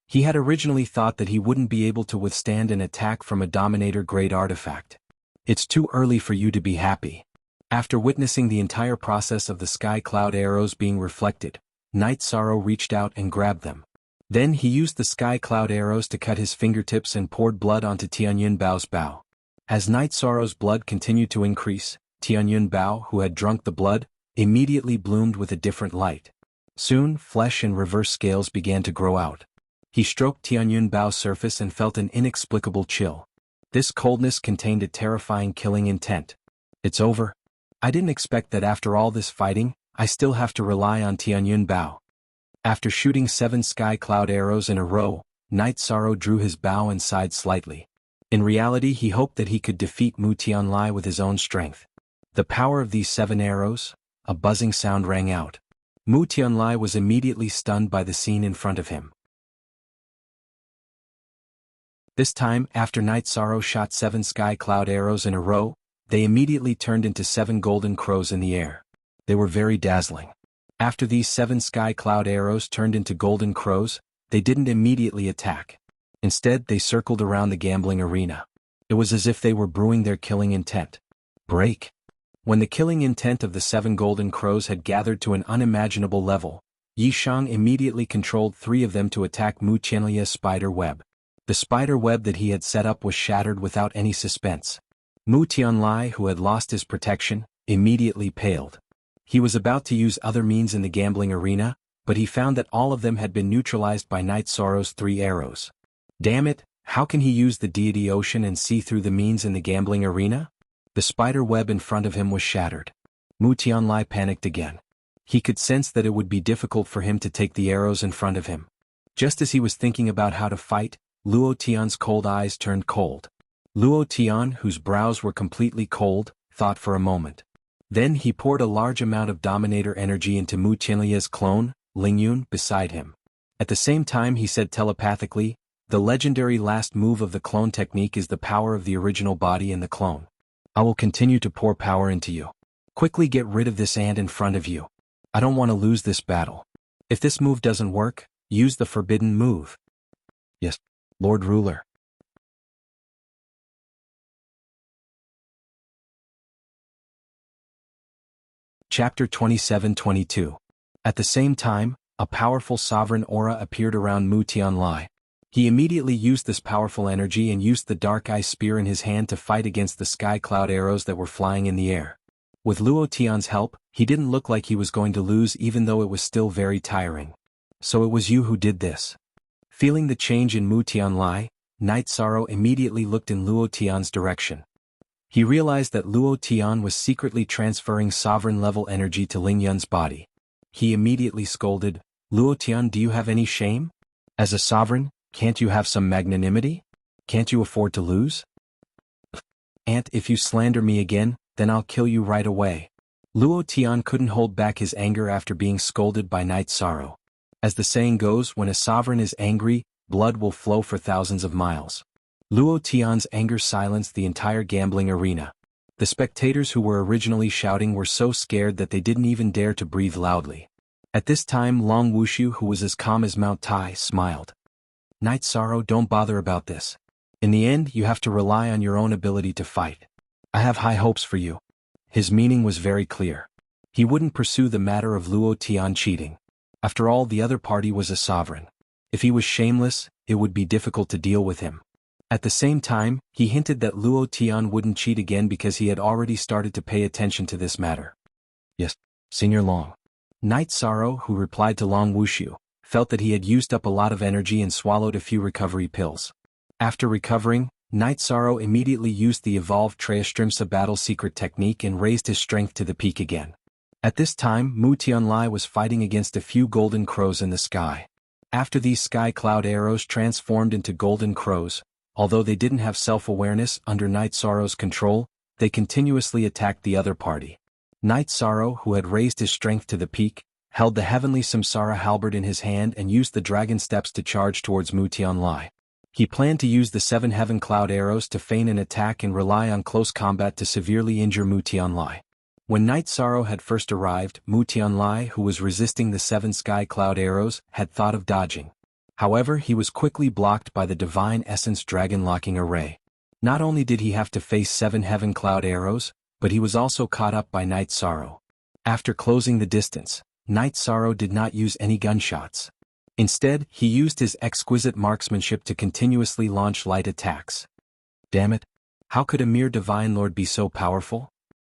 He had originally thought that he wouldn't be able to withstand an attack from a Dominator-grade artifact. It's too early for you to be happy. After witnessing the entire process of the sky cloud arrows being reflected, Night Sorrow reached out and grabbed them. Then he used the sky cloud arrows to cut his fingertips and poured blood onto Tianyun Bao's bow. As Night Sorrow's blood continued to increase, Tianyun Bao, who had drunk the blood, immediately bloomed with a different light. Soon, flesh and reverse scales began to grow out. He stroked Tianyun Bao's surface and felt an inexplicable chill. This coldness contained a terrifying killing intent. It's over. I didn't expect that after all this fighting, I still have to rely on Tianyun Bao. After shooting 7 sky cloud arrows in a row, Night Sorrow drew his bow and sighed slightly. In reality, he hoped that he could defeat Mu Tianlai with his own strength. The power of these 7 arrows, a buzzing sound rang out. Mu Tianlai was immediately stunned by the scene in front of him. This time, after Night Sorrow shot 7 sky cloud arrows in a row, they immediately turned into 7 golden crows in the air. They were very dazzling. After these 7 sky cloud arrows turned into golden crows, they didn't immediately attack. Instead, they circled around the gambling arena. It was as if they were brewing their killing intent. Break. When the killing intent of the 7 golden crows had gathered to an unimaginable level, Yi Shang immediately controlled 3 of them to attack Mu Tianlia's spider web. The spider web that he had set up was shattered without any suspense. Mu Tianlai, who had lost his protection, immediately paled. He was about to use other means in the gambling arena, but he found that all of them had been neutralized by Night Sorrow's 3 arrows. Damn it, how can he use the deity ocean and see through the means in the gambling arena? The spider web in front of him was shattered. Mu Tianlai panicked again. He could sense that it would be difficult for him to take the arrows in front of him. Just as he was thinking about how to fight, Luo Tian's cold eyes turned cold. Luo Tian, whose brows were completely cold, thought for a moment. Then he poured a large amount of Dominator energy into Mu Tianlia's clone, Lingyun, beside him. At the same time he said telepathically, "The legendary last move of the clone technique is the power of the original body in the clone. I will continue to pour power into you. Quickly get rid of this ant in front of you. I don't want to lose this battle. If this move doesn't work, use the forbidden move." "Yes, Lord Ruler." Chapter 27-22. At the same time, a powerful sovereign aura appeared around Mu Tianlai. He immediately used this powerful energy and used the dark eye spear in his hand to fight against the sky cloud arrows that were flying in the air. With Luo Tian's help, he didn't look like he was going to lose even though it was still very tiring. "So it was you who did this." Feeling the change in Mu Tianlai, Night Sorrow immediately looked in Luo Tian's direction. He realized that Luo Tian was secretly transferring sovereign-level energy to Lingyun's body. He immediately scolded, "Luo Tian, do you have any shame? As a sovereign, can't you have some magnanimity? Can't you afford to lose? Aunt, if you slander me again, then I'll kill you right away." Luo Tian couldn't hold back his anger after being scolded by Night Sorrow. As the saying goes, when a sovereign is angry, blood will flow for thousands of miles. Luo Tian's anger silenced the entire gambling arena. The spectators who were originally shouting were so scared that they didn't even dare to breathe loudly. At this time Long Wushu, who was as calm as Mount Tai, smiled. "Night Sorrow, don't bother about this. In the end, you have to rely on your own ability to fight. I have high hopes for you." His meaning was very clear. He wouldn't pursue the matter of Luo Tian cheating. After all, the other party was a sovereign. If he was shameless, it would be difficult to deal with him. At the same time, he hinted that Luo Tian wouldn't cheat again because he had already started to pay attention to this matter. "Yes, Senior Long." Night Sorrow, who replied to Long Wushu, felt that he had used up a lot of energy and swallowed a few recovery pills. After recovering, Night Sorrow immediately used the evolved Treastrimsa battle secret technique and raised his strength to the peak again. At this time, Mu Tianlai was fighting against a few golden crows in the sky. After these sky cloud arrows transformed into golden crows, although they didn't have self-awareness under Night Sorrow's control, they continuously attacked the other party. Night Sorrow, who had raised his strength to the peak, held the heavenly Samsara halberd in his hand and used the dragon steps to charge towards Mu Tianlai. He planned to use the 7 heaven cloud arrows to feign an attack and rely on close combat to severely injure Mu Tianlai. When Night Sorrow had first arrived, Mu Tianlai, who was resisting the 7 sky cloud arrows, had thought of dodging. However, he was quickly blocked by the Divine Essence Dragon Locking Array. Not only did he have to face 7 heaven cloud arrows, but he was also caught up by Night Sorrow. After closing the distance, Night Sorrow did not use any gunshots. Instead, he used his exquisite marksmanship to continuously launch light attacks. Damn it! How could a mere Divine Lord be so powerful?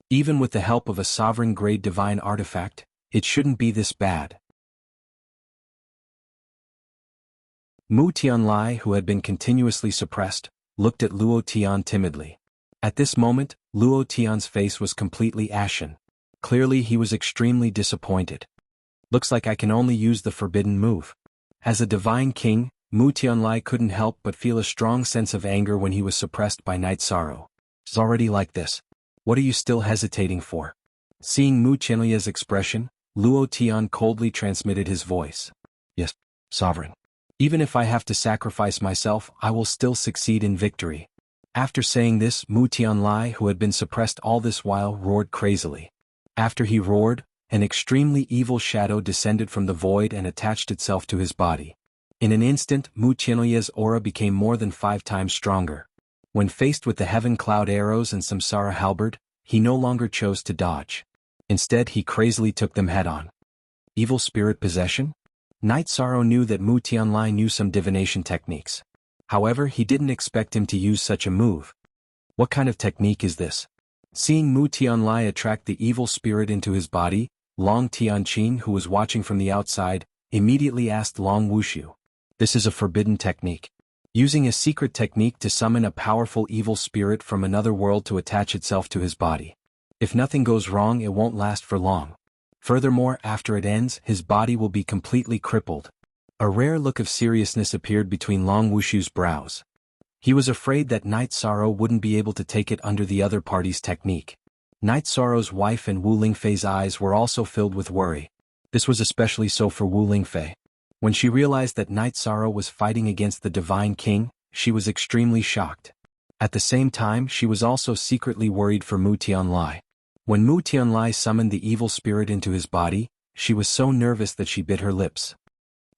Even with the help of a sovereign-grade divine artifact, it shouldn't be this bad. Mu Tianlai, who had been continuously suppressed, looked at Luo Tian timidly. At this moment, Luo Tian's face was completely ashen. Clearly he was extremely disappointed. Looks like I can only use the forbidden move. As a divine king, Mu Tianlai couldn't help but feel a strong sense of anger when he was suppressed by Night Sorrow. It's already like this. What are you still hesitating for? Seeing Mu Tianlia's expression, Luo Tian coldly transmitted his voice. Yes, sovereign. Even if I have to sacrifice myself, I will still succeed in victory. After saying this, Mu Tianlai, who had been suppressed all this while, roared crazily. After he roared, an extremely evil shadow descended from the void and attached itself to his body. In an instant, Mu Tianlia's aura became more than 5 times stronger. When faced with the heaven cloud arrows and Samsara halberd, he no longer chose to dodge. Instead, he crazily took them head-on. Evil spirit possession? Night Sorrow knew that Mu Tianlai knew some divination techniques. However, he didn't expect him to use such a move. What kind of technique is this? Seeing Mu Tianlai attract the evil spirit into his body, Long Tianqing, who was watching from the outside, immediately asked Long Wuxiu. This is a forbidden technique. Using a secret technique to summon a powerful evil spirit from another world to attach itself to his body. If nothing goes wrong, it won't last for long. Furthermore, after it ends, his body will be completely crippled. A rare look of seriousness appeared between Long Wuxiu's brows. He was afraid that Night Sorrow wouldn't be able to take it under the other party's technique. Night Sorrow's wife and Wu Lingfei's eyes were also filled with worry. This was especially so for Wu Lingfei. When she realized that Night Sorrow was fighting against the Divine King, she was extremely shocked. At the same time, she was also secretly worried for Mu Tianlai. When Mu Tianlai summoned the evil spirit into his body, she was so nervous that she bit her lips.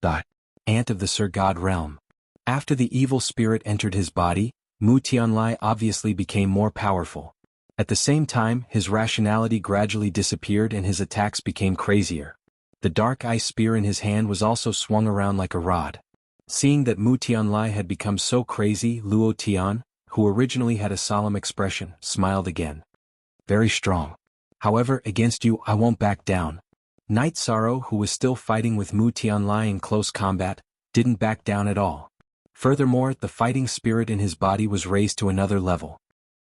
The ant of the Sir God realm. After the evil spirit entered his body, Mu Tianlai obviously became more powerful. At the same time, his rationality gradually disappeared and his attacks became crazier. The dark ice spear in his hand was also swung around like a rod. Seeing that Mu Tianlai had become so crazy, Luo Tian, who originally had a solemn expression, smiled again. Very strong. However, against you I won't back down. Night Sorrow, who was still fighting with Mu Tianlai in close combat, didn't back down at all. Furthermore, the fighting spirit in his body was raised to another level.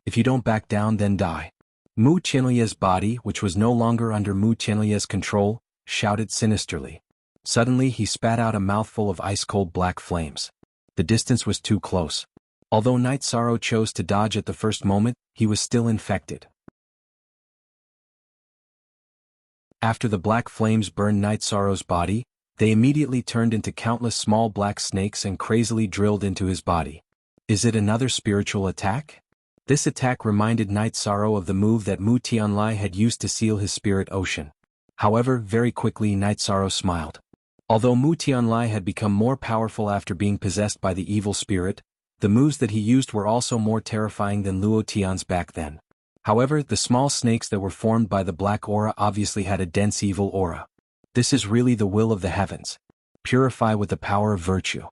If you don't back down, then die. Mu Tianlia's body, which was no longer under Mu Tianlia's control, shouted sinisterly. Suddenly he spat out a mouthful of ice-cold black flames. The distance was too close. Although Night Sorrow chose to dodge at the first moment, he was still infected. After the black flames burned Night Sorrow's body, they immediately turned into countless small black snakes and crazily drilled into his body. Is it another spiritual attack? This attack reminded Night Sorrow of the move that Mu Tianlai had used to seal his spirit ocean. However, very quickly Night Sorrow smiled. Although Mu Tianlai had become more powerful after being possessed by the evil spirit, the moves that he used were also more terrifying than Luo Tian's back then. However, the small snakes that were formed by the black aura obviously had a dense evil aura. This is really the will of the heavens. Purify with the power of virtue.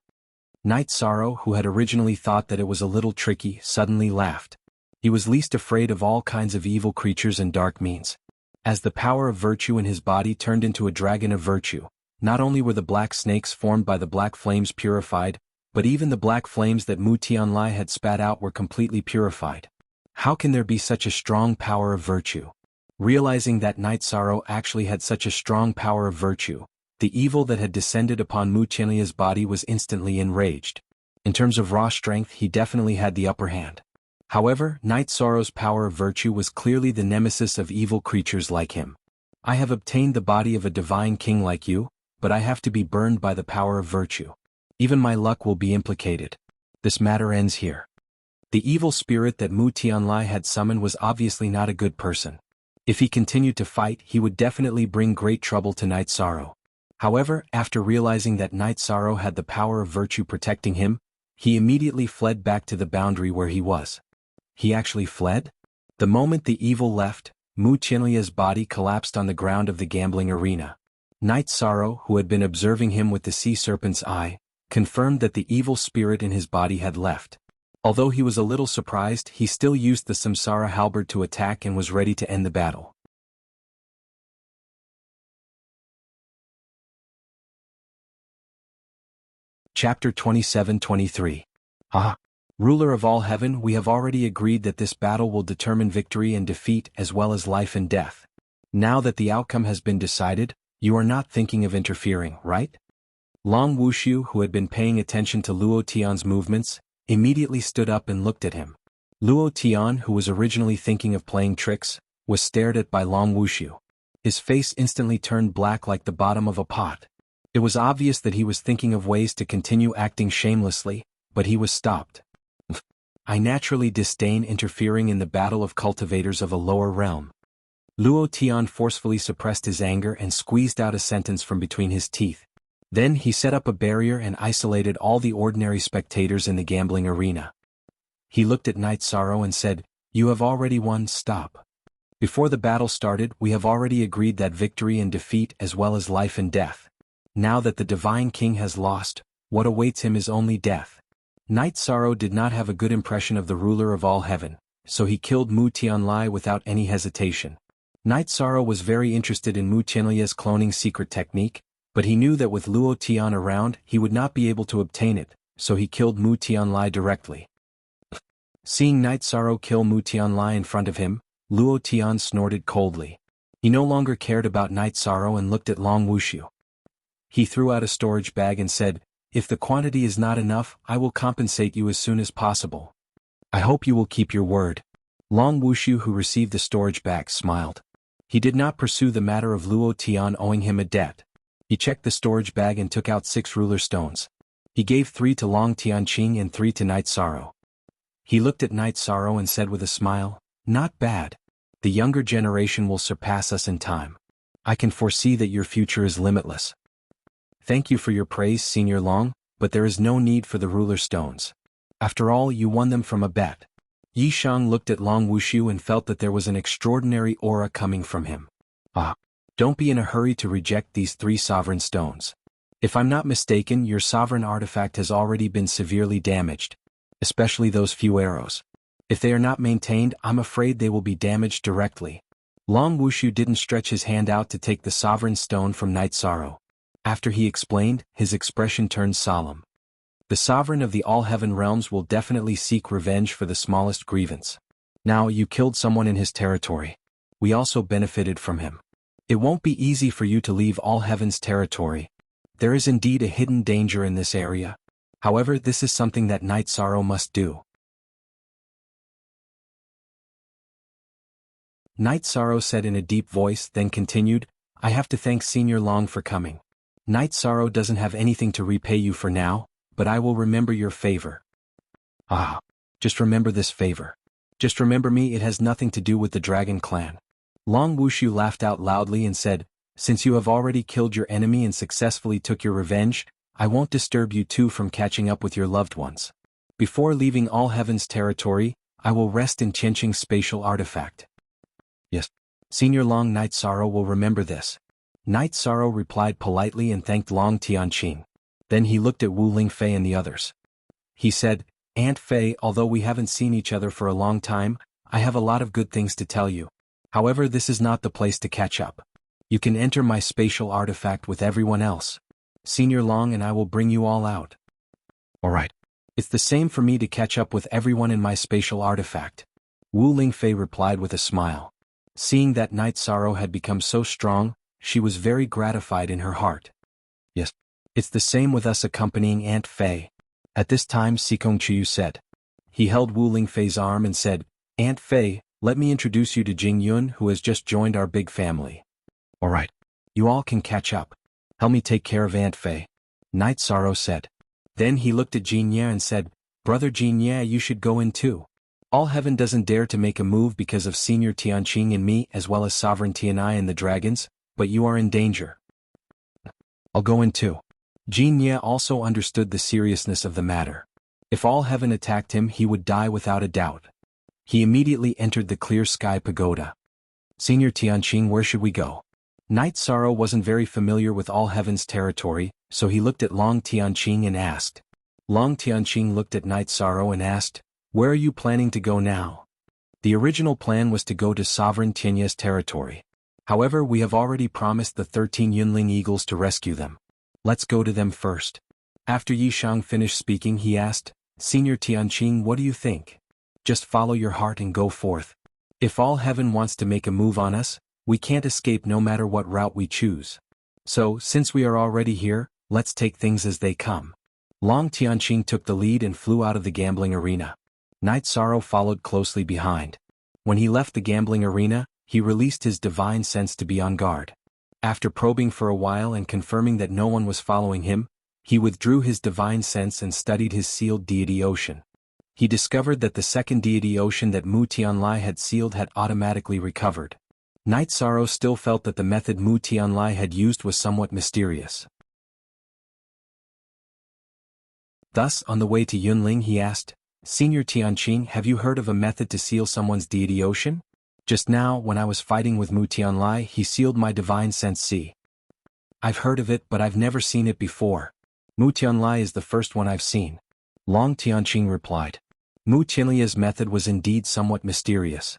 Night Sorrow, who had originally thought that it was a little tricky, suddenly laughed. He was least afraid of all kinds of evil creatures and dark means. As the power of virtue in his body turned into a dragon of virtue, not only were the black snakes formed by the black flames purified, but even the black flames that Mu Tianlai had spat out were completely purified. How can there be such a strong power of virtue? Realizing that Night Sorrow actually had such a strong power of virtue, the evil that had descended upon Mu Tianlia's body was instantly enraged. In terms of raw strength, he definitely had the upper hand. However, Night Sorrow's power of virtue was clearly the nemesis of evil creatures like him. I have obtained the body of a divine king like you, but I have to be burned by the power of virtue. Even my luck will be implicated. This matter ends here. The evil spirit that Mu Tianlai had summoned was obviously not a good person. If he continued to fight, he would definitely bring great trouble to Night Sorrow. However, after realizing that Night Sorrow had the power of virtue protecting him, he immediately fled back to the boundary where he was. He actually fled? The moment the evil left, Mu Tianlia's body collapsed on the ground of the gambling arena. Night Sorrow, who had been observing him with the sea serpent's eye, confirmed that the evil spirit in his body had left. Although he was a little surprised, he still used the Samsara halberd to attack and was ready to end the battle. Chapter 27-23. Ruler of all heaven, we have already agreed that this battle will determine victory and defeat as well as life and death. Now that the outcome has been decided, you are not thinking of interfering, right? Long Wuxiu, who had been paying attention to Luo Tian's movements, immediately stood up and looked at him. Luo Tian, who was originally thinking of playing tricks, was stared at by Long Wuxiu. His face instantly turned black like the bottom of a pot. It was obvious that he was thinking of ways to continue acting shamelessly, but he was stopped. I naturally disdain interfering in the battle of cultivators of a lower realm. Luo Tian forcefully suppressed his anger and squeezed out a sentence from between his teeth. Then he set up a barrier and isolated all the ordinary spectators in the gambling arena. He looked at Night Sorrow and said, "You have already won, stop. Before the battle started, we have already agreed that victory and defeat as well as life and death. Now that the Divine King has lost, what awaits him is only death." Night Sorrow did not have a good impression of the ruler of all heaven, so he killed Mu Tianlai without any hesitation. Night Sorrow was very interested in Mu Tianlia's cloning secret technique, but he knew that with Luo Tian around, he would not be able to obtain it, so he killed Mu Tianlai directly. Seeing Night Sorrow kill Mu Tianlai in front of him, Luo Tian snorted coldly. He no longer cared about Night Sorrow and looked at Long Wuxiu. He threw out a storage bag and said, "If the quantity is not enough, I will compensate you as soon as possible. I hope you will keep your word." Long Wuxiu, who received the storage bag, smiled. He did not pursue the matter of Luo Tian owing him a debt. He checked the storage bag and took out 6 ruler stones. He gave 3 to Long Tianqing and 3 to Night Sorrow. He looked at Night Sorrow and said with a smile, "Not bad. The younger generation will surpass us in time. I can foresee that your future is limitless." "Thank you for your praise, Senior Long, but there is no need for the ruler stones. After all, you won them from a bet." Yi Shang looked at Long Wuxiu and felt that there was an extraordinary aura coming from him. Don't be in a hurry to reject these 3 sovereign stones. If I'm not mistaken, your sovereign artifact has already been severely damaged, especially those few arrows. If they are not maintained, I'm afraid they will be damaged directly. Long Wuxiu didn't stretch his hand out to take the sovereign stone from Night Sorrow. After he explained, his expression turned solemn. The sovereign of the all-heaven realms will definitely seek revenge for the smallest grievance. Now, you killed someone in his territory. We also benefited from him. It won't be easy for you to leave all heaven's territory. There is indeed a hidden danger in this area. However, this is something that Night Sorrow must do. Night Sorrow said in a deep voice, then continued, "I have to thank Senior Long for coming. Night Sorrow doesn't have anything to repay you for now, but I will remember your favor." Just remember this favor. Just remember me, it has nothing to do with the Dragon Clan. Long Wuxiu laughed out loudly and said, "Since you have already killed your enemy and successfully took your revenge, I won't disturb you two from catching up with your loved ones. Before leaving all heaven's territory, I will rest in Qianqing's spatial artifact." "Yes. Senior Long, Night Sorrow will remember this." Night Sorrow replied politely and thanked Long Tianqing. Then he looked at Wu Lingfei and the others. He said, "Aunt Fei, although we haven't seen each other for a long time, I have a lot of good things to tell you. However, this is not the place to catch up. You can enter my spatial artifact with everyone else. Senior Long and I will bring you all out." Alright. It's the same for me to catch up with everyone in my spatial artifact. Wu Lingfei replied with a smile. Seeing that Night Sorrow had become so strong, she was very gratified in her heart. Yes. It's the same with us accompanying Aunt Fei. At this time Sikong Chiyu said. He held Wu Lingfei's arm and said, Aunt Fei, let me introduce you to Jing Yun who has just joined our big family. Alright. You all can catch up. Help me take care of Aunt Fei. Night Sorrow said. Then he looked at Jin Ye and said, Brother Jin Ye, you should go in too. All heaven doesn't dare to make a move because of Senior Tianqing and me as well as Sovereign Tianai and the dragons, but you are in danger. I'll go in too. Jin Ye also understood the seriousness of the matter. If all heaven attacked him he would die without a doubt. He immediately entered the Clear Sky Pagoda. Senior Tianqing, where should we go? Night Sorrow wasn't very familiar with all heaven's territory, so he looked at Long Tianqing and asked. Long Tianqing looked at Night Sorrow and asked, Where are you planning to go now? The original plan was to go to Sovereign Tianye's territory. However, we have already promised the 13 Yunling eagles to rescue them. Let's go to them first. After Yishang finished speaking he asked, Senior Tianqing, what do you think? Just follow your heart and go forth. If all heaven wants to make a move on us, we can't escape no matter what route we choose. So, since we are already here, let's take things as they come. Long Tianqing took the lead and flew out of the gambling arena. Night Sorrow followed closely behind. When he left the gambling arena, he released his divine sense to be on guard. After probing for a while and confirming that no one was following him, he withdrew his divine sense and studied his sealed deity ocean. He discovered that the second deity ocean that Mu Tianlai had sealed had automatically recovered. Night Sorrow still felt that the method Mu Tianlai had used was somewhat mysterious. Thus, on the way to Yunling he asked, Senior Tianqing, have you heard of a method to seal someone's deity ocean? Just now, when I was fighting with Mu Tianlai, he sealed my divine sense C. I've heard of it, but I've never seen it before. Mu Tianlai is the first one I've seen. Long Tianqing replied. Mu Tianlai's method was indeed somewhat mysterious.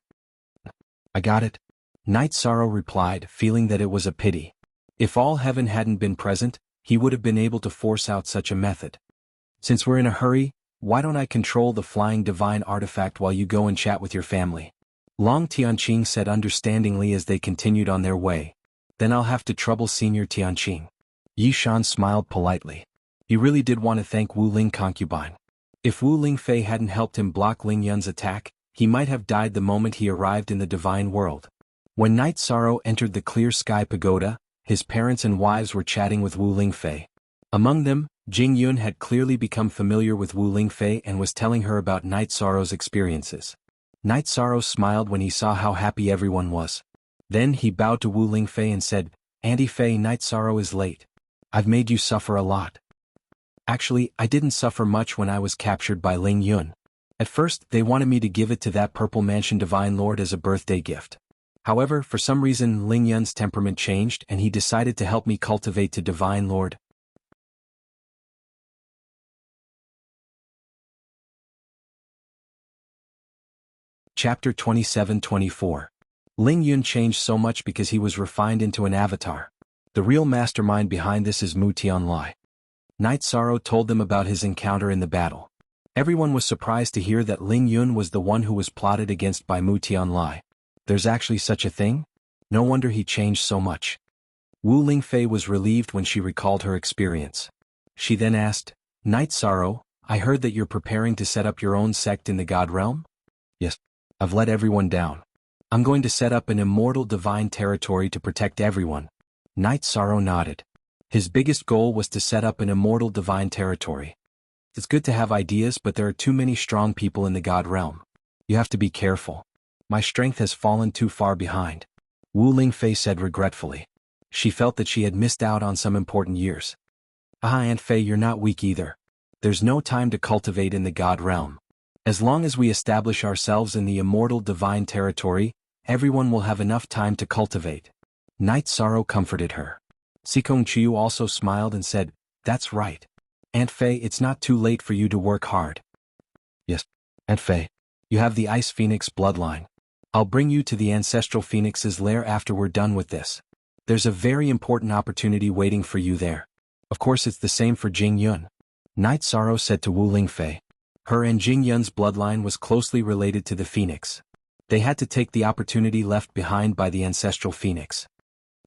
I got it. Night Sorrow replied, feeling that it was a pity. If all heaven hadn't been present, he would have been able to force out such a method. Since we're in a hurry, why don't I control the flying divine artifact while you go and chat with your family? Long Tianqing said understandingly as they continued on their way. Then I'll have to trouble Senior Tianqing. Yishan smiled politely. He really did want to thank Wu Ling concubine. If Wu Lingfei hadn't helped him block Ling Yun's attack, he might have died the moment he arrived in the divine world. When Night Sorrow entered the Clear Sky Pagoda, his parents and wives were chatting with Wu Lingfei. Among them, Jing Yun had clearly become familiar with Wu Lingfei and was telling her about Night Sorrow's experiences. Night Sorrow smiled when he saw how happy everyone was. Then he bowed to Wu Lingfei and said, Auntie Fei, Night Sorrow is late. I've made you suffer a lot. Actually, I didn't suffer much when I was captured by Ling Yun. At first, they wanted me to give it to that Purple Mansion Divine Lord as a birthday gift. However, for some reason Ling Yun's temperament changed and he decided to help me cultivate to Divine Lord. Chapter 27-24. Ling Yun changed so much because he was refined into an avatar. The real mastermind behind this is Mu Tianlai. Night Sorrow told them about his encounter in the battle. Everyone was surprised to hear that Ling Yun was the one who was plotted against by Mu Tianlai. There's actually such a thing? No wonder he changed so much. Wu Lingfei was relieved when she recalled her experience. She then asked, Night Sorrow, I heard that you're preparing to set up your own sect in the God Realm? Yes. I've let everyone down. I'm going to set up an immortal divine territory to protect everyone. Night Sorrow nodded. His biggest goal was to set up an immortal divine territory. It's good to have ideas, but there are too many strong people in the God Realm. You have to be careful. My strength has fallen too far behind. Wu Lingfei said regretfully. She felt that she had missed out on some important years. Aunt Fei, you're not weak either. There's no time to cultivate in the God Realm. As long as we establish ourselves in the immortal divine territory, everyone will have enough time to cultivate. Night Sorrow comforted her. Sikong Chiyu also smiled and said, That's right. Aunt Fei, it's not too late for you to work hard. Yes, Aunt Fei. You have the Ice Phoenix bloodline. I'll bring you to the Ancestral Phoenix's lair after we're done with this. There's a very important opportunity waiting for you there. Of course it's the same for Jing Yun. Night Sorrow said to Wu Lingfei. Her and Jing Yun's bloodline was closely related to the phoenix. They had to take the opportunity left behind by the ancestral phoenix.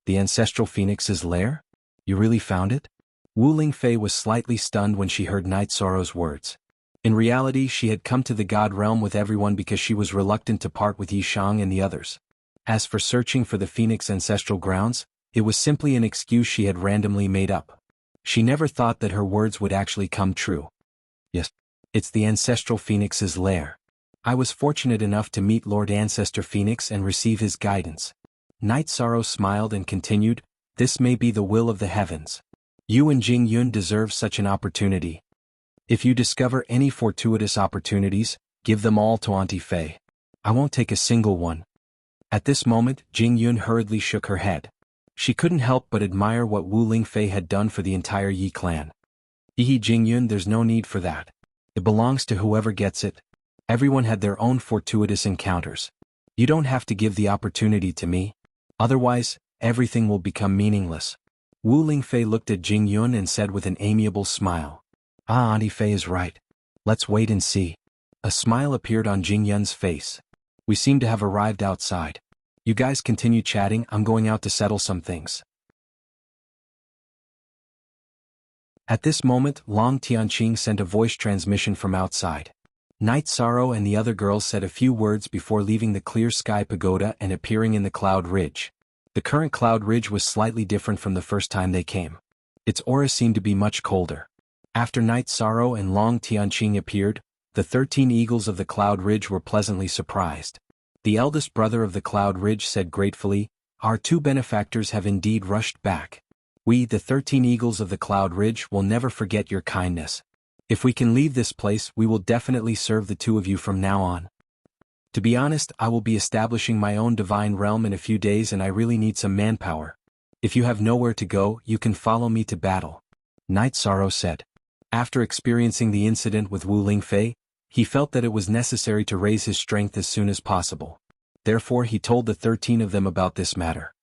The ancestral phoenix's lair? You really found it? Wu Lingfei was slightly stunned when she heard Night Sorrow's words. In reality, she had come to the God realm with everyone because she was reluctant to part with Yi Shang and the others. As for searching for the phoenix ancestral grounds, it was simply an excuse she had randomly made up. She never thought that her words would actually come true. Yes, it's the ancestral phoenix's lair. I was fortunate enough to meet Lord Ancestor Phoenix and receive his guidance. Night Sorrow smiled and continued, this may be the will of the heavens. You and Jing Yun deserve such an opportunity. If you discover any fortuitous opportunities, give them all to Auntie Fei. I won't take a single one. At this moment, Jing Yun hurriedly shook her head. She couldn't help but admire what Wu Lingfei had done for the entire Yi clan. Jing Yun, there's no need for that. It belongs to whoever gets it. Everyone had their own fortuitous encounters. You don't have to give the opportunity to me. Otherwise, everything will become meaningless. Wu Lingfei looked at Jing Yun and said with an amiable smile. Auntie Fei is right. Let's wait and see. A smile appeared on Jing Yun's face. We seem to have arrived outside. You guys continue chatting, I'm going out to settle some things. At this moment, Long Tianqing sent a voice transmission from outside. Night Sorrow and the other girls said a few words before leaving the Clear Sky Pagoda and appearing in the Cloud Ridge. The current Cloud Ridge was slightly different from the first time they came. Its aura seemed to be much colder. After Night Sorrow and Long Tianqing appeared, the 13 eagles of the Cloud Ridge were pleasantly surprised. The eldest brother of the Cloud Ridge said gratefully, our two benefactors have indeed rushed back. We, the 13 eagles of the Cloud Ridge, will never forget your kindness. If we can leave this place, we will definitely serve the two of you from now on. To be honest, I will be establishing my own divine realm in a few days and I really need some manpower. If you have nowhere to go, you can follow me to battle. Night Sorrow said. After experiencing the incident with Wu Lingfei, he felt that it was necessary to raise his strength as soon as possible. Therefore he told the 13 of them about this matter.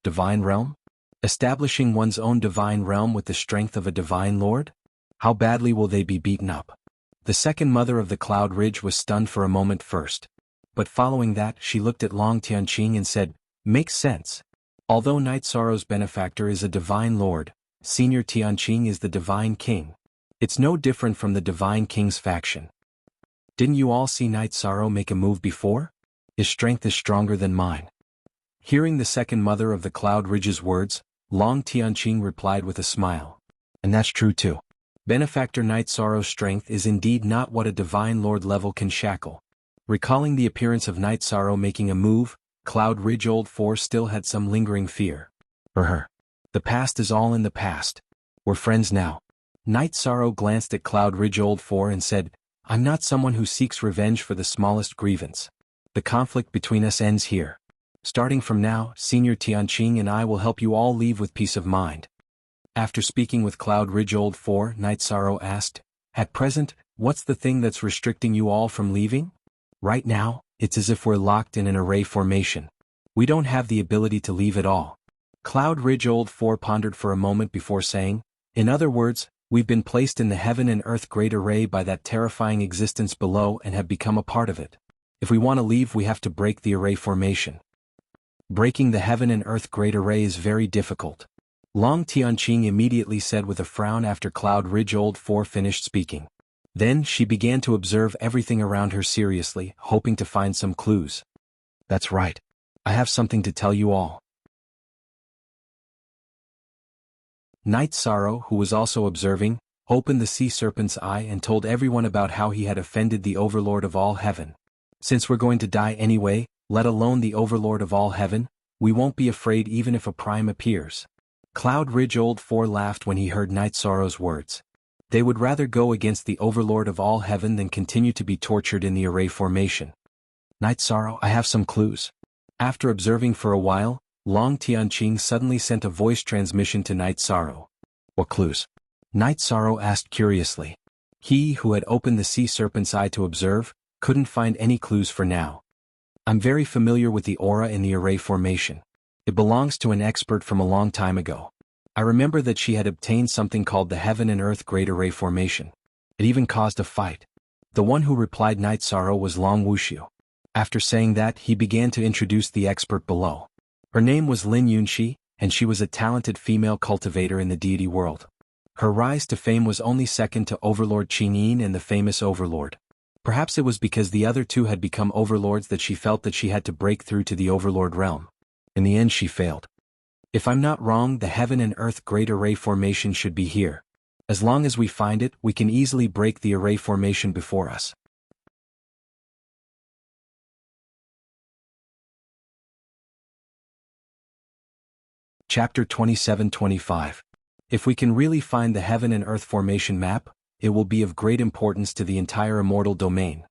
Divine realm? Establishing one's own divine realm with the strength of a divine lord? How badly will they be beaten up? The second mother of the Cloud Ridge was stunned for a moment first. But following that, she looked at Long Tianqing and said, makes sense. Although Night Sorrow's benefactor is a divine lord, Senior Tianqing is the divine king. It's no different from the divine king's faction. Didn't you all see Night Sorrow make a move before? His strength is stronger than mine. Hearing the second mother of the Cloud Ridge's words, Long Tianqing replied with a smile. And that's true too. Benefactor Night Sorrow's strength is indeed not what a divine lord level can shackle. Recalling the appearance of Night Sorrow making a move, Cloud Ridge Old Four still had some lingering fear. For her. The past is all in the past. We're friends now. Night Sorrow glanced at Cloud Ridge Old Four and said, I'm not someone who seeks revenge for the smallest grievance. The conflict between us ends here. Starting from now, Senior Tianqing and I will help you all leave with peace of mind. After speaking with Cloud Ridge Old Four, Night Sorrow asked, at present, what's the thing that's restricting you all from leaving? Right now, it's as if we're locked in an array formation. We don't have the ability to leave at all. Cloud Ridge Old Four pondered for a moment before saying, in other words, we've been placed in the heaven and earth great array by that terrifying existence below and have become a part of it. If we want to leave, we have to break the array formation. Breaking the heaven and earth great array is very difficult. Long Tianqing immediately said with a frown after Cloud Ridge Old Four finished speaking. Then she began to observe everything around her seriously, hoping to find some clues. That's right. I have something to tell you all. Night Sorrow, who was also observing, opened the sea serpent's eye and told everyone about how he had offended the overlord of all heaven. Since we're going to die anyway, let alone the overlord of all heaven, we won't be afraid even if a prime appears. Cloud Ridge Old Four laughed when he heard Night Sorrow's words. They would rather go against the overlord of all heaven than continue to be tortured in the array formation. Night Sorrow, I have some clues. After observing for a while, Long Tianqing suddenly sent a voice transmission to Night Sorrow. What clues? Night Sorrow asked curiously. He, who had opened the sea serpent's eye to observe, couldn't find any clues for now. I'm very familiar with the aura in the array formation. It belongs to an expert from a long time ago. I remember that she had obtained something called the Heaven and Earth Great Array Formation. It even caused a fight. The one who replied Night Sorrow was Long Wuxiu. After saying that, he began to introduce the expert below. Her name was Lin Yunxi, and she was a talented female cultivator in the deity world. Her rise to fame was only second to Overlord Qin Yin and the famous Overlord. Perhaps it was because the other two had become overlords that she felt that she had to break through to the Overlord realm. In the end she failed. If I'm not wrong, the Heaven and Earth Great Array Formation should be here. As long as we find it, we can easily break the array formation before us. Chapter 27-25. If we can really find the Heaven and Earth Formation map, it will be of great importance to the entire immortal domain.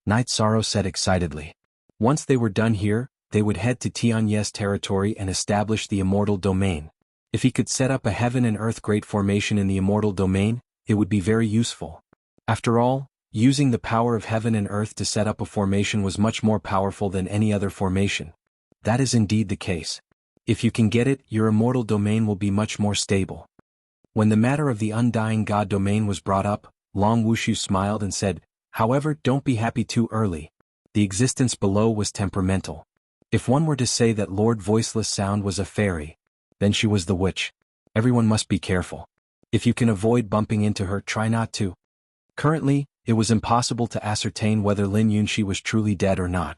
Night Sorrow said excitedly. Once they were done here, they would head to Tianyes territory and establish the immortal domain. If he could set up a Heaven and Earth Great Formation in the immortal domain, it would be very useful. After all, using the power of Heaven and Earth to set up a formation was much more powerful than any other formation. That is indeed the case. If you can get it, your immortal domain will be much more stable. When the matter of the undying God domain was brought up, Long Wuxiu smiled and said, "However, don't be happy too early. The existence below was temperamental. If one were to say that Lord Voiceless Sound was a fairy, then she was the witch. Everyone must be careful. If you can avoid bumping into her, try not to." Currently, it was impossible to ascertain whether Lin Yunxi was truly dead or not.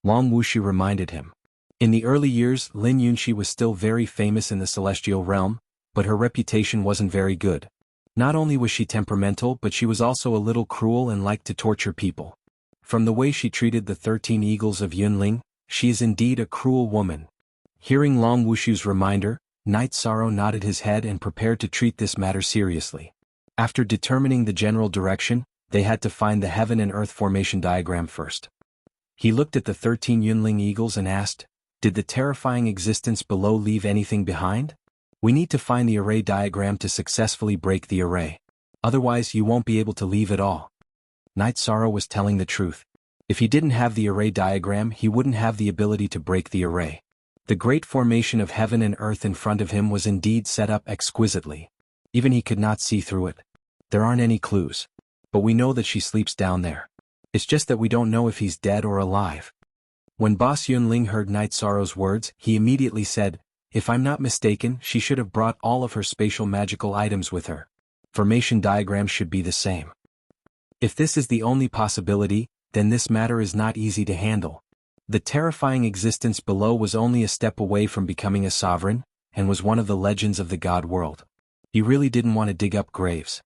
Long Wuxiu reminded him. In the early years, Lin Yunxi was still very famous in the celestial realm, but her reputation wasn't very good. Not only was she temperamental, but she was also a little cruel and liked to torture people. From the way she treated the 13 eagles of Yunling, she is indeed a cruel woman. Hearing Long Wuxiu's reminder, Night Sorrow nodded his head and prepared to treat this matter seriously. After determining the general direction, they had to find the Heaven and Earth Formation diagram first. He looked at the 13 Yunling eagles and asked, "Did the terrifying existence below leave anything behind? We need to find the array diagram to successfully break the array. Otherwise you won't be able to leave at all." Night Sorrow was telling the truth. If he didn't have the array diagram, he wouldn't have the ability to break the array. The great formation of Heaven and Earth in front of him was indeed set up exquisitely. Even he could not see through it. There aren't any clues. But we know that she sleeps down there. It's just that we don't know if he's dead or alive. When Boss Yunling heard Night Sorrow's words, he immediately said, "If I'm not mistaken, she should have brought all of her spatial magical items with her. Formation diagrams should be the same. If this is the only possibility, then this matter is not easy to handle." The terrifying existence below was only a step away from becoming a sovereign, and was one of the legends of the god world. He really didn't want to dig up graves.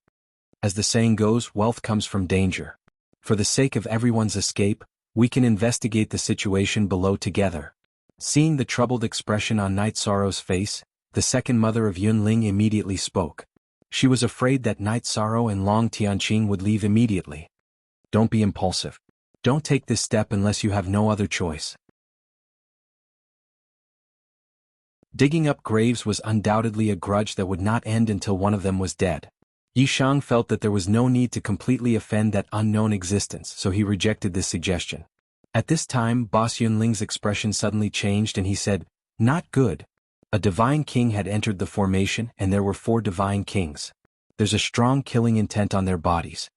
As the saying goes, wealth comes from danger. For the sake of everyone's escape, we can investigate the situation below together. Seeing the troubled expression on Night Sorrow's face, the second mother of Yunling immediately spoke. She was afraid that Night Sorrow and Long Tianqing would leave immediately. "Don't be impulsive. Don't take this step unless you have no other choice." Digging up graves was undoubtedly a grudge that would not end until one of them was dead. Yi Shang felt that there was no need to completely offend that unknown existence, so he rejected this suggestion. At this time, Boss Yunling's expression suddenly changed and he said, "Not good. A divine king had entered the formation and there were 4 divine kings. There's a strong killing intent on their bodies."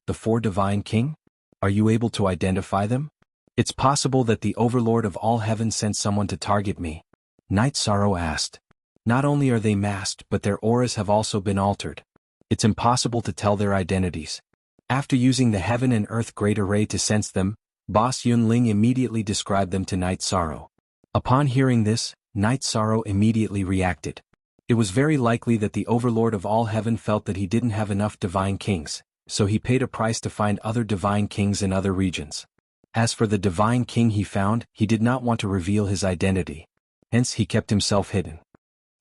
"The 4 divine king? Are you able to identify them?" "It's possible that the Overlord of all heaven sent someone to target me," Night Sorrow asked. "Not only are they masked but their auras have also been altered. It's impossible to tell their identities." After using the Heaven and Earth Great Array to sense them, Boss Yunling immediately described them to Night Sorrow. Upon hearing this, Night Sorrow immediately reacted. It was very likely that the Overlord of all heaven felt that he didn't have enough divine kings, so he paid a price to find other divine kings in other regions. As for the divine king he found, he did not want to reveal his identity. Hence he kept himself hidden.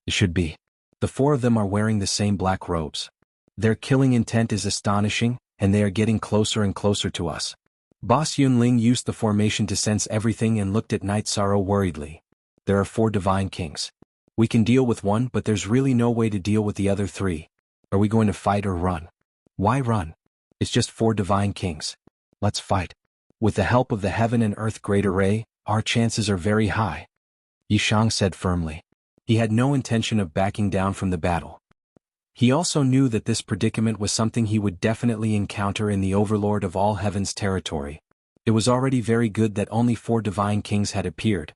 It should be. The 4 of them are wearing the same black robes. Their killing intent is astonishing, and they are getting closer and closer to us. Boss Yunling used the formation to sense everything and looked at Night Sorrow worriedly. "There are 4 divine kings. We can deal with one, but there's really no way to deal with the other 3. Are we going to fight or run?" "Why run? It's just 4 divine kings. Let's fight. With the help of the Heaven and Earth Great Array, our chances are very high," Yi Shang said firmly. He had no intention of backing down from the battle. He also knew that this predicament was something he would definitely encounter in the overlord of all heaven's territory. It was already very good that only 4 divine kings had appeared.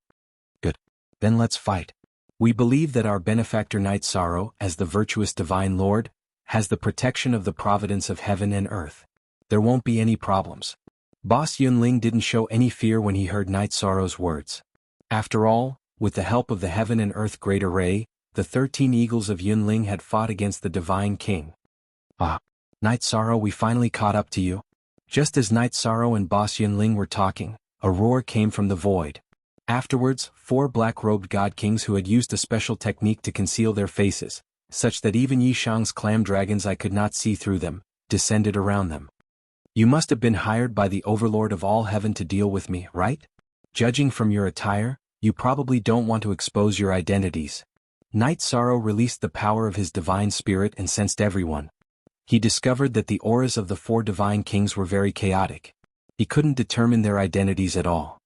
Good. Then let's fight. We believe that our benefactor Night Sorrow, as the virtuous divine lord, has the protection of the providence of heaven and earth. There won't be any problems. Boss Yunling didn't show any fear when he heard Night Sorrow's words. After all, with the help of the heaven and earth great array, the 13 eagles of Yunling had fought against the divine king. Ah, Night Sorrow, we finally caught up to you. Just as Night Sorrow and Boss Yunling were talking, a roar came from the void. Afterwards, 4 black-robed god kings who had used a special technique to conceal their faces, such that even Yishang's clam dragons I could not see through them, descended around them. You must have been hired by the overlord of all heaven to deal with me, right? Judging from your attire, you probably don't want to expose your identities. Night Sorrow released the power of his divine spirit and sensed everyone. He discovered that the auras of the 4 divine kings were very chaotic. He couldn't determine their identities at all.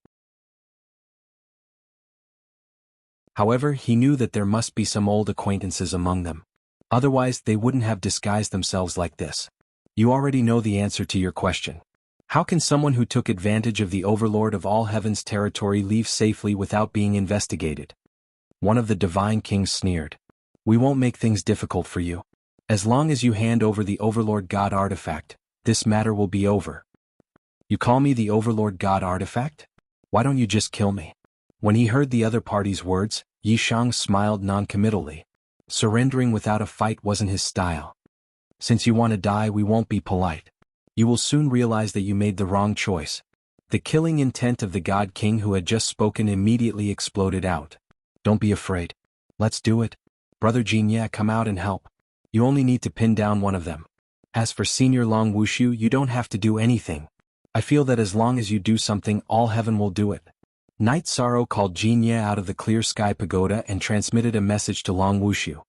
However, he knew that there must be some old acquaintances among them. Otherwise, they wouldn't have disguised themselves like this. You already know the answer to your question. How can someone who took advantage of the overlord of all heaven's territory leave safely without being investigated? One of the divine kings sneered. We won't make things difficult for you. As long as you hand over the overlord god artifact, this matter will be over. You call me the overlord god artifact? Why don't you just kill me? When he heard the other party's words, Yishang smiled non-committally. Surrendering without a fight wasn't his style. Since you want to die, we won't be polite. You will soon realize that you made the wrong choice. The killing intent of the God King who had just spoken immediately exploded out. Don't be afraid. Let's do it. Brother Jinya, come out and help. You only need to pin down one of them. As for Senior Long Wushu, you don't have to do anything. I feel that as long as you do something, all heaven will do it. Night Sorrow called Jinya out of the clear sky pagoda and transmitted a message to Long Wushu.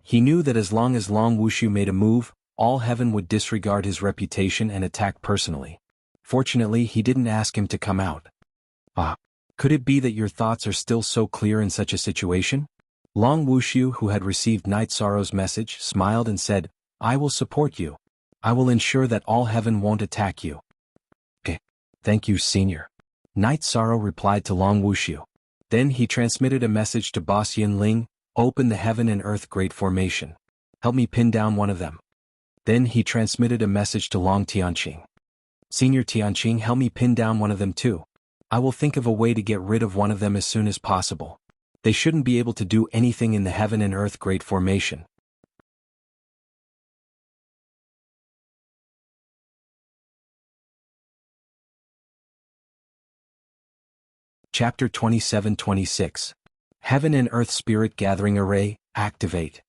He knew that as long as Long Wushu made a move, all heaven would disregard his reputation and attack personally. Fortunately, he didn't ask him to come out. Ah, could it be that your thoughts are still so clear in such a situation? Long Wushu, who had received Night Sorrow's message, smiled and said, I will support you. I will ensure that all heaven won't attack you. Okay. Thank you, Senior. Night Sorrow replied to Long Wushu. Then he transmitted a message to Boss Yunling, open the heaven and earth great formation. Help me pin down one of them. Then he transmitted a message to Long Tianqing. Senior Tianqing, help me pin down one of them too. I will think of a way to get rid of one of them as soon as possible. They shouldn't be able to do anything in the heaven and earth great formation. Chapter 27-26. Heaven and Earth Spirit Gathering Array, activate.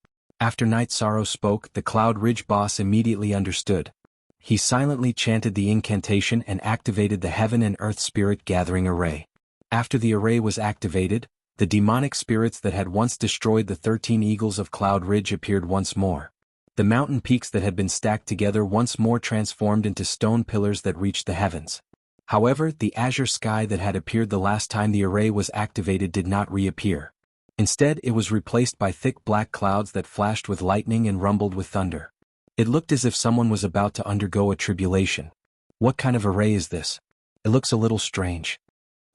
After Night Sorrow spoke, the Cloud Ridge boss immediately understood. He silently chanted the incantation and activated the Heaven and Earth Spirit Gathering Array. After the array was activated, the demonic spirits that had once destroyed the 13 eagles of Cloud Ridge appeared once more. The mountain peaks that had been stacked together once more transformed into stone pillars that reached the heavens. However, the azure sky that had appeared the last time the array was activated did not reappear. Instead, it was replaced by thick black clouds that flashed with lightning and rumbled with thunder. It looked as if someone was about to undergo a tribulation. What kind of array is this? It looks a little strange.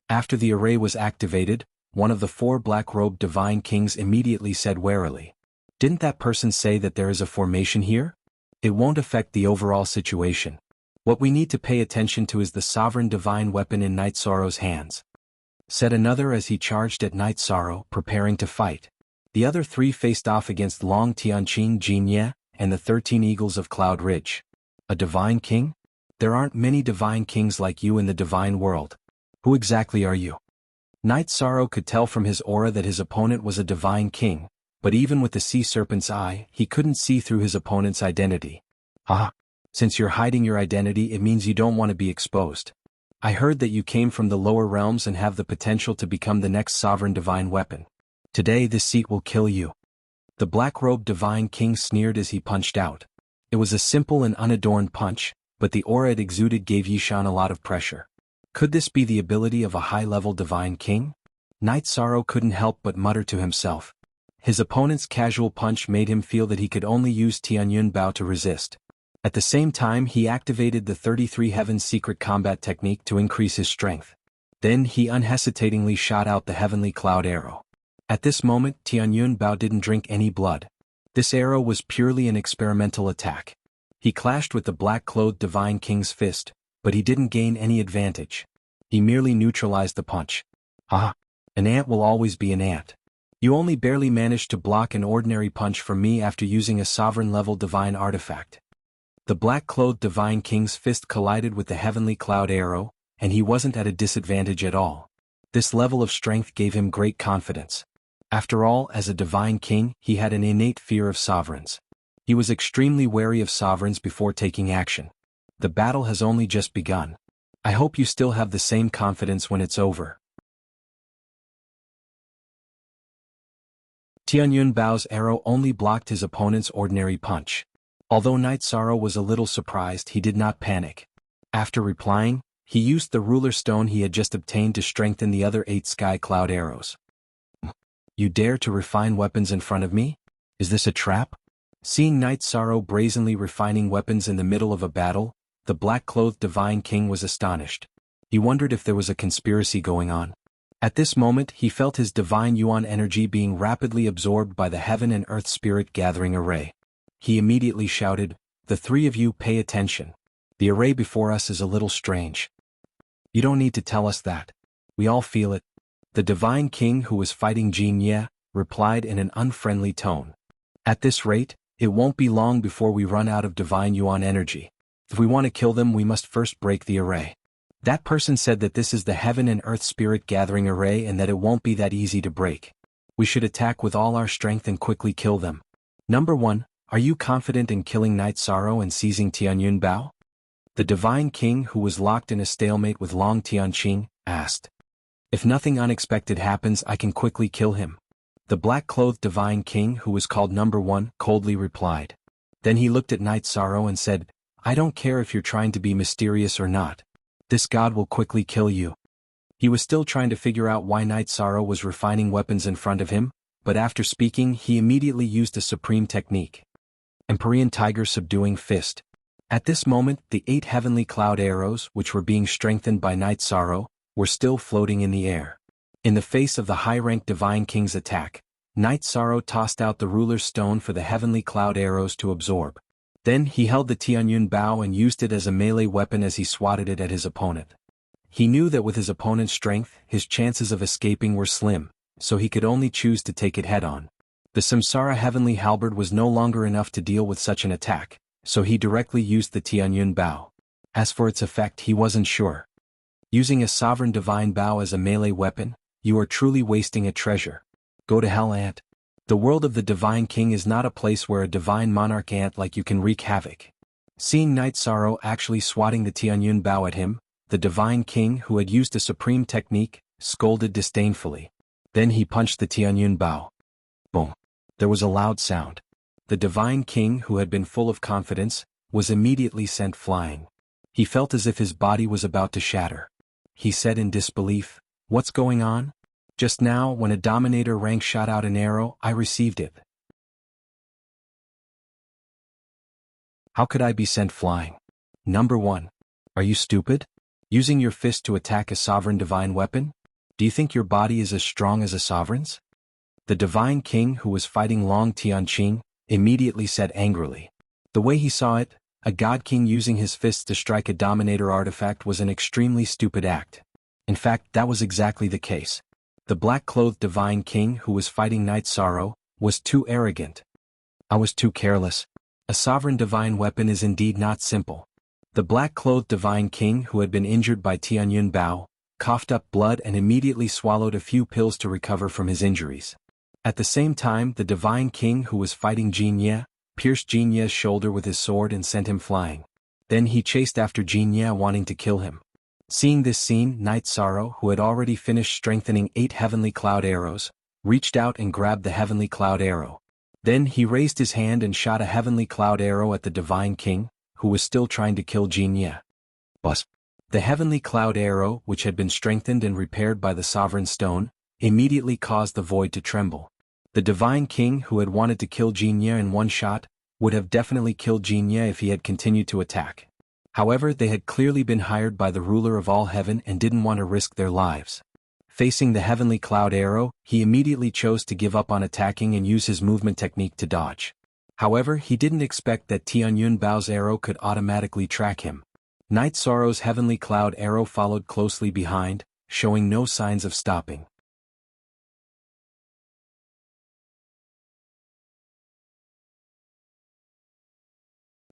After the array was activated, one of the 4 black-robed divine kings immediately said warily, "Didn't that person say that there is a formation here? It won't affect the overall situation. What we need to pay attention to is the sovereign divine weapon in Night Sorrow's hands," said another as he charged at Night Sorrow, preparing to fight. The other 3 faced off against Long Tianqing Jinya and the 13 eagles of Cloud Ridge. A divine king? There aren't many divine kings like you in the divine world. Who exactly are you? Night Sorrow could tell from his aura that his opponent was a divine king, but even with the sea serpent's eye, he couldn't see through his opponent's identity. Ah, since you're hiding your identity, it means you don't want to be exposed. I heard that you came from the lower realms and have the potential to become the next sovereign divine weapon. Today this seat will kill you. The black-robed divine king sneered as he punched out. It was a simple and unadorned punch, but the aura it exuded gave Yishan a lot of pressure. Could this be the ability of a high-level divine king? Night Sorrow couldn't help but mutter to himself. His opponent's casual punch made him feel that he could only use Tianyun Bao to resist. At the same time he activated the 33 Heavens secret combat technique to increase his strength. Then he unhesitatingly shot out the heavenly cloud arrow. At this moment Tianyun Bao didn't drink any blood. This arrow was purely an experimental attack. He clashed with the black-clothed Divine King's fist, but he didn't gain any advantage. He merely neutralized the punch. Ah! An ant will always be an ant. You only barely managed to block an ordinary punch from me after using a sovereign-level divine artifact. The black-clothed Divine King's fist collided with the heavenly cloud arrow, and he wasn't at a disadvantage at all. This level of strength gave him great confidence. After all, as a Divine King, he had an innate fear of sovereigns. He was extremely wary of sovereigns before taking action. The battle has only just begun. I hope you still have the same confidence when it's over. Tianyun Bao's arrow only blocked his opponent's ordinary punch. Although Night Sorrow was a little surprised, he did not panic. After replying, he used the ruler stone he had just obtained to strengthen the other 8 sky cloud arrows. You dare to refine weapons in front of me? Is this a trap? Seeing Night Sorrow brazenly refining weapons in the middle of a battle, the black-clothed Divine King was astonished. He wondered if there was a conspiracy going on. At this moment he felt his divine yuan energy being rapidly absorbed by the heaven and earth spirit gathering array. He immediately shouted, "The 3 of you pay attention. The array before us is a little strange." "You don't need to tell us that. We all feel it." The Divine King, who was fighting Jin Ye, replied in an unfriendly tone. "At this rate, it won't be long before we run out of divine yuan energy. If we want to kill them we must first break the array." That person said that this is the heaven and earth spirit gathering array and that it won't be that easy to break. We should attack with all our strength and quickly kill them. Number 1. Are you confident in killing Night Sorrow and seizing Tianyun Bao? The Divine King, who was locked in a stalemate with Long Tianqing, asked. "If nothing unexpected happens I can quickly kill him." The black-clothed Divine King, who was called Number 1, coldly replied. Then he looked at Night Sorrow and said, "I don't care if you're trying to be mysterious or not. This god will quickly kill you." He was still trying to figure out why Night Sorrow was refining weapons in front of him, but after speaking he immediately used a supreme technique. Empyrean Tiger Subduing Fist. At this moment the 8 heavenly cloud arrows, which were being strengthened by Night Sorrow, were still floating in the air. In the face of the high-ranked Divine King's attack, Night Sorrow tossed out the ruler's stone for the heavenly cloud arrows to absorb. Then he held the Tianyun Bao and used it as a melee weapon as he swatted it at his opponent. He knew that with his opponent's strength, his chances of escaping were slim, so he could only choose to take it head-on. The Samsara Heavenly Halberd was no longer enough to deal with such an attack, so he directly used the Tianyun Bao. As for its effect he wasn't sure. Using a sovereign divine Bao as a melee weapon, you are truly wasting a treasure. Go to hell, ant. The world of the Divine King is not a place where a divine monarch ant like you can wreak havoc. Seeing Night Sorrow actually swatting the Tianyun Bao at him, the Divine King, who had used a supreme technique, scolded disdainfully. Then he punched the Tianyun Bao. Boom. There was a loud sound. The Divine King, who had been full of confidence, was immediately sent flying. He felt as if his body was about to shatter. He said in disbelief, "What's going on? Just now, when a Dominator rank shot out an arrow, I received it. How could I be sent flying? Number 1. Are you stupid? Using your fist to attack a sovereign divine weapon? Do you think your body is as strong as a sovereign's?" The Divine King, who was fighting Long Tianqing, immediately said angrily. The way he saw it, a God King using his fists to strike a Dominator artifact was an extremely stupid act. In fact, that was exactly the case. The black-clothed Divine King, who was fighting Night Sorrow, was too arrogant. I was too careless. A sovereign divine weapon is indeed not simple. The black-clothed Divine King, who had been injured by Tianyun Bao, coughed up blood and immediately swallowed a few pills to recover from his injuries. At the same time, the Divine King, who was fighting Jin Ye, pierced Jin Ye's shoulder with his sword and sent him flying. Then he chased after Jin Ye, wanting to kill him. Seeing this scene, Night Sorrow, who had already finished strengthening 8 heavenly cloud arrows, reached out and grabbed the heavenly cloud arrow. Then he raised his hand and shot a heavenly cloud arrow at the Divine King, who was still trying to kill Jin Ye. Buzz. The heavenly cloud arrow, which had been strengthened and repaired by the sovereign stone, immediately caused the void to tremble. The Divine King, who had wanted to kill Jinya in one shot, would have definitely killed Jinya if he had continued to attack. However, they had clearly been hired by the ruler of all heaven and didn't want to risk their lives. Facing the heavenly cloud arrow, he immediately chose to give up on attacking and use his movement technique to dodge. However, he didn't expect that Tianyun Bao's arrow could automatically track him. Night Sorrow's heavenly cloud arrow followed closely behind, showing no signs of stopping.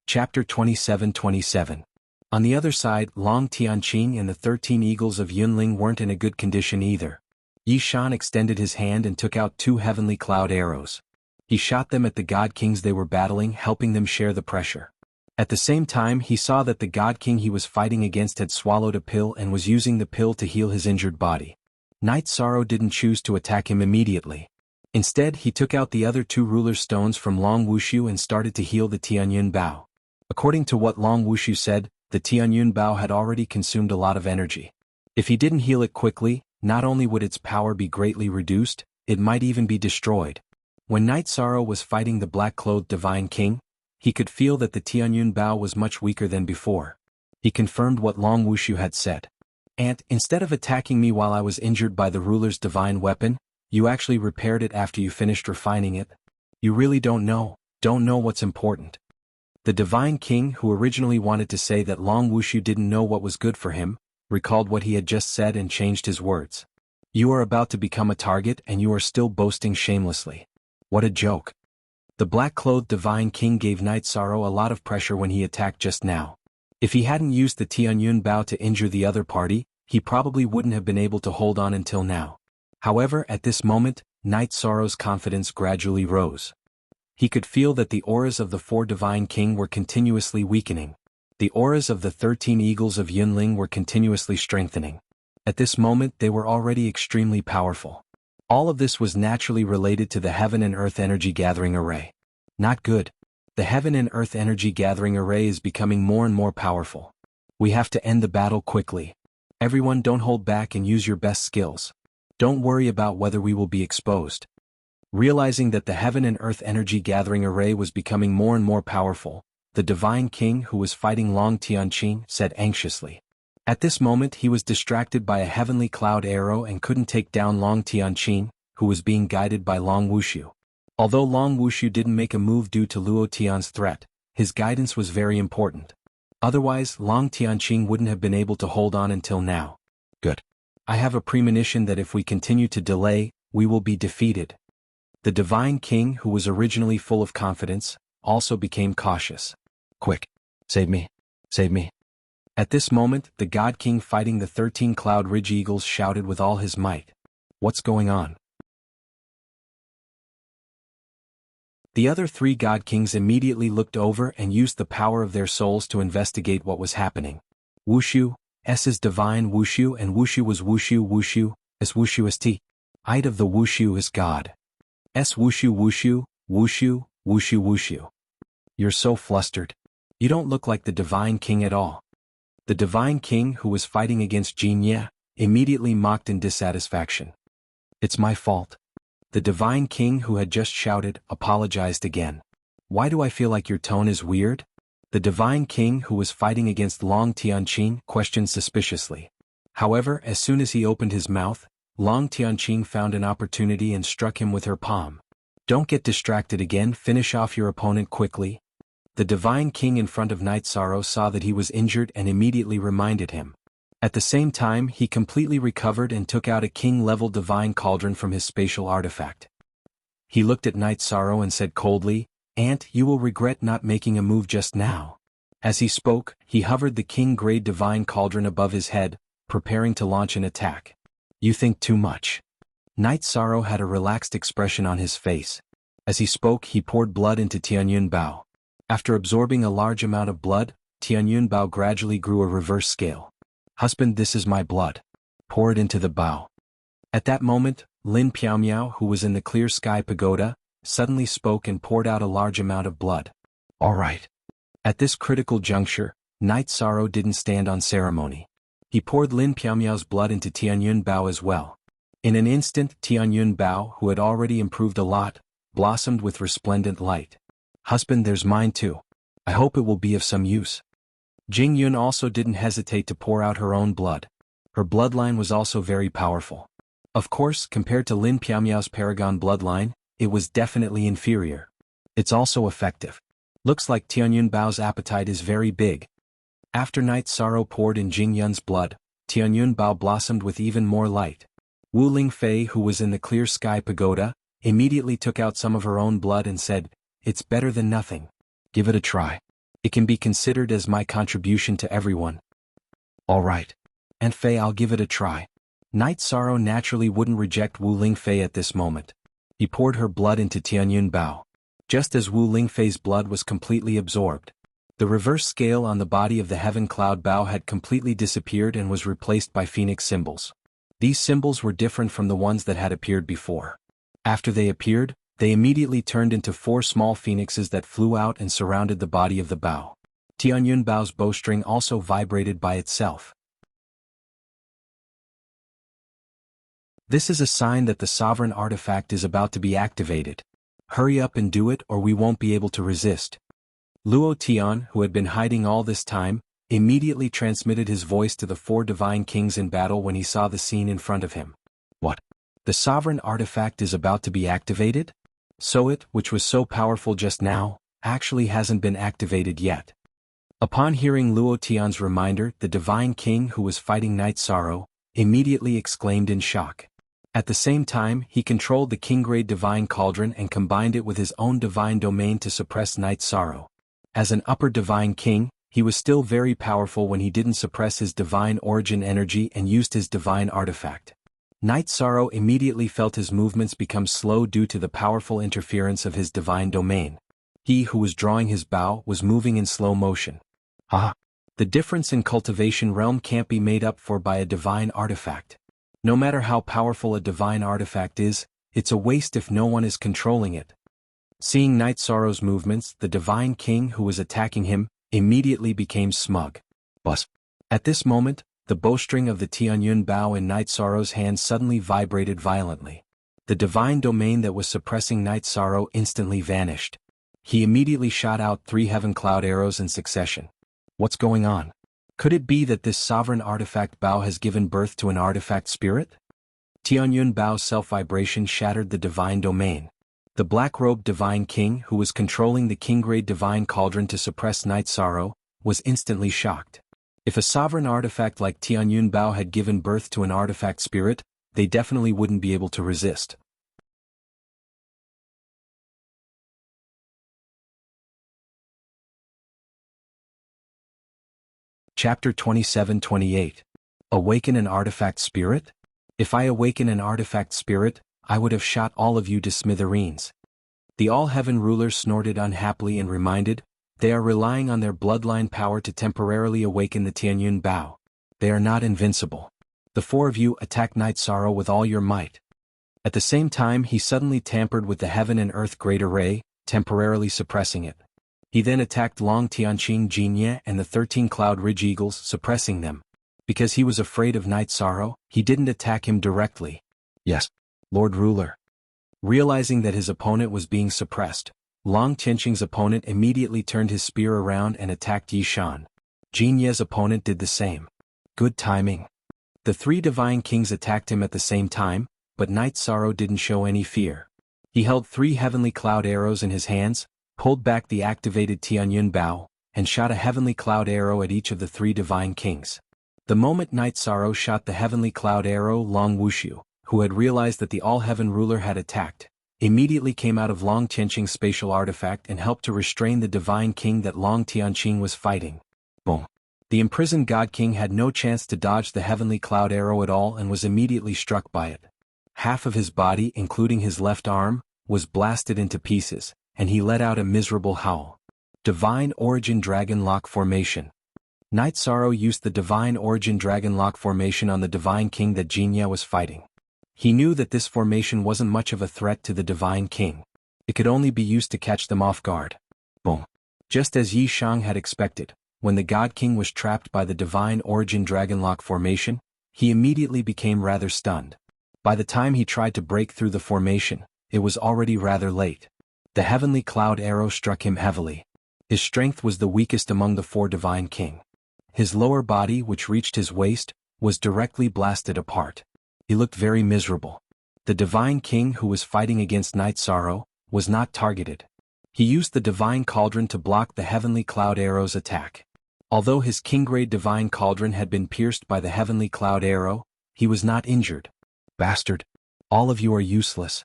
Chapter 27:27. On the other side, Long Tianqing and the 13 eagles of Yunling weren't in a good condition either. Yi Shan extended his hand and took out 2 heavenly cloud arrows. He shot them at the God Kings they were battling, helping them share the pressure. At the same time, he saw that the God King he was fighting against had swallowed a pill and was using the pill to heal his injured body. Night Sorrow didn't choose to attack him immediately. Instead, he took out the other 2 ruler stones from Long Wushu and started to heal the Tianyun Bao. According to what Long Wushu said, the Tianyun Bao had already consumed a lot of energy. If he didn't heal it quickly, not only would its power be greatly reduced, it might even be destroyed. When Night Sorrow was fighting the black-clothed Divine King, he could feel that the Tianyun Bao was much weaker than before. He confirmed what Long Wushu had said. "Aunt, instead of attacking me while I was injured by the ruler's divine weapon, you actually repaired it after you finished refining it? You really don't know what's important." The Divine King, who originally wanted to say that Long Wushu didn't know what was good for him, recalled what he had just said and changed his words. "You are about to become a target and you are still boasting shamelessly. What a joke." The black-clothed Divine King gave Night Sorrow a lot of pressure when he attacked just now. If he hadn't used the Tianyun Bao to injure the other party, he probably wouldn't have been able to hold on until now. However, at this moment, Night Sorrow's confidence gradually rose. He could feel that the auras of the 4 Divine King were continuously weakening. The auras of the 13 eagles of Yunling were continuously strengthening. At this moment they were already extremely powerful. All of this was naturally related to the Heaven and Earth Energy Gathering Array. Not good. The Heaven and Earth Energy Gathering Array is becoming more and more powerful. We have to end the battle quickly. Everyone, don't hold back and use your best skills. Don't worry about whether we will be exposed. Realizing that the Heaven and Earth Energy Gathering Array was becoming more and more powerful, the Divine King, who was fighting Long Tianqing, said anxiously. At this moment he was distracted by a heavenly cloud arrow and couldn't take down Long Tianqing, who was being guided by Long Wushu. Although Long Wushu didn't make a move due to Luo Tian's threat, his guidance was very important. Otherwise, Long Tianqing wouldn't have been able to hold on until now. Good. I have a premonition that if we continue to delay, we will be defeated. The Divine King, who was originally full of confidence, also became cautious. Quick! Save me! Save me! At this moment, the God King fighting the 13 Cloud Ridge Eagles shouted with all his might. What's going on? The other 3 God Kings immediately looked over and used the power of their souls to investigate what was happening. Wushu, S is Divine Wushu and Wushu was Wushu, S Wushu St. Id of the Wushu is God. S Wushu. You're so flustered. You don't look like the Divine King at all. The Divine King, who was fighting against Jinya, immediately mocked in dissatisfaction. It's my fault. The Divine King, who had just shouted, apologized again. Why do I feel like your tone is weird? The Divine King, who was fighting against Long Tianqing, questioned suspiciously. However, as soon as he opened his mouth, Long Tianqing found an opportunity and struck him with her palm. Don't get distracted again, finish off your opponent quickly. The Divine King in front of Night Sorrow saw that he was injured and immediately reminded him. At the same time, he completely recovered and took out a king-level divine cauldron from his spatial artifact. He looked at Night Sorrow and said coldly, "Aunt, you will regret not making a move just now." As he spoke, he hovered the king-grade divine cauldron above his head, preparing to launch an attack. You think too much. Night Sorrow had a relaxed expression on his face. As he spoke, he poured blood into Tianyun Bao. After absorbing a large amount of blood, Tianyun Bao gradually grew a reverse scale. Husband, this is my blood. Pour it into the Bao. At that moment, Lin Piaomiao, who was in the clear sky pagoda, suddenly spoke and poured out a large amount of blood. All right. At this critical juncture, Night Sorrow didn't stand on ceremony. He poured Lin Piaomiao's blood into Tianyun Bao as well. In an instant, Tianyun Bao, who had already improved a lot, blossomed with resplendent light. Husband, there's mine too. I hope it will be of some use. Jing Yun also didn't hesitate to pour out her own blood. Her bloodline was also very powerful. Of course, compared to Lin Piamiao's Paragon bloodline, it was definitely inferior. It's also effective. Looks like Tianyun Bao's appetite is very big. After Night Sorrow poured in Jing Yun's blood, Tianyun Bao blossomed with even more light. Wu Lingfei, who was in the clear sky pagoda, immediately took out some of her own blood and said, "It's better than nothing. Give it a try. It can be considered as my contribution to everyone." "All right. Aunt Fei, I'll give it a try." Night Sorrow naturally wouldn't reject Wu Lingfei at this moment. He poured her blood into Tianyun Bao. Just as Wu Lingfei's blood was completely absorbed, the reverse scale on the body of the heaven cloud Bao had completely disappeared and was replaced by phoenix symbols. These symbols were different from the ones that had appeared before. After they appeared, they immediately turned into 4 small phoenixes that flew out and surrounded the body of the Bao. Tianyun Bao's bowstring also vibrated by itself. This is a sign that the sovereign artifact is about to be activated. Hurry up and do it or we won't be able to resist. Luo Tian, who had been hiding all this time, immediately transmitted his voice to the 4 divine kings in battle when he saw the scene in front of him. What? The sovereign artifact is about to be activated? So it, which was so powerful just now, actually hasn't been activated yet. Upon hearing Luo Tian's reminder, the divine king who was fighting Night Sorrow immediately exclaimed in shock. At the same time, he controlled the king-grade divine cauldron and combined it with his own divine domain to suppress Night Sorrow. As an upper divine king, he was still very powerful when he didn't suppress his divine origin energy and used his divine artifact. Night Sorrow immediately felt his movements become slow due to the powerful interference of his divine domain. He who was drawing his bow was moving in slow motion. The difference in cultivation realm can't be made up for by a divine artifact. No matter how powerful a divine artifact is, it's a waste if no one is controlling it. Seeing Night Sorrow's movements, the divine king who was attacking him immediately became smug. Bus. At this moment, the bowstring of the Tianyun Bao in Night Sorrow's hand suddenly vibrated violently. The divine domain that was suppressing Night Sorrow instantly vanished. He immediately shot out 3 heaven cloud arrows in succession. What's going on? Could it be that this sovereign artifact Bao has given birth to an artifact spirit? Tianyun Bao's self-vibration shattered the divine domain. The black-robed divine king, who was controlling the king-grade divine cauldron to suppress Night Sorrow, was instantly shocked. If a sovereign artifact like Tianyun Bao had given birth to an artifact spirit, they definitely wouldn't be able to resist. Chapter 27-28. Awaken an artifact spirit? If I awaken an artifact spirit, I would have shot all of you to smithereens. The All-Heaven ruler snorted unhappily and reminded, they are relying on their bloodline power to temporarily awaken the Tianyun Bao. They are not invincible. The 4 of you attack Night Sorrow with all your might. At the same time, he suddenly tampered with the Heaven and Earth Great Array, temporarily suppressing it. He then attacked Long Tianqing Jianye and the 13 Cloud Ridge Eagles, suppressing them. Because he was afraid of Night Sorrow, he didn't attack him directly. Yes, Lord Ruler. Realizing that his opponent was being suppressed, Long Tianqing's opponent immediately turned his spear around and attacked Yishan. Jinye's opponent did the same. Good timing. The 3 divine kings attacked him at the same time, but Night Sorrow didn't show any fear. He held 3 heavenly cloud arrows in his hands, pulled back the activated Tianyun Bao, and shot a heavenly cloud arrow at each of the 3 divine kings. The moment Night Sorrow shot the heavenly cloud arrow, Long Wuxiu, who had realized that the All-Heaven ruler had attacked, immediately came out of Long Tianqing's spatial artifact and helped to restrain the divine king that Long Tianqing was fighting. Boom. The imprisoned God King had no chance to dodge the heavenly cloud arrow at all and was immediately struck by it. Half of his body, including his left arm, was blasted into pieces, and he let out a miserable howl. Divine Origin Dragon Lock Formation. Night Sorrow used the Divine Origin Dragon Lock Formation on the Divine King that Jinya was fighting. He knew that this formation wasn't much of a threat to the Divine King. It could only be used to catch them off guard. Boom. Just as Yi Shang had expected, when the God King was trapped by the Divine Origin Dragon Lock Formation, he immediately became rather stunned. By the time he tried to break through the formation, it was already rather late. The heavenly cloud arrow struck him heavily. His strength was the weakest among the four divine king. His lower body, which reached his waist, was directly blasted apart. He looked very miserable. The divine king who was fighting against Night Sorrow was not targeted. He used the divine cauldron to block the heavenly cloud arrow's attack. Although his king-grade divine cauldron had been pierced by the heavenly cloud arrow, he was not injured. Bastard! All of you are useless.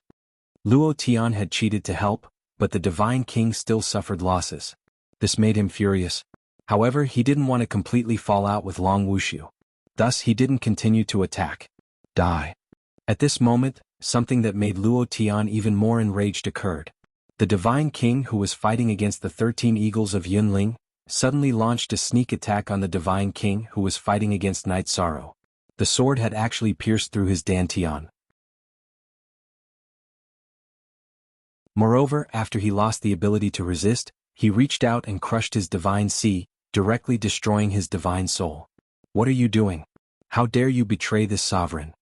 Luo Tian had cheated to help, but the divine king still suffered losses. This made him furious. However, he didn't want to completely fall out with Long Wuxiu. Thus he didn't continue to attack. Die. At this moment, something that made Luo Tian even more enraged occurred. The divine king who was fighting against the 13 eagles of Yunling suddenly launched a sneak attack on the divine king who was fighting against Night Sorrow. The sword had actually pierced through his dantian. Moreover, after he lost the ability to resist, he reached out and crushed his divine sea, directly destroying his divine soul. What are you doing? How dare you betray this sovereign?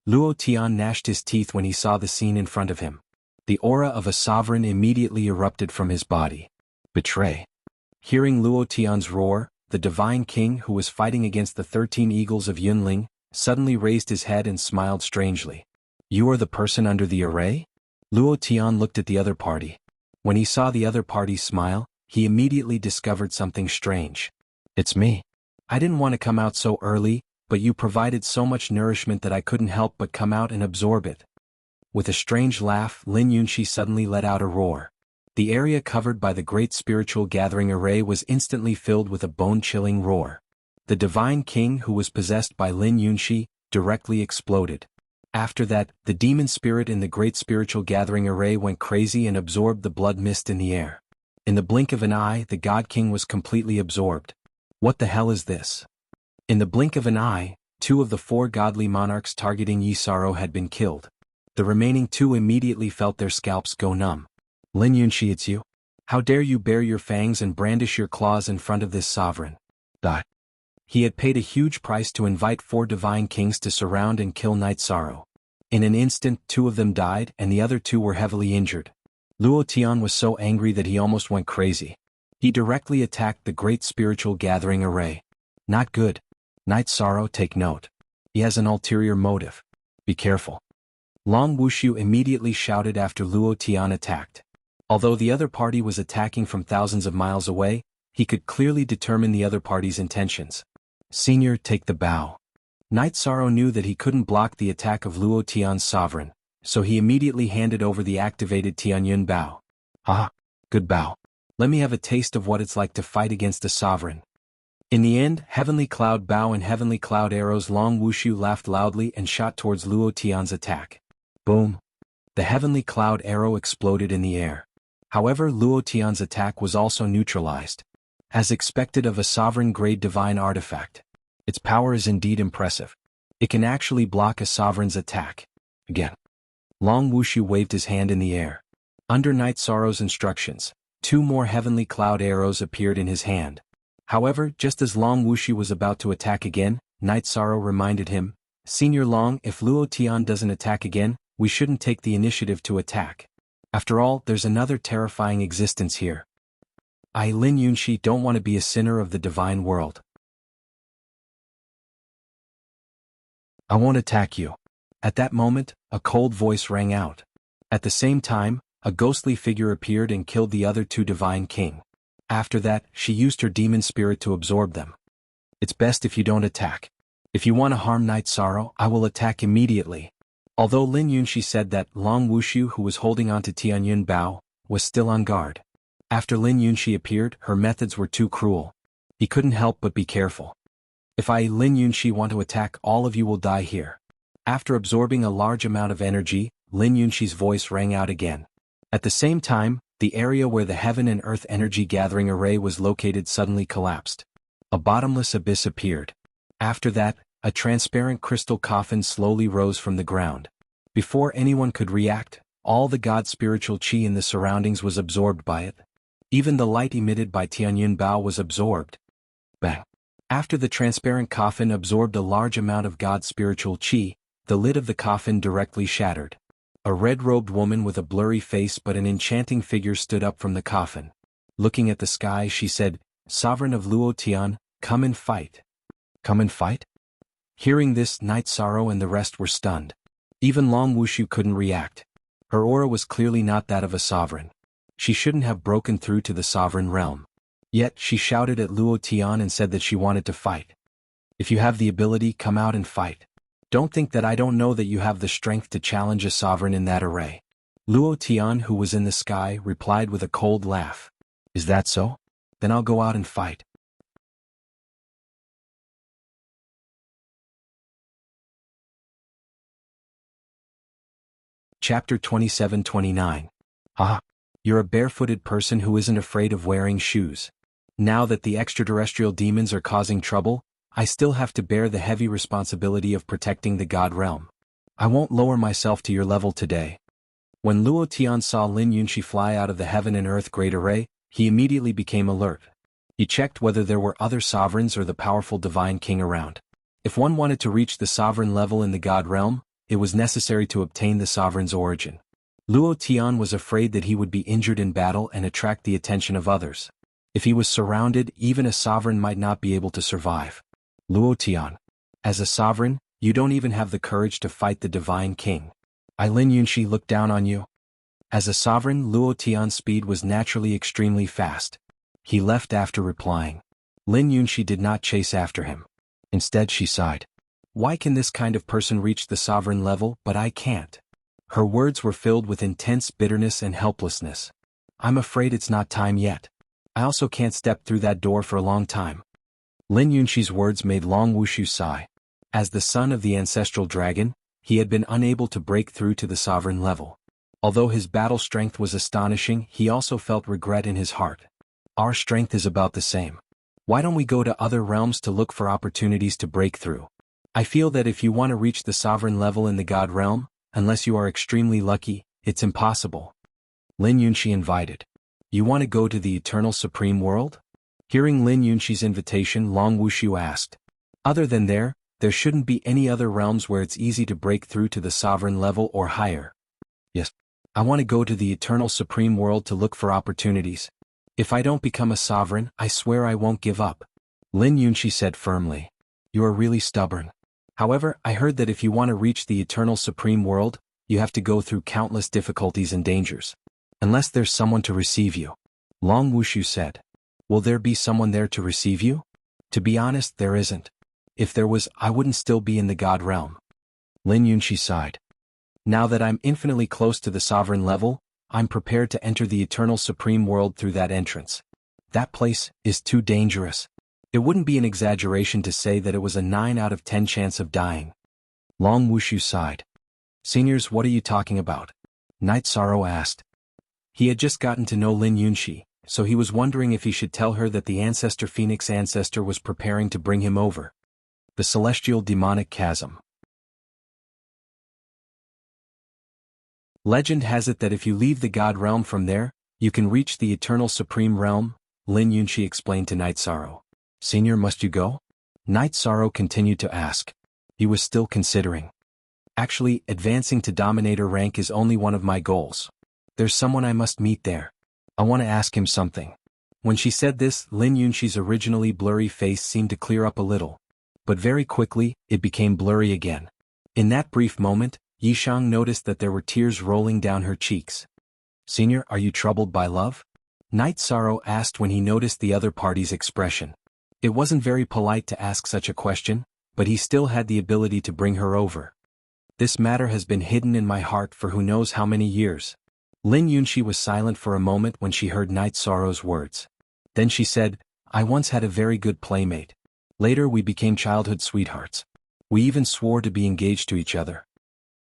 Luo Tian gnashed his teeth when he saw the scene in front of him. The aura of a sovereign immediately erupted from his body. Betray. Hearing Luo Tian's roar, the divine king who was fighting against the 13 eagles of Yunling suddenly raised his head and smiled strangely. You are the person under the array? Luo Tian looked at the other party. When he saw the other party smile, he immediately discovered something strange. It's me. I didn't want to come out so early, but you provided so much nourishment that I couldn't help but come out and absorb it. With a strange laugh, Lin Yunxi suddenly let out a roar. The area covered by the great spiritual gathering array was instantly filled with a bone-chilling roar. The divine king who was possessed by Lin Yunxi directly exploded. After that, the demon spirit in the great spiritual gathering array went crazy and absorbed the blood mist in the air. In the blink of an eye, the God King was completely absorbed. What the hell is this? In the blink of an eye, 2 of the 4 godly monarchs targeting Yi Saro had been killed. The remaining 2 immediately felt their scalps go numb. Lin Yunxi, it's you? How dare you bare your fangs and brandish your claws in front of this sovereign? He had paid a huge price to invite 4 divine kings to surround and kill Night Sorrow. In an instant, 2 of them died and the other 2 were heavily injured. Luo Tian was so angry that he almost went crazy. He directly attacked the great spiritual gathering array. Not good. Night Sorrow, take note. He has an ulterior motive. Be careful. Long Wuxiu immediately shouted after Luo Tian attacked. Although the other party was attacking from thousands of miles away, he could clearly determine the other party's intentions. Senior, take the bow. Night Sorrow knew that he couldn't block the attack of Luo Tian's sovereign, so he immediately handed over the activated Tianyun bow. Ah, good bow. Let me have a taste of what it's like to fight against a sovereign. In the end, Heavenly Cloud Bow and Heavenly Cloud Arrows. Long Wuxiu laughed loudly and shot towards Luo Tian's attack. Boom! The Heavenly Cloud Arrow exploded in the air. However, Luo Tian's attack was also neutralized. As expected of a sovereign-grade divine artifact, its power is indeed impressive. It can actually block a sovereign's attack. Again. Long Wuxiu waved his hand in the air. Under Night Sorrow's instructions, 2 more Heavenly Cloud Arrows appeared in his hand. However, just as Long Wuxiu was about to attack again, Night Sorrow reminded him, Senior Long, if Luo Tian doesn't attack again, we shouldn't take the initiative to attack. After all, there's another terrifying existence here. I, Lin Yunxi, don't want to be a sinner of the divine world. I won't attack you. At that moment, a cold voice rang out. At the same time, a ghostly figure appeared and killed the other 2 divine king. After that, she used her demon spirit to absorb them. It's best if you don't attack. If you want to harm Night Sorrow, I will attack immediately. Although Lin Yunxi said that, Long Wuxiu, who was holding on to Tianyun Bao, was still on guard. After Lin Yunxi appeared, her methods were too cruel. He couldn't help but be careful. If I, Lin Yunxi, want to attack, all of you will die here. After absorbing a large amount of energy, Lin Yunxi's voice rang out again. At the same time, the area where the Heaven and Earth Energy Gathering Array was located suddenly collapsed. A bottomless abyss appeared. After that, a transparent crystal coffin slowly rose from the ground. Before anyone could react, all the God spiritual chi in the surroundings was absorbed by it. Even the light emitted by Tianyun Bao was absorbed. Bang! After the transparent coffin absorbed a large amount of God spiritual chi, The lid of the coffin directly shattered. A red-robed woman with a blurry face but an enchanting figure stood up from the coffin. Looking at the sky, she said, "Sovereign of Luo Tian, come and fight." "Come and fight?" Hearing this, Night Sorrow and the rest were stunned. Even Long Wushu couldn't react. Her aura was clearly not that of a sovereign. She shouldn't have broken through to the sovereign realm. Yet, she shouted at Luo Tian and said that she wanted to fight. "If you have the ability, come out and fight. Don't think that I don't know that you have the strength to challenge a sovereign in that array." Luo Tian, who was in the sky, replied with a cold laugh. "Is that so? Then I'll go out and fight." Chapter 27-29. Ah, you're a barefooted person who isn't afraid of wearing shoes. Now that the extraterrestrial demons are causing trouble, I still have to bear the heavy responsibility of protecting the God realm. I won't lower myself to your level today. When Luo Tian saw Lin Yunxi fly out of the heaven and earth great array, he immediately became alert. He checked whether there were other sovereigns or the powerful divine king around. If one wanted to reach the sovereign level in the God realm, it was necessary to obtain the sovereign's origin. Luo Tian was afraid that he would be injured in battle and attract the attention of others. If he was surrounded, even a sovereign might not be able to survive. "Luo Tian, as a sovereign, you don't even have the courage to fight the divine king. Lin Yunxi looked down on you." As a sovereign, Luo Tian's speed was naturally extremely fast. He left after replying. Lin Yunxi did not chase after him. Instead, she sighed. "Why can this kind of person reach the sovereign level, but I can't?" Her words were filled with intense bitterness and helplessness. "I'm afraid it's not time yet. I also can't step through that door for a long time." Lin Yunxi's words made Long Wushu sigh. As the son of the ancestral dragon, he had been unable to break through to the sovereign level. Although his battle strength was astonishing, he also felt regret in his heart. Our strength is about the same. Why don't we go to other realms to look for opportunities to break through? I feel that if you want to reach the sovereign level in the God realm, unless you are extremely lucky, it's impossible. Lin Yunxi invited. "You want to go to the eternal supreme world?" Hearing Lin Yunxi's invitation, Long Wushu asked. "Other than there shouldn't be any other realms where it's easy to break through to the sovereign level or higher." "Yes. I want to go to the eternal supreme world to look for opportunities. If I don't become a sovereign, I swear I won't give up," Lin Yunxi said firmly. "You are really stubborn. However, I heard that if you want to reach the eternal supreme world, you have to go through countless difficulties and dangers. Unless there's someone to receive you," Long Wushu said. "Will there be someone there to receive you?" "To be honest, there isn't. If there was, I wouldn't still be in the God realm." Lin Yunxi sighed. "Now that I'm infinitely close to the sovereign level, I'm prepared to enter the eternal supreme world through that entrance. That place is too dangerous. It wouldn't be an exaggeration to say that it was a 9 out of 10 chance of dying." Long Wushu sighed. "Seniors, what are you talking about?" Night Sorrow asked. He had just gotten to know Lin Yunxi, so he was wondering if he should tell her that the Ancestor Phoenix ancestor was preparing to bring him over. The Celestial Demonic Chasm. Legend has it that if you leave the God realm from there, you can reach the Eternal Supreme Realm, Lin Yunxi explained to Night Sorrow. "Senior, must you go?" Night Sorrow continued to ask. He was still considering. "Actually, advancing to Dominator rank is only one of my goals. There's someone I must meet there. I want to ask him something." When she said this, Lin Yunxi's originally blurry face seemed to clear up a little. But very quickly, it became blurry again. In that brief moment, Yishang noticed that there were tears rolling down her cheeks. "Senior, are you troubled by love?" Night Sorrow asked when he noticed the other party's expression. It wasn't very polite to ask such a question, but he still had the ability to bring her over. "This matter has been hidden in my heart for who knows how many years." Lin Yunxi was silent for a moment when she heard Night Sorrow's words. Then she said, "I once had a very good playmate. Later we became childhood sweethearts. We even swore to be engaged to each other."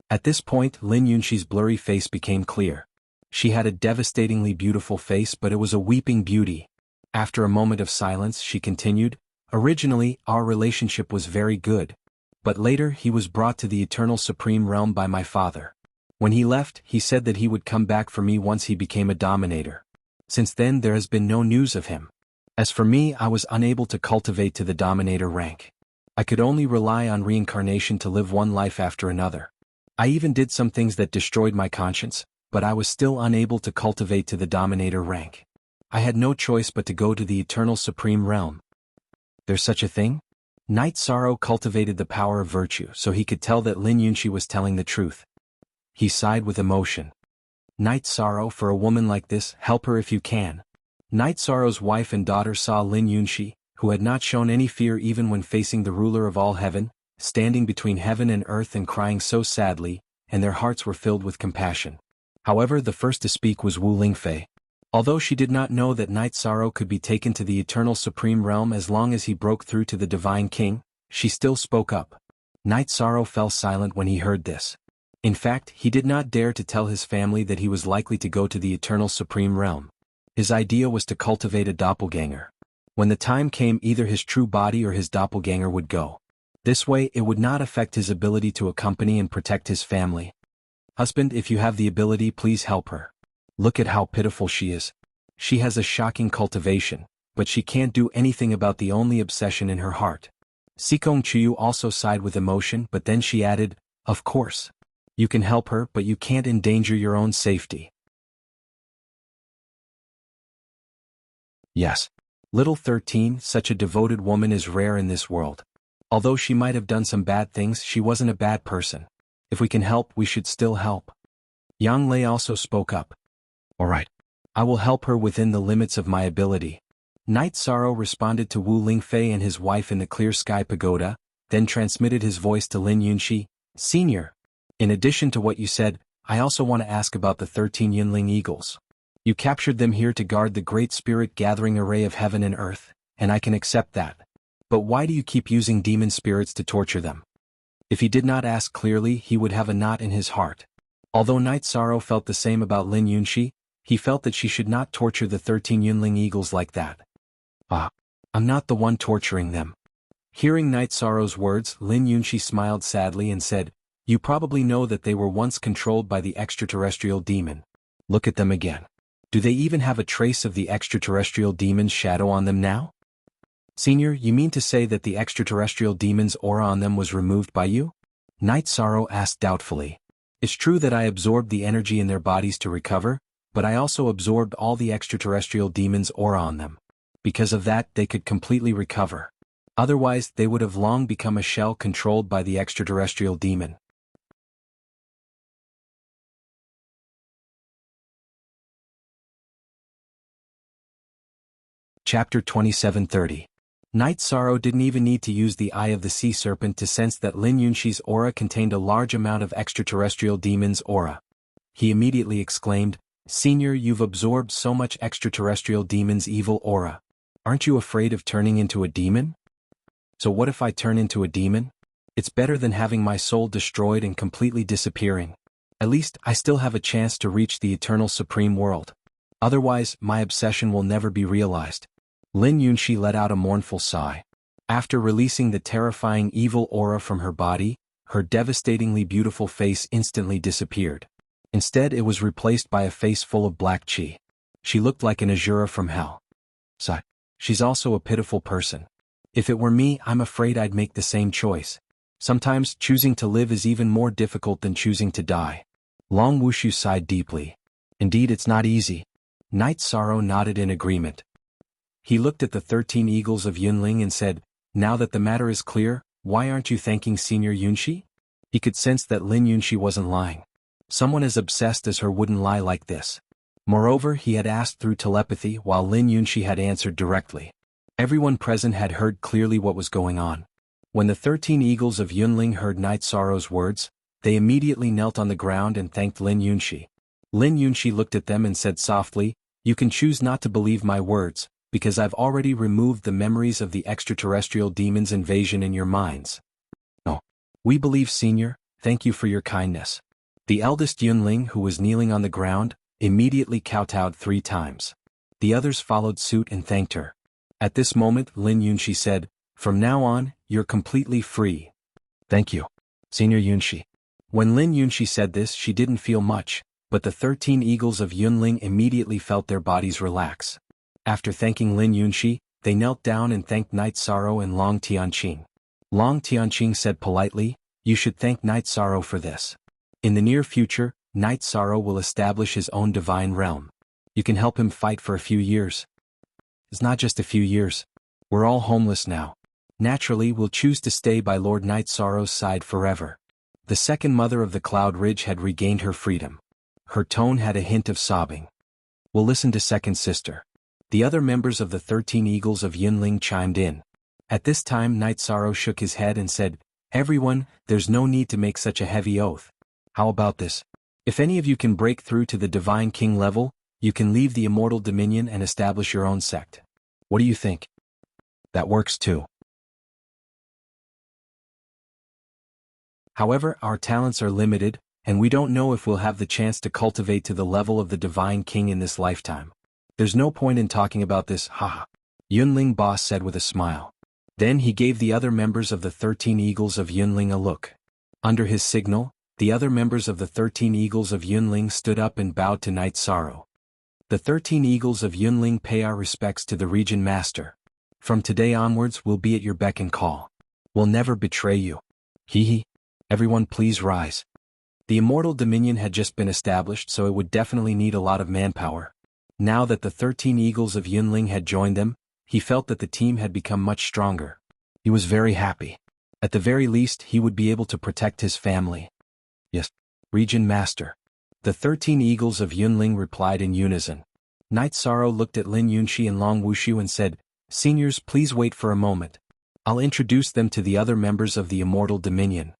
At this point, Lin Yunxi's blurry face became clear. She had a devastatingly beautiful face, but it was a weeping beauty. After a moment of silence, she continued, "Originally, our relationship was very good. But later he was brought to the Eternal Supreme Realm by my father. When he left, he said that he would come back for me once he became a dominator. Since then there has been no news of him. As for me, I was unable to cultivate to the dominator rank. I could only rely on reincarnation to live one life after another. I even did some things that destroyed my conscience, but I was still unable to cultivate to the dominator rank. I had no choice but to go to the eternal supreme realm. There's such a thing? Knight Sorrow cultivated the power of virtue so he could tell that Lin Yunxi was telling the truth. He sighed with emotion. Knight Sorrow, for a woman like this, help her if you can. Knight Sorrow's wife and daughter saw Lin Yunxi, who had not shown any fear even when facing the ruler of all heaven, standing between heaven and earth and crying so sadly, and their hearts were filled with compassion. However, the first to speak was Wu Lingfei. Although she did not know that Knight Sorrow could be taken to the eternal supreme realm as long as he broke through to the divine king, she still spoke up. Knight Sorrow fell silent when he heard this. In fact, he did not dare to tell his family that he was likely to go to the eternal supreme realm. His idea was to cultivate a doppelganger. When the time came, either his true body or his doppelganger would go. This way it would not affect his ability to accompany and protect his family. Husband, if you have the ability, please help her. Look at how pitiful she is. She has a shocking cultivation, but she can't do anything about the only obsession in her heart. Sikong Chuyu also sighed with emotion, but then she added, of course. You can help her, but you can't endanger your own safety. Yes. Little 13, such a devoted woman is rare in this world. Although she might have done some bad things, she wasn't a bad person. If we can help, we should still help. Yang Lei also spoke up. All right. I will help her within the limits of my ability. Knight Sorrow responded to Wu Lingfei and his wife in the clear sky pagoda, then transmitted his voice to Lin Yunxi. Senior. In addition to what you said, I also want to ask about the 13 Yunling eagles. You captured them here to guard the great spirit gathering array of heaven and earth, and I can accept that. But why do you keep using demon spirits to torture them? If he did not ask clearly, he would have a knot in his heart. Although Knight Sorrow felt the same about Lin Yunxi, he felt that she should not torture the 13 Yunling eagles like that. I'm not the one torturing them. Hearing Knight Sorrow's words, Lin Yunxi smiled sadly and said, you probably know that they were once controlled by the extraterrestrial demon. Look at them again. Do they even have a trace of the extraterrestrial demon's shadow on them now? Senior, you mean to say that the extraterrestrial demon's aura on them was removed by you? Knight Sorrow asked doubtfully. It's true that I absorbed the energy in their bodies to recover, but I also absorbed all the extraterrestrial demon's aura on them. Because of that, they could completely recover. Otherwise, they would have long become a shell controlled by the extraterrestrial demon. Chapter 2730. Knight Sorrow didn't even need to use the eye of the sea serpent to sense that Lin Yunxi's aura contained a large amount of extraterrestrial demon's aura. He immediately exclaimed, Senior, you've absorbed so much extraterrestrial demon's evil aura. Aren't you afraid of turning into a demon? So what if I turn into a demon? It's better than having my soul destroyed and completely disappearing. At least, I still have a chance to reach the eternal supreme world. Otherwise, my obsession will never be realized. Lin Yunxi let out a mournful sigh. After releasing the terrifying evil aura from her body, her devastatingly beautiful face instantly disappeared. Instead, it was replaced by a face full of black chi. She looked like an Azura from hell. Sigh. She's also a pitiful person. If it were me, I'm afraid I'd make the same choice. Sometimes, choosing to live is even more difficult than choosing to die. Long Wushu sighed deeply. Indeed, it's not easy. Knight Sorrow nodded in agreement. He looked at the 13 eagles of Yunling and said, now that the matter is clear, why aren't you thanking Senior Yunxi? He could sense that Lin Yunxi wasn't lying. Someone as obsessed as her wouldn't lie like this. Moreover, he had asked through telepathy while Lin Yunxi had answered directly. Everyone present had heard clearly what was going on. When the 13 eagles of Yunling heard Knight Sorrow's words, they immediately knelt on the ground and thanked Lin Yunxi. Lin Yunxi looked at them and said softly, you can choose not to believe my words, because I've already removed the memories of the extraterrestrial demon's invasion in your minds. No. We believe, Senior, thank you for your kindness. The eldest Yunling, who was kneeling on the ground, immediately kowtowed 3 times. The others followed suit and thanked her. At this moment, Lin Yunxi said, from now on, you're completely free. Thank you, Senior Yunxi. When Lin Yunxi said this, she didn't feel much, but the 13 eagles of Yunling immediately felt their bodies relax. After thanking Lin Yunxi, they knelt down and thanked Knight Sorrow and Long Tianqing. Long Tianqing said politely, you should thank Night Sorrow for this. In the near future, Night Sorrow will establish his own divine realm. You can help him fight for a few years. It's not just a few years. We're all homeless now. Naturally, we'll choose to stay by Lord Night Sorrow's side forever. The second mother of the Cloud Ridge had regained her freedom. Her tone had a hint of sobbing. We'll listen to second sister. The other members of the 13 Eagles of Yunling chimed in. At this time Night Sorrow shook his head and said, everyone, there's no need to make such a heavy oath. How about this? If any of you can break through to the Divine King level, you can leave the Immortal Dominion and establish your own sect. What do you think? That works too. However, our talents are limited, and we don't know if we'll have the chance to cultivate to the level of the Divine King in this lifetime. There's no point in talking about this, haha. Yunling boss said with a smile. Then he gave the other members of the 13 Eagles of Yunling a look. Under his signal, the other members of the 13 Eagles of Yunling stood up and bowed to Night Sorrow. The 13 Eagles of Yunling pay our respects to the Region Master. From today onwards we'll be at your beck and call. We'll never betray you. Hee hee. Everyone please rise. The Immortal Dominion had just been established, so it would definitely need a lot of manpower. Now that the 13 Eagles of Yunling had joined them, he felt that the team had become much stronger. He was very happy. At the very least, he would be able to protect his family. Yes, Region Master. The 13 Eagles of Yunling replied in unison. Night Sorrow looked at Lin Yunxi and Long Wuxiu and said, Seniors, please wait for a moment. I'll introduce them to the other members of the Immortal Dominion.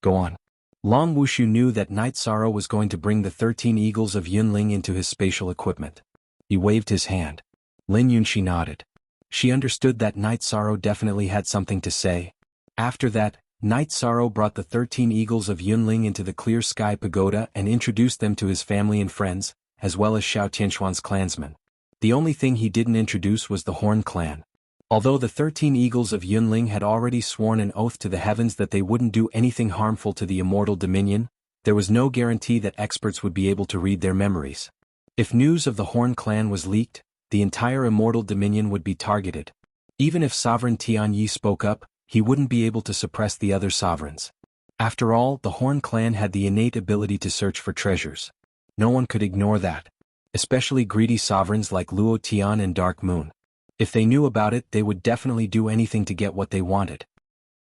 Go on. Long Wuxiu knew that Night Sorrow was going to bring the 13 Eagles of Yunling into his spatial equipment. He waved his hand. Lin Yunxi nodded. She understood that Night Sorrow definitely had something to say. After that, Night Sorrow brought the 13 Eagles of Yunling into the Clear Sky Pagoda and introduced them to his family and friends, as well as Xiao Tianxuan's clansmen. The only thing he didn't introduce was the Horn clan. Although the 13 Eagles of Yunling had already sworn an oath to the heavens that they wouldn't do anything harmful to the Immortal Dominion, there was no guarantee that experts would be able to read their memories. If news of the Horn clan was leaked, the entire Immortal Dominion would be targeted. Even if Sovereign Tianyi spoke up, he wouldn't be able to suppress the other sovereigns. After all, the Horn clan had the innate ability to search for treasures. No one could ignore that. Especially greedy sovereigns like Luo Tian and Dark Moon. If they knew about it, they would definitely do anything to get what they wanted.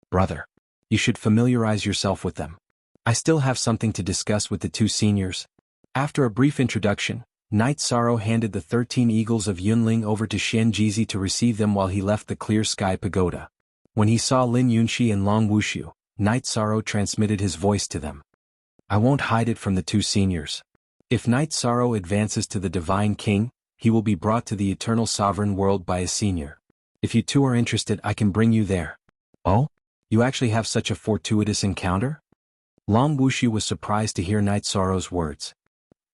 Brother, you should familiarize yourself with them. I still have something to discuss with the two seniors. After a brief introduction, Night Sorrow handed the 13 Eagles of Yunling over to Xian Jizi to receive them while he left the Clear Sky Pagoda. When he saw Lin Yunxi and Long Wuxiu, Night Sorrow transmitted his voice to them. I won't hide it from the two seniors. If Night Sorrow advances to the Divine King, he will be brought to the Eternal Sovereign World by a senior. If you two are interested, I can bring you there. Oh? You actually have such a fortuitous encounter? Long Wuxiu was surprised to hear Night Sorrow's words.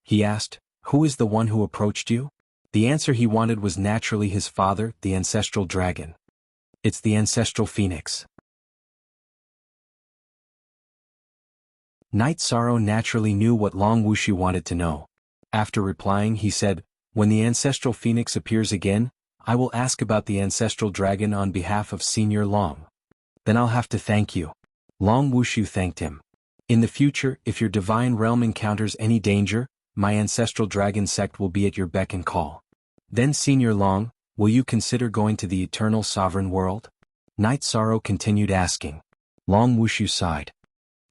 He asked, who is the one who approached you? The answer he wanted was naturally his father, the ancestral dragon. It's the ancestral phoenix. Night Sorrow naturally knew what Long Wuxiu wanted to know. After replying, he said, when the ancestral phoenix appears again, I will ask about the ancestral dragon on behalf of Senior Long. Then I'll have to thank you. Long Wuxiu thanked him. In the future, if your divine realm encounters any danger, my ancestral dragon sect will be at your beck and call. Then Senior Long, will you consider going to the Eternal Sovereign World? Night Sorrow continued asking. Long Wuxiu sighed.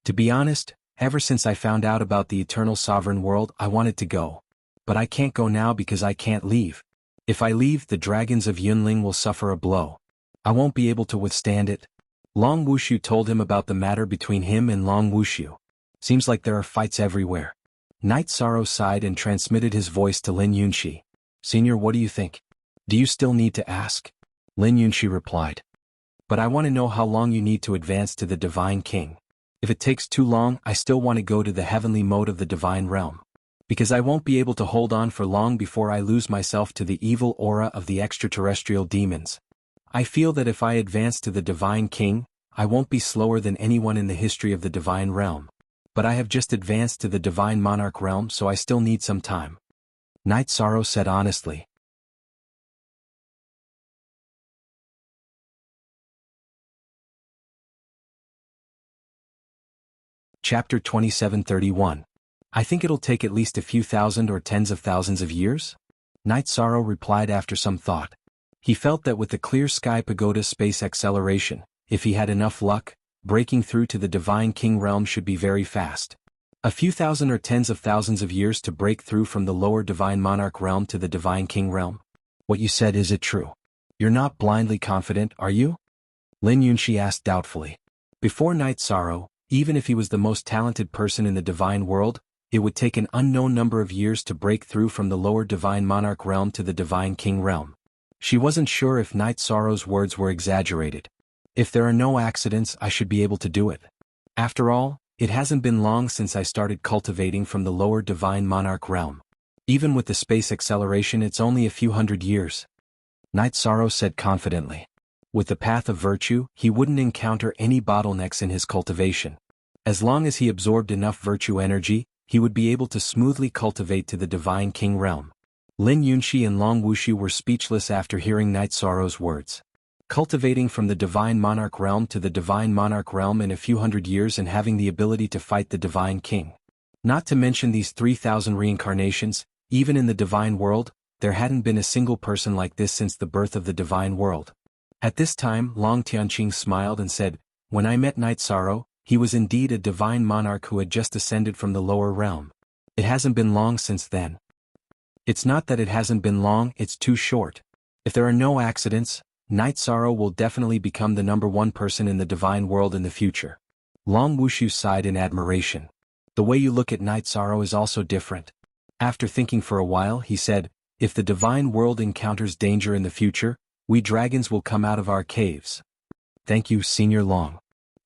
To be honest, ever since I found out about the Eternal Sovereign World, I wanted to go. But I can't go now because I can't leave. If I leave, the dragons of Yunling will suffer a blow. I won't be able to withstand it. Long Wuxiu told him about the matter between him and Long Wuxiu. Seems like there are fights everywhere. Night Sorrow sighed and transmitted his voice to Lin Yunxi. Senior, what do you think? Do you still need to ask? Lin Yunxi replied. But I want to know how long you need to advance to the Divine King. If it takes too long, I still want to go to the heavenly mode of the Divine Realm. Because I won't be able to hold on for long before I lose myself to the evil aura of the extraterrestrial demons. I feel that if I advance to the Divine King, I won't be slower than anyone in the history of the Divine Realm. But I have just advanced to the Divine Monarch Realm, so I still need some time. Night Sorrow said honestly. Chapter 27:31. I think it'll take at least a few thousand or tens of thousands of years? Night Sorrow replied after some thought. He felt that with the clear sky pagoda space acceleration, if he had enough luck, breaking through to the Divine King realm should be very fast. A few thousand or tens of thousands of years to break through from the lower Divine Monarch realm to the Divine King realm? What you said, is it true? You're not blindly confident, are you? Lin Yunxi asked doubtfully. Before Night Sorrow, even if he was the most talented person in the divine world, it would take an unknown number of years to break through from the lower Divine Monarch realm to the Divine King realm. She wasn't sure if Night Sorrow's words were exaggerated. If there are no accidents, I should be able to do it. After all, it hasn't been long since I started cultivating from the lower Divine Monarch realm. Even with the space acceleration, it's only a few hundred years. Night Sorrow said confidently. With the path of virtue, he wouldn't encounter any bottlenecks in his cultivation. As long as he absorbed enough virtue energy, he would be able to smoothly cultivate to the Divine King realm. Lin Yunxi and Long Wuxi were speechless after hearing Night Sorrow's words. Cultivating from the Divine Monarch realm to the Divine Monarch realm in a few hundred years and having the ability to fight the Divine King. Not to mention these 3,000 reincarnations, even in the divine world, there hadn't been a single person like this since the birth of the divine world. At this time, Long Tianqing smiled and said, when I met Night Sorrow, he was indeed a divine monarch who had just ascended from the lower realm. It hasn't been long since then. It's not that it hasn't been long, it's too short. If there are no accidents, Night Sorrow will definitely become the #1 person in the divine world in the future. Long Wushu sighed in admiration. The way you look at Night Sorrow is also different. After thinking for a while, he said, if the divine world encounters danger in the future, we dragons will come out of our caves. Thank you, Senior Long.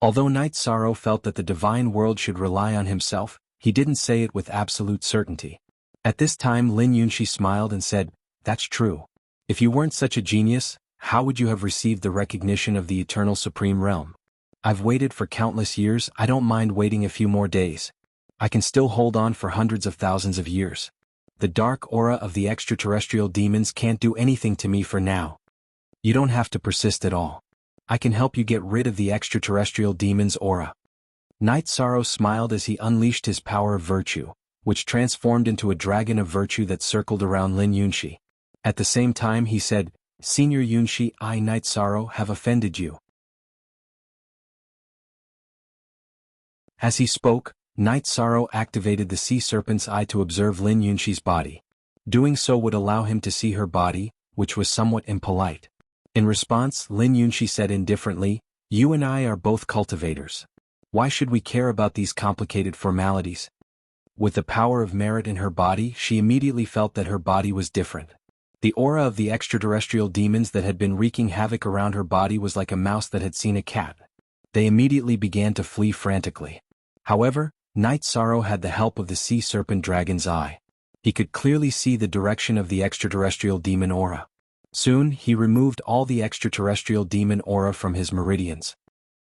Although Night Sorrow felt that the divine world should rely on himself, he didn't say it with absolute certainty. At this time, Lin Yunxi smiled and said, that's true. If you weren't such a genius, how would you have received the recognition of the Eternal Supreme Realm? I've waited for countless years, I don't mind waiting a few more days. I can still hold on for hundreds of thousands of years. The dark aura of the extraterrestrial demons can't do anything to me for now. You don't have to persist at all. I can help you get rid of the extraterrestrial demon's aura. Night Sorrow smiled as he unleashed his power of virtue, which transformed into a dragon of virtue that circled around Lin Yunxi. At the same time he said, Senior Yunxi, I, Night Sorrow, have offended you. As he spoke, Night Sorrow activated the sea serpent's eye to observe Lin Yunxi's body. Doing so would allow him to see her body, which was somewhat impolite. In response, Lin Yunxi said indifferently, you and I are both cultivators. Why should we care about these complicated formalities? With the power of merit in her body, she immediately felt that her body was different. The aura of the extraterrestrial demons that had been wreaking havoc around her body was like a mouse that had seen a cat. They immediately began to flee frantically. However, Night Sorrow had the help of the sea serpent dragon's eye. He could clearly see the direction of the extraterrestrial demon aura. Soon, he removed all the extraterrestrial demon aura from his meridians.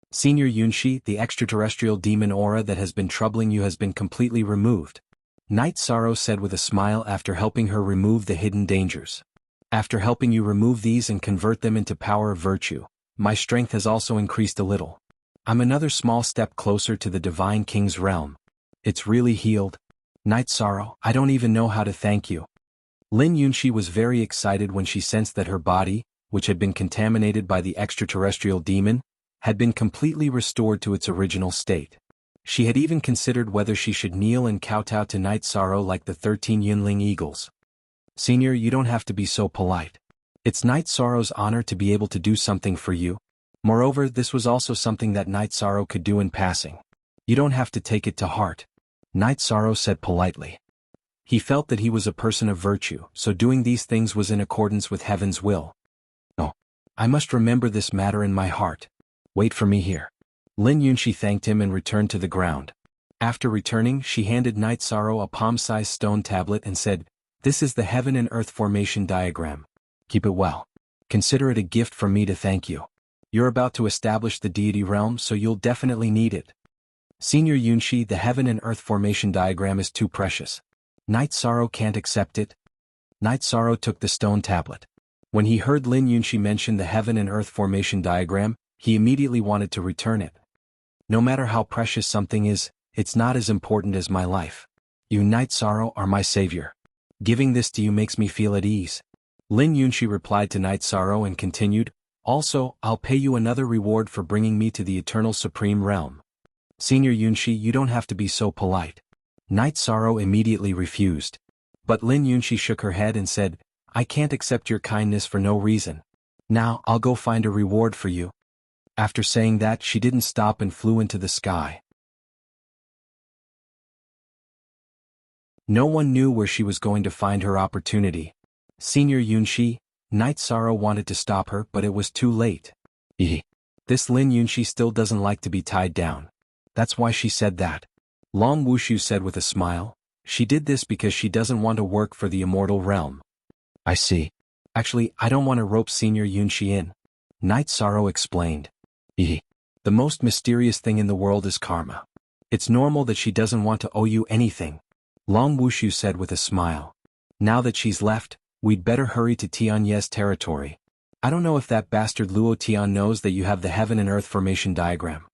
Senior Yunxi, the extraterrestrial demon aura that has been troubling you has been completely removed. Night Sorrow said with a smile after helping her remove the hidden dangers. After helping you remove these and convert them into power of virtue, my strength has also increased a little. I'm another small step closer to the Divine King's realm. It's really healed. Night Sorrow, I don't even know how to thank you. Lin Yunxi was very excited when she sensed that her body, which had been contaminated by the extraterrestrial demon, had been completely restored to its original state. She had even considered whether she should kneel and kowtow to Night Sorrow like the 13 Yunling eagles. Senior, you don't have to be so polite. It's Night Sorrow's honor to be able to do something for you. Moreover, this was also something that Night Sorrow could do in passing. You don't have to take it to heart. Night Sorrow said politely. He felt that he was a person of virtue, so doing these things was in accordance with heaven's will. Oh, I must remember this matter in my heart. Wait for me here. Lin Yunxi thanked him and returned to the ground. After returning, she handed Night Sorrow a palm-sized stone tablet and said, this is the heaven and earth formation diagram. Keep it well. Consider it a gift from me to thank you. You're about to establish the deity realm, so you'll definitely need it. Senior Yunxi, the heaven and earth formation diagram is too precious. Night Sorrow can't accept it. Night Sorrow took the stone tablet. When he heard Lin Yunxi mention the heaven and earth formation diagram, he immediately wanted to return it. No matter how precious something is, it's not as important as my life. You Night Sorrow are my savior. Giving this to you makes me feel at ease. Lin Yunxi replied to Night Sorrow and continued, also, I'll pay you another reward for bringing me to the Eternal Supreme Realm. Senior Yunxi, you don't have to be so polite. Night Sorrow immediately refused. But Lin Yunxi shook her head and said, I can't accept your kindness for no reason. Now, I'll go find a reward for you. After saying that, she didn't stop and flew into the sky. No one knew where she was going to find her opportunity. Senior Yunxi, Night Sorrow wanted to stop her, but it was too late. This Lin Yunxi still doesn't like to be tied down. That's why she said that. Long Wushu said with a smile, she did this because she doesn't want to work for the immortal realm. I see. Actually, I don't want to rope Senior Yunxi in. Night Sorrow explained. The most mysterious thing in the world is karma. It's normal that she doesn't want to owe you anything. Long Wushu said with a smile. Now that she's left, we'd better hurry to Tianye's territory. I don't know if that bastard Luo Tian knows that you have the heaven and earth formation diagram.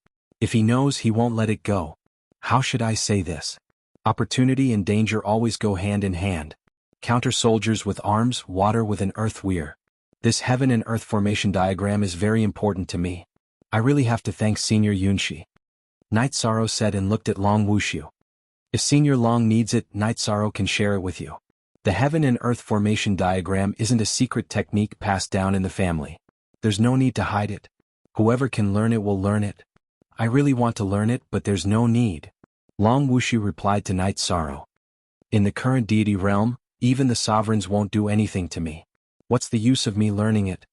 If he knows, he won't let it go. How should I say this? Opportunity and danger always go hand in hand. Counter soldiers with arms, water with an earth weir. This heaven and earth formation diagram is very important to me. I really have to thank Senior Yunxi. Night Sorrow said and looked at Long Wushu. If Senior Long needs it, Night Sorrow can share it with you. The heaven and earth formation diagram isn't a secret technique passed down in the family. There's no need to hide it. Whoever can learn it will learn it. I really want to learn it, but there's no need. Long Wushu replied to Night Sorrow. In the current deity realm, even the sovereigns won't do anything to me. What's the use of me learning it?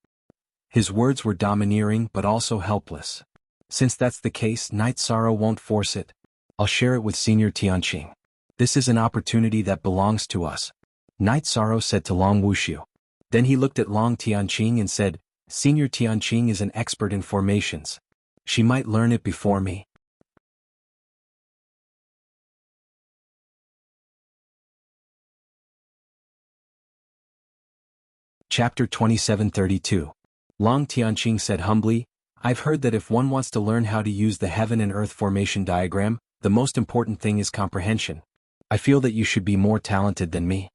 His words were domineering but also helpless. Since that's the case, Night Sorrow won't force it. I'll share it with Senior Tianqing. This is an opportunity that belongs to us. Night Sorrow said to Long Wushu. Then he looked at Long Tianqing and said, Senior Tianqing is an expert in formations. She might learn it before me. Chapter 2732. Long Tianqing said humbly, I've heard that if one wants to learn how to use the heaven and earth formation diagram, the most important thing is comprehension. I feel that you should be more talented than me.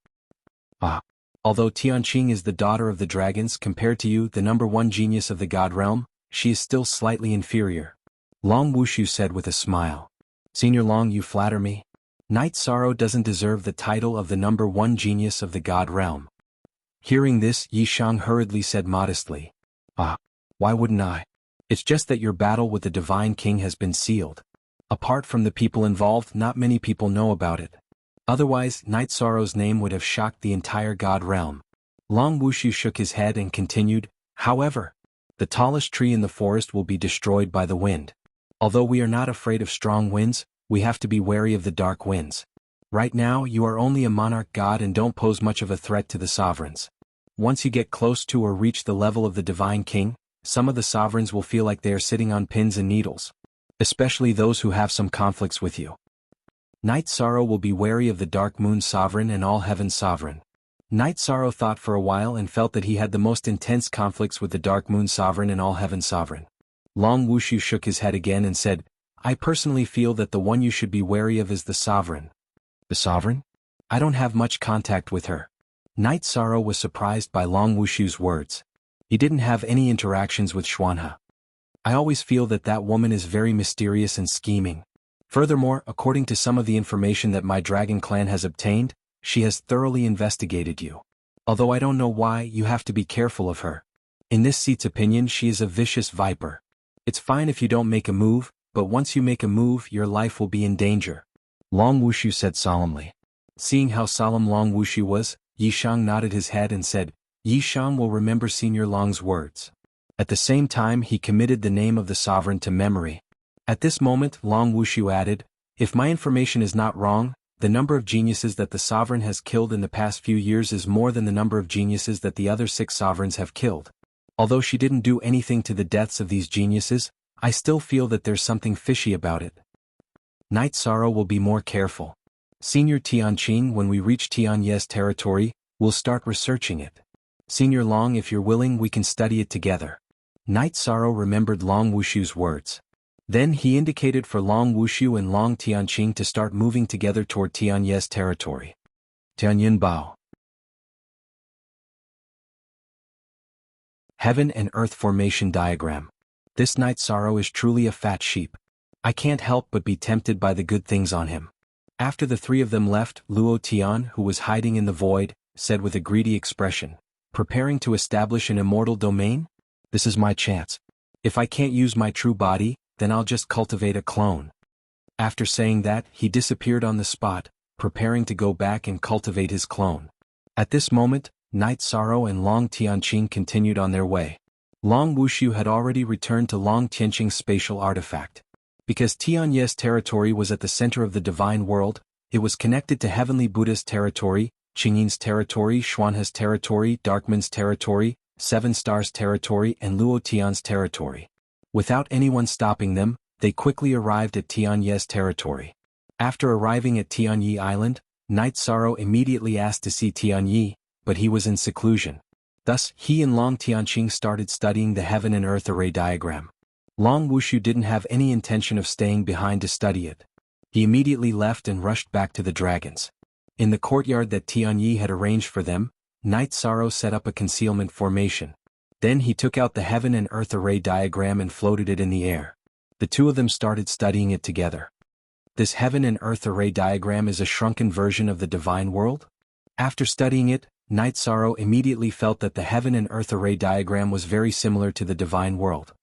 Although Tianqing is the daughter of the dragons, compared to you, the number one genius of the god realm, she is still slightly inferior. Long Wushu said with a smile. Senior Long, you flatter me. Night Sorrow doesn't deserve the title of the number one genius of the god realm. Hearing this, Yishang hurriedly said modestly. Why wouldn't I? It's just that your battle with the Divine King has been sealed. Apart from the people involved, not many people know about it. Otherwise, Night Sorrow's name would have shocked the entire god realm. Long Wushu shook his head and continued, however, the tallest tree in the forest will be destroyed by the wind. Although we are not afraid of strong winds, we have to be wary of the dark winds. Right now, you are only a monarch god and don't pose much of a threat to the sovereigns. Once you get close to or reach the level of the Divine King, some of the sovereigns will feel like they are sitting on pins and needles. Especially those who have some conflicts with you. Night Sorrow will be wary of the Dark Moon Sovereign and All Heaven Sovereign. Night Sorrow thought for a while and felt that he had the most intense conflicts with the Dark Moon Sovereign and All Heaven Sovereign. Long Wushu shook his head again and said, I personally feel that the one you should be wary of is the Sovereign. The Sovereign? I don't have much contact with her. Night Sorrow was surprised by Long Wushu's words. He didn't have any interactions with Xuanhe. I always feel that that woman is very mysterious and scheming. Furthermore, according to some of the information that my dragon clan has obtained, she has thoroughly investigated you. Although I don't know why, you have to be careful of her. In this seat's opinion, she is a vicious viper. It's fine if you don't make a move, but once you make a move, your life will be in danger. Long Wushu said solemnly. Seeing how solemn Long Wushu was, Yishang nodded his head and said, Yishang will remember Senior Long's words. At the same time, he committed the name of the sovereign to memory. At this moment, Long Wushu added, if my information is not wrong, the number of geniuses that the sovereign has killed in the past few years is more than the number of geniuses that the other 6 sovereigns have killed. Although she didn't do anything to the deaths of these geniuses, I still feel that there's something fishy about it. Night Sorrow will be more careful. Senior Tianqing, when we reach Tianye's territory, we'll start researching it. Senior Long, if you're willing, we can study it together. Night Sorrow remembered Long Wushu's words. Then he indicated for Long Wushu and Long Tianqing to start moving together toward Tianye's territory. Tianyin Bao. Heaven and Earth Formation Diagram. This Night Sorrow is truly a fat sheep. I can't help but be tempted by the good things on him. After the three of them left, Luo Tian, who was hiding in the void, said with a greedy expression, "Preparing to establish an immortal domain? This is my chance. If I can't use my true body, then I'll just cultivate a clone." After saying that, he disappeared on the spot, preparing to go back and cultivate his clone. At this moment, Night Sorrow and Long Tianqing continued on their way. Long Wushu had already returned to Long Tianqing's spatial artifact. Because Tianye's territory was at the center of the divine world, it was connected to Heavenly Buddha's territory, Qingyin's territory, Xuanhe's territory, Darkman's territory, Seven Stars' territory, and Luo Tian's territory. Without anyone stopping them, they quickly arrived at Tianye's territory. After arriving at Tianyi Island, Night Sorrow immediately asked to see Tianyi, but he was in seclusion. Thus, he and Long Tianqing started studying the Heaven and Earth Array diagram. Long Wushu didn't have any intention of staying behind to study it. He immediately left and rushed back to the dragons. In the courtyard that Tianyi had arranged for them, Night Sorrow set up a concealment formation. Then he took out the Heaven and Earth Array diagram and floated it in the air. The two of them started studying it together. This Heaven and Earth Array diagram is a shrunken version of the divine world? After studying it, Night Sorrow immediately felt that the Heaven and Earth Array diagram was very similar to the divine world.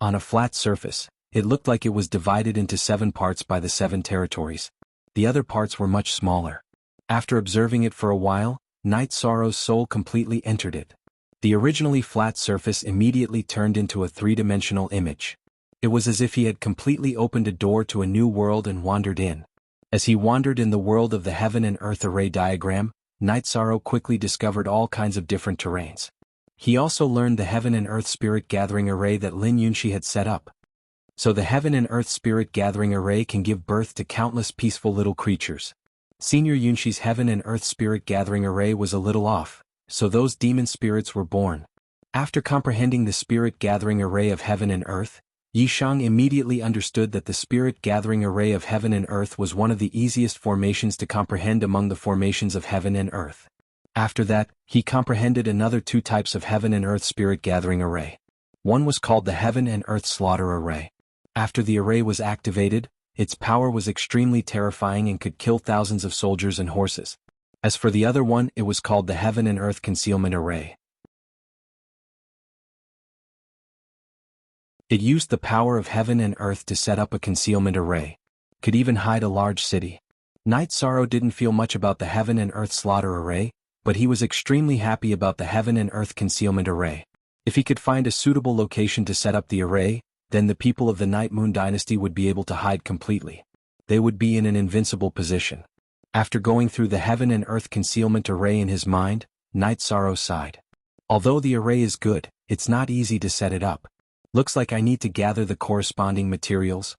On a flat surface, it looked like it was divided into 7 parts by the 7 territories. The other parts were much smaller. After observing it for a while, Night Sorrow's soul completely entered it. The originally flat surface immediately turned into a 3-dimensional image. It was as if he had completely opened a door to a new world and wandered in. As he wandered in the world of the Heaven and Earth Array diagram, Night Sorrow quickly discovered all kinds of different terrains. He also learned the Heaven and Earth Spirit Gathering Array that Lin Yunxi had set up. So the Heaven and Earth Spirit Gathering Array can give birth to countless peaceful little creatures. Senior Yunxi's Heaven and Earth Spirit Gathering Array was a little off, so those demon spirits were born. After comprehending the Spirit Gathering Array of Heaven and Earth, Yishang immediately understood that the Spirit Gathering Array of Heaven and Earth was one of the easiest formations to comprehend among the formations of Heaven and Earth. After that, he comprehended another 2 types of Heaven and Earth Spirit Gathering Array. One was called the Heaven and Earth Slaughter Array. After the array was activated, its power was extremely terrifying and could kill thousands of soldiers and horses. As for the other one, it was called the Heaven and Earth Concealment Array. It used the power of Heaven and Earth to set up a concealment array. Could even hide a large city. Night Sorrow didn't feel much about the Heaven and Earth Slaughter Array, but he was extremely happy about the Heaven and Earth Concealment Array. If he could find a suitable location to set up the array, then the people of the Night Moon Dynasty would be able to hide completely. They would be in an invincible position. After going through the Heaven and Earth Concealment Array in his mind, Night Sorrow sighed. Although the array is good, it's not easy to set it up. Looks like I need to gather the corresponding materials.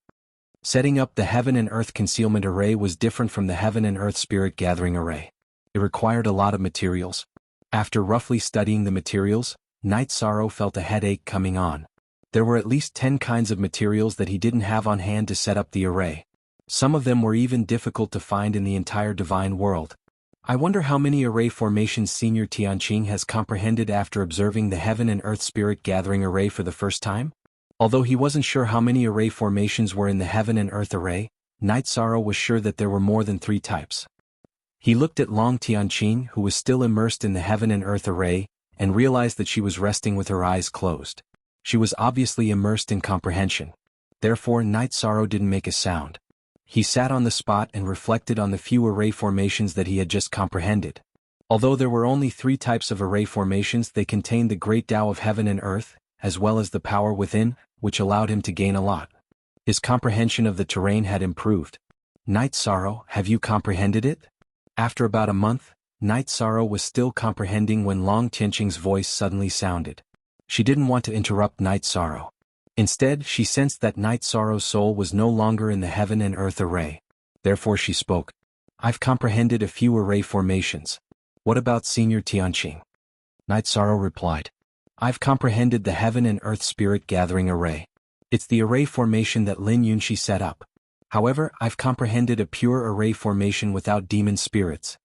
Setting up the Heaven and Earth Concealment Array was different from the Heaven and Earth Spirit Gathering Array. It required a lot of materials. After roughly studying the materials, Night Sorrow felt a headache coming on. There were at least 10 kinds of materials that he didn't have on hand to set up the array. Some of them were even difficult to find in the entire divine world. I wonder how many array formations Senior Tianqing has comprehended after observing the Heaven and Earth Spirit Gathering Array for the first time? Although he wasn't sure how many array formations were in the Heaven and Earth Array, Night Sorrow was sure that there were more than 3 types. He looked at Long Tianqing, who was still immersed in the Heaven and Earth Array, and realized that she was resting with her eyes closed. She was obviously immersed in comprehension. Therefore, Night Sorrow didn't make a sound. He sat on the spot and reflected on the few array formations that he had just comprehended. Although there were only 3 types of array formations, they contained the great Tao of Heaven and Earth, as well as the power within, which allowed him to gain a lot. His comprehension of the terrain had improved. Night Sorrow, have you comprehended it? After about a month, Night Sorrow was still comprehending when Long Tianqing's voice suddenly sounded. She didn't want to interrupt Night Sorrow. Instead, she sensed that Night Sorrow's soul was no longer in the Heaven and Earth Array. Therefore she spoke. I've comprehended a few array formations. What about Senior Tianqing? Night Sorrow replied. I've comprehended the Heaven and Earth Spirit Gathering Array. It's the array formation that Lin Yunxi set up. However, I've comprehended a pure array formation without demon spirits.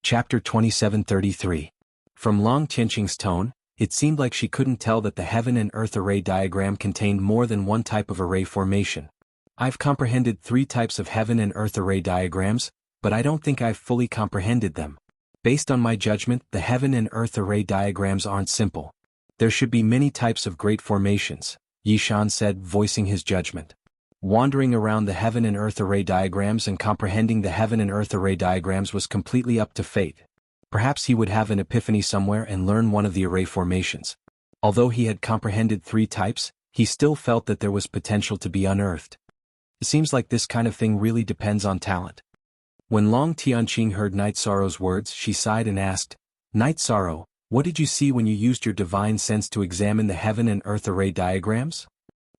Chapter 2733. From Long Tianqing's tone, it seemed like she couldn't tell that the heaven and earth array diagram contained more than one type of array formation. I've comprehended 3 types of heaven and earth array diagrams, but I don't think I've fully comprehended them. Based on my judgment, the heaven and earth array diagrams aren't simple. There should be many types of great formations, Yishan said, voicing his judgment. Wandering around the heaven and earth array diagrams and comprehending the heaven and earth array diagrams was completely up to fate. Perhaps he would have an epiphany somewhere and learn one of the array formations. Although he had comprehended 3 types, he still felt that there was potential to be unearthed. It seems like this kind of thing really depends on talent. When Long Tianqing heard Night Sorrow's words, she sighed and asked, "Night Sorrow, what did you see when you used your divine sense to examine the heaven and earth array diagrams?"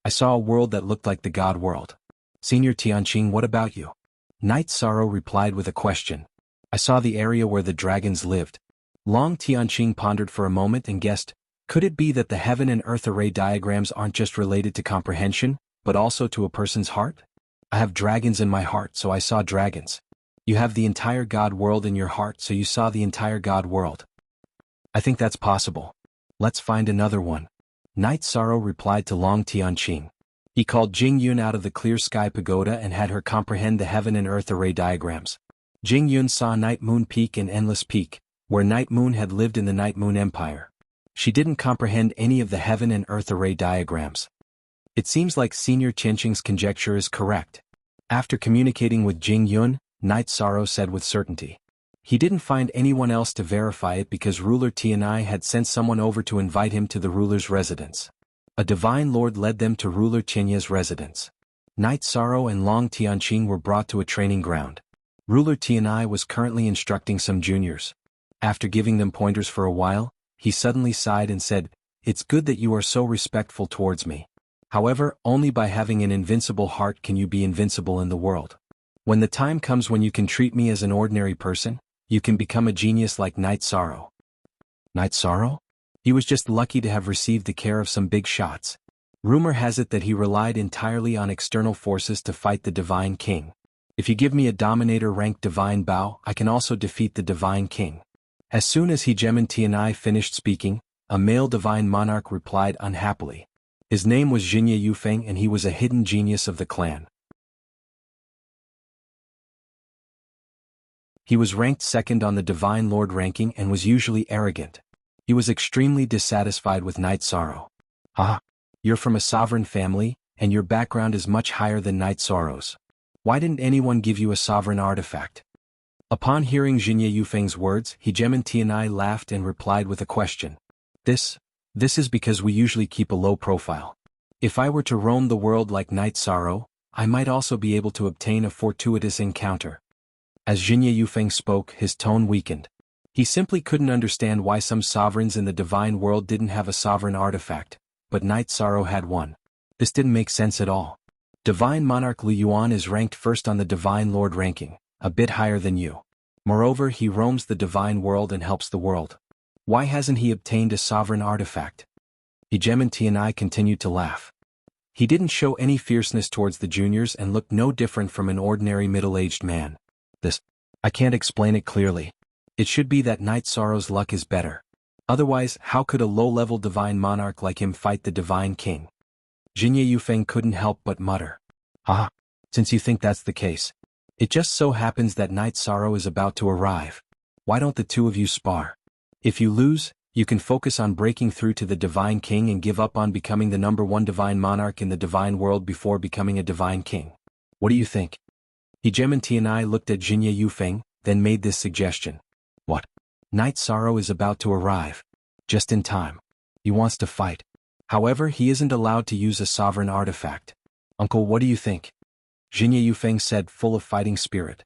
"I saw a world that looked like the God world." "Senior Tianqing, what about you?" Night Sorrow replied with a question. "I saw the area where the dragons lived." Long Tianqing pondered for a moment and guessed, could it be that the heaven and earth array diagrams aren't just related to comprehension, but also to a person's heart? "I have dragons in my heart, so I saw dragons." "You have the entire God world in your heart, so you saw the entire God world." "I think that's possible. Let's find another one." Night Sorrow replied to Long Tianqing. He called Jing Yun out of the clear sky pagoda and had her comprehend the heaven and earth array diagrams. Jing Yun saw Night Moon Peak and Endless Peak, where Night Moon had lived in the Night Moon Empire. She didn't comprehend any of the heaven and earth array diagrams. It seems like Senior Tianqing's conjecture is correct. After communicating with Jing Yun, Night Sorrow said with certainty. He didn't find anyone else to verify it because ruler Tianai had sent someone over to invite him to the ruler's residence. A divine lord led them to ruler Tianya's residence. Night Sorrow and Long Tianqing were brought to a training ground. Ruler Tianai was currently instructing some juniors. After giving them pointers for a while, he suddenly sighed and said, "It's good that you are so respectful towards me. However, only by having an invincible heart can you be invincible in the world. When the time comes when you can treat me as an ordinary person, you can become a genius like Night Sorrow." Night Sorrow? He was just lucky to have received the care of some big shots. Rumor has it that he relied entirely on external forces to fight the Divine King. "If you give me a Dominator-ranked Divine Bao, I can also defeat the Divine King." As soon as Hegemon Tianai finished speaking, a male Divine Monarch replied unhappily. His name was Jinya Yufeng and he was a hidden genius of the clan. He was ranked 2nd on the Divine Lord ranking and was usually arrogant. He was extremely dissatisfied with Night Sorrow. "Ah, you're from a sovereign family, and your background is much higher than Night Sorrow's. Why didn't anyone give you a sovereign artifact?" Upon hearing Jinya Yufeng's words, Hegemon Tianai laughed and replied with a question. This is because we usually keep a low profile. If I were to roam the world like Night Sorrow, I might also be able to obtain a fortuitous encounter." As Jinya Yufeng spoke, his tone weakened. He simply couldn't understand why some sovereigns in the divine world didn't have a sovereign artifact, but Night Sorrow had one. This didn't make sense at all. Divine Monarch Li Yuan is ranked 1st on the Divine Lord ranking, a bit higher than you. Moreover, he roams the divine world and helps the world. Why hasn't he obtained a sovereign artifact? Hegemon Tianai continued to laugh. He didn't show any fierceness towards the juniors and looked no different from an ordinary middle-aged man. I can't explain it clearly. It should be that Night Sorrow's luck is better. Otherwise, how could a low-level divine monarch like him fight the divine king? Jinya Yufeng couldn't help but mutter. "Ah, since you think that's the case. It just so happens that Night Sorrow is about to arrive. Why don't the 2 of you spar? If you lose, you can focus on breaking through to the divine king and give up on becoming the #1 divine monarch in the divine world before becoming a divine king. What do you think?" Hegemon Tianai looked at Jinya Yufeng, then made this suggestion. "What? Night Sorrow is about to arrive. Just in time. He wants to fight. However, he isn't allowed to use a sovereign artifact. Uncle, what do you think?" Jinya Yufeng said, full of fighting spirit.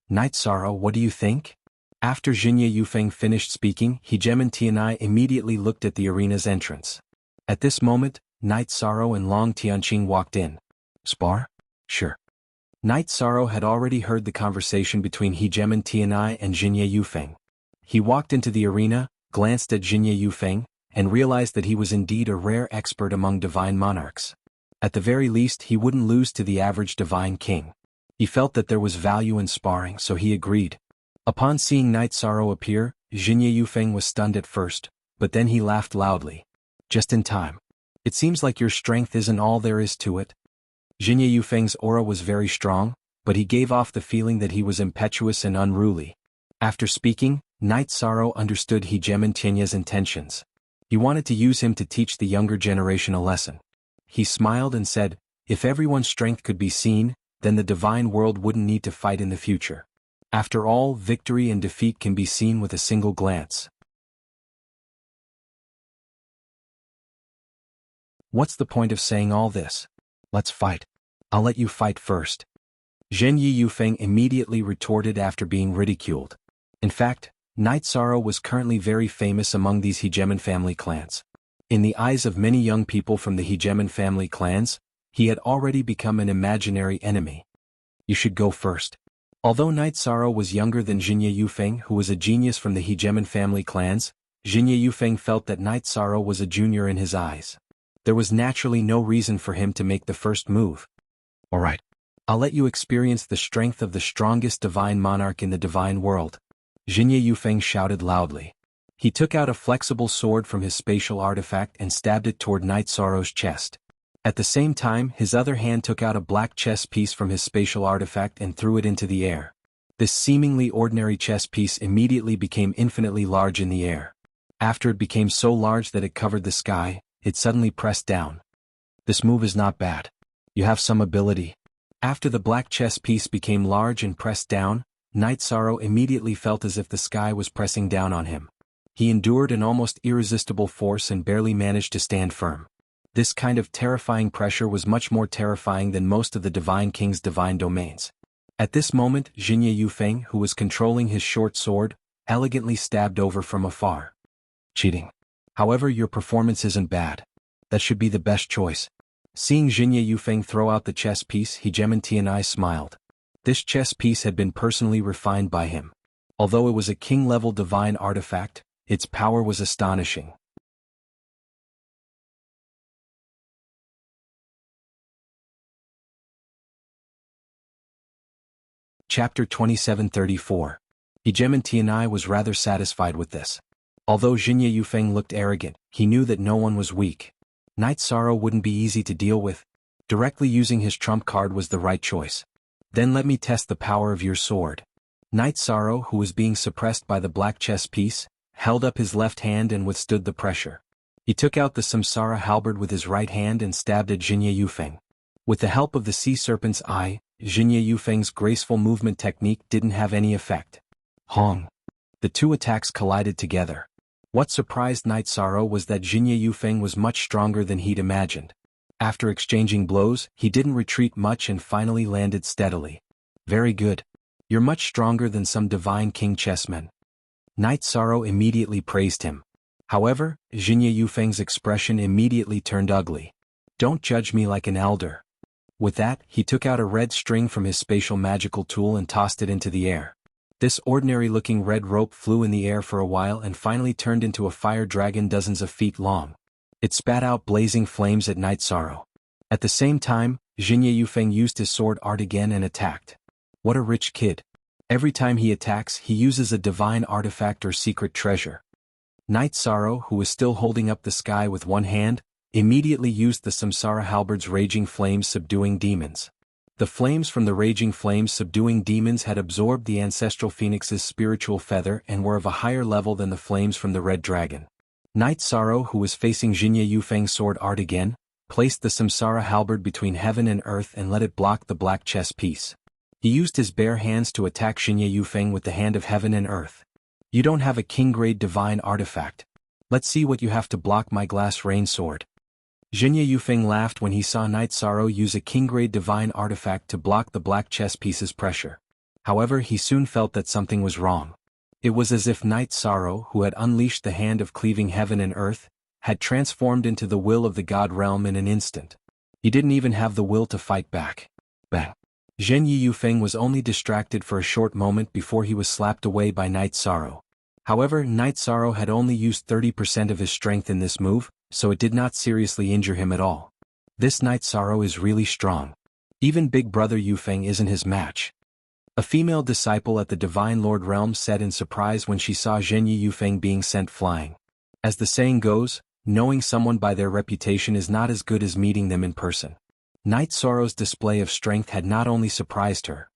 "Night Sorrow, what do you think?" After Jinya Yufeng finished speaking, Hegemon Tianai immediately looked at the arena's entrance. At this moment, Night Sorrow and Long Tianqing walked in. "Spar? Sure." Knight Sorrow had already heard the conversation between Hegemon Tianai and Jinye Yufeng. He walked into the arena, glanced at Jinye Yufeng, and realized that he was indeed a rare expert among divine monarchs. At the very least he wouldn't lose to the average divine king. He felt that there was value in sparring, so he agreed. Upon seeing Knight Sorrow appear, Jinye Yufeng was stunned at first, but then he laughed loudly. Just in time. It seems like your strength isn't all there is to it. Jinye Yufeng's aura was very strong, but he gave off the feeling that he was impetuous and unruly. After speaking, Knight Sorrow understood Hegemon Tianye's intentions. He wanted to use him to teach the younger generation a lesson. He smiled and said, if everyone's strength could be seen, then the divine world wouldn't need to fight in the future. After all, victory and defeat can be seen with a single glance. What's the point of saying all this? Let's fight. I'll let you fight first. Jinye Yufeng immediately retorted after being ridiculed. In fact, Knight Sorrow was currently very famous among these Hegemon family clans. In the eyes of many young people from the Hegemon family clans, he had already become an imaginary enemy. You should go first. Although Knight Sorrow was younger than Jinye Yufeng, who was a genius from the Hegemon family clans, Jinye Yufeng felt that Knight Sorrow was a junior in his eyes. There was naturally no reason for him to make the first move. Alright. I'll let you experience the strength of the strongest divine monarch in the divine world. Jinye Yufeng shouted loudly. He took out a flexible sword from his spatial artifact and stabbed it toward Knight Sorrow's chest. At the same time, his other hand took out a black chess piece from his spatial artifact and threw it into the air. This seemingly ordinary chess piece immediately became infinitely large in the air. After it became so large that it covered the sky, it suddenly pressed down. This move is not bad. You have some ability. After the black chess piece became large and pressed down, Knight Sorrow immediately felt as if the sky was pressing down on him. He endured an almost irresistible force and barely managed to stand firm. This kind of terrifying pressure was much more terrifying than most of the Divine King's divine domains. At this moment, Jinye Yufeng, who was controlling his short sword, elegantly stabbed over from afar. Cheating. However, your performance isn't bad. That should be the best choice. Seeing Jinye Yufeng throw out the chess piece, Hegemon Tianai smiled. This chess piece had been personally refined by him. Although it was a king-level divine artifact, its power was astonishing. Chapter 2734. Hegemon Tianai was rather satisfied with this. Although Jinye Yufeng looked arrogant, he knew that no one was weak. Knight Sorrow wouldn't be easy to deal with. Directly using his trump card was the right choice. Then let me test the power of your sword. Knight Sorrow, who was being suppressed by the black chess piece, held up his left hand and withstood the pressure. He took out the Samsara halberd with his right hand and stabbed at Jinye Yufeng. With the help of the sea serpent's eye, Jinye Yufeng's graceful movement technique didn't have any effect. Hong. The two attacks collided together. What surprised Knight Sorrow was that Jinye Yufeng was much stronger than he'd imagined. After exchanging blows, he didn't retreat much and finally landed steadily. Very good. You're much stronger than some divine king chessmen. Knight Sorrow immediately praised him. However, Jinye Yufeng's expression immediately turned ugly. Don't judge me like an elder. With that, he took out a red string from his spatial magical tool and tossed it into the air. This ordinary-looking red rope flew in the air for a while and finally turned into a fire dragon dozens of feet long. It spat out blazing flames at Knight Sorrow. At the same time, Jinye Yufeng used his sword art again and attacked. What a rich kid. Every time he attacks, he uses a divine artifact or secret treasure. Knight Sorrow, who was still holding up the sky with one hand, immediately used the Samsara halberd's raging flames subduing demons. The flames from the raging flames subduing demons had absorbed the ancestral phoenix's spiritual feather and were of a higher level than the flames from the red dragon. Knight Sorrow, who was facing Jinye Yufeng's sword art again, placed the Samsara halberd between heaven and earth and let it block the black chess piece. He used his bare hands to attack Jinye Yufeng with the hand of heaven and earth. You don't have a king-grade divine artifact. Let's see what you have to block my glass rain sword. Jinye Yufeng laughed when he saw Knight Sorrow use a king-grade divine artifact to block the black chess piece's pressure. However, he soon felt that something was wrong. It was as if Knight Sorrow, who had unleashed the hand of cleaving heaven and earth, had transformed into the will of the god realm in an instant. He didn't even have the will to fight back. Bang. Zhen Yufeng was only distracted for a short moment before he was slapped away by Night Sorrow. However, Night Sorrow had only used 30% of his strength in this move, so it did not seriously injure him at all. This Night Sorrow is really strong. Even Big Brother Yufeng isn't his match. A female disciple at the Divine Lord Realm said in surprise when she saw Zhen Yufeng being sent flying. As the saying goes, knowing someone by their reputation is not as good as meeting them in person. Night Sorrow's display of strength had not only surprised her.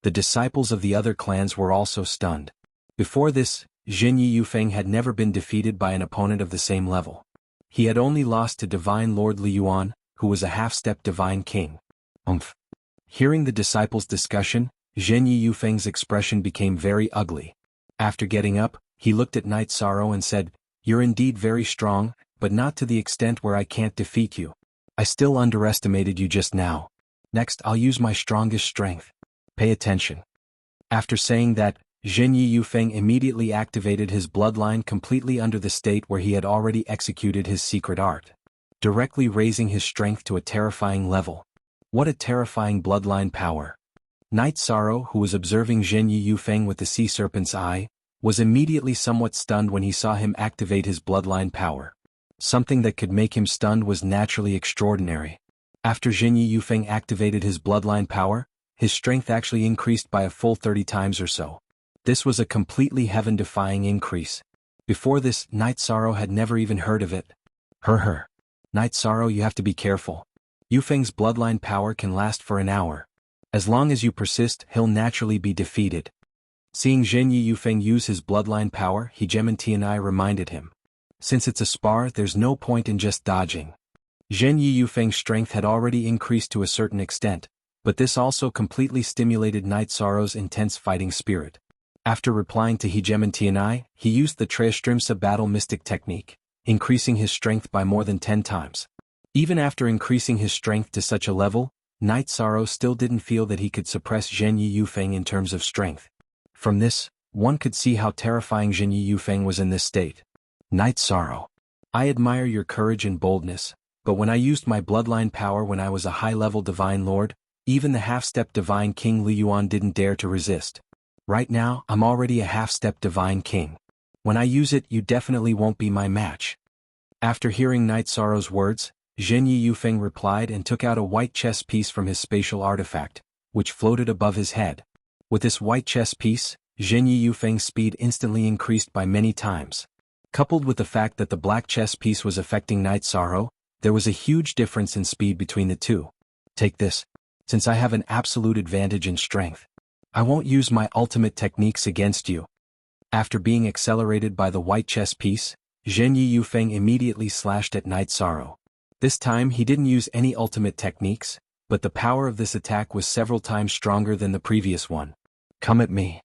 The disciples of the other clans were also stunned. Before this, Zhen Yufeng had never been defeated by an opponent of the same level. He had only lost to Divine Lord Li Yuan, who was a half-step Divine King. Hearing the disciples' discussion, Zhen Yufeng's expression became very ugly. After getting up, he looked at Night Sorrow and said, "You're indeed very strong, but not to the extent where I can't defeat you. I still underestimated you just now. Next I'll use my strongest strength. Pay attention." After saying that, Zhen Yufeng immediately activated his bloodline completely under the state where he had already executed his secret art, directly raising his strength to a terrifying level. What a terrifying bloodline power. Night Sorrow, who was observing Zhen Yufeng with the sea serpent's eye, was immediately somewhat stunned when he saw him activate his bloodline power. Something that could make him stunned was naturally extraordinary. After Zhen Yufeng activated his bloodline power, his strength actually increased by a full 30 times or so. This was a completely heaven-defying increase. Before this, Night Sorrow had never even heard of it. Night Sorrow, you have to be careful. Yufeng's bloodline power can last for an hour. As long as you persist, he'll naturally be defeated. Seeing Zhen Yufeng use his bloodline power, Hegemon Tianai reminded him. Since it's a spar, there's no point in just dodging. Zhen Yufeng's strength had already increased to a certain extent, but this also completely stimulated Night Sorrow's intense fighting spirit. After replying to Hegemon Tianai, he used the Treastrimsa battle mystic technique, increasing his strength by more than 10 times. Even after increasing his strength to such a level, Night Sorrow still didn't feel that he could suppress Zhen Yufeng in terms of strength. From this, one could see how terrifying Zhen Yufeng was in this state. Night Sorrow. I admire your courage and boldness, but when I used my bloodline power when I was a high-level Divine Lord, even the half-step Divine King Li Yuan didn't dare to resist. Right now, I'm already a half-step Divine King. When I use it, you definitely won't be my match." After hearing Night Sorrow's words, Zhen Yufeng replied and took out a white chess piece from his spatial artifact, which floated above his head. With this white chess piece, Zhen Yufeng's speed instantly increased by many times. Coupled with the fact that the black chess piece was affecting Night Sorrow, there was a huge difference in speed between the two. Take this. Since I have an absolute advantage in strength, I won't use my ultimate techniques against you. After being accelerated by the white chess piece, Zhen Yufeng immediately slashed at Night Sorrow. This time he didn't use any ultimate techniques, but the power of this attack was several times stronger than the previous one. Come at me.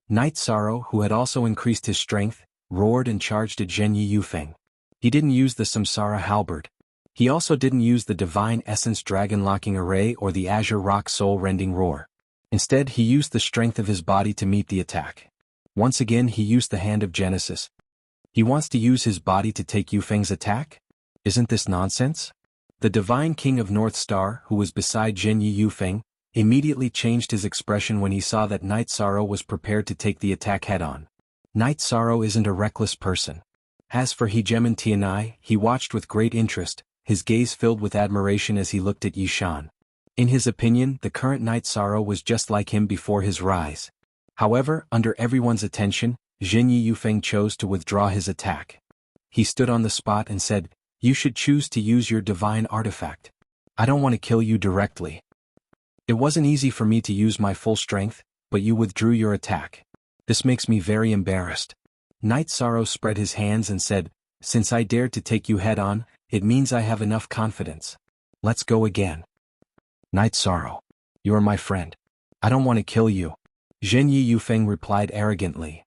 Night Sorrow, who had also increased his strength, roared and charged at Zhen Yufeng. He didn't use the Samsara Halberd. He also didn't use the Divine Essence Dragon Locking Array or the Azure Rock Soul Rending Roar. Instead, he used the strength of his body to meet the attack. Once again, he used the Hand of Genesis. He wants to use his body to take Yufeng's attack? Isn't this nonsense? The Divine King of North Star, who was beside Zhen Yufeng, immediately changed his expression when he saw that Night Sorrow was prepared to take the attack head-on. Night Sorrow isn't a reckless person. As for Hegemon Tianai, he watched with great interest, his gaze filled with admiration as he looked at Yishan. In his opinion, the current Night Sorrow was just like him before his rise. However, under everyone's attention, Zhen Yufeng chose to withdraw his attack. He stood on the spot and said, "You should choose to use your divine artifact. I don't want to kill you directly. It wasn't easy for me to use my full strength, but you withdrew your attack. This makes me very embarrassed." Night Sorrow spread his hands and said, "Since I dared to take you head-on, it means I have enough confidence. Let's go again." "Night Sorrow, you are my friend. I don't want to kill you," Zhen Yufeng replied arrogantly.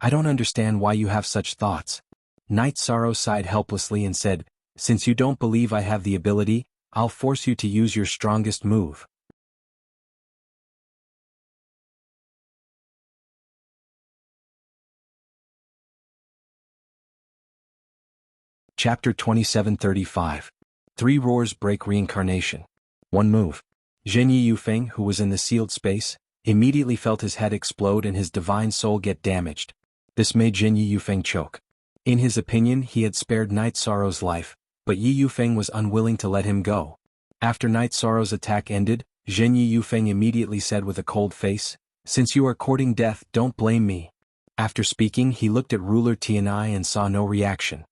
"I don't understand why you have such thoughts." Night Sorrow sighed helplessly and said, "Since you don't believe I have the ability, I'll force you to use your strongest move." Chapter 2735. 3 roars break reincarnation. 1 move. Zhen Yi Yufeng, who was in the sealed space, immediately felt his head explode and his divine soul get damaged. This made Zhen Yi Yufeng choke. In his opinion, he had spared Night Sorrow's life, but Yi Yufeng was unwilling to let him go. After Night Sorrow's attack ended, Zhen Yi Yufeng immediately said with a cold face, "Since you are courting death, don't blame me." After speaking, he looked at ruler Tianai and saw no reaction.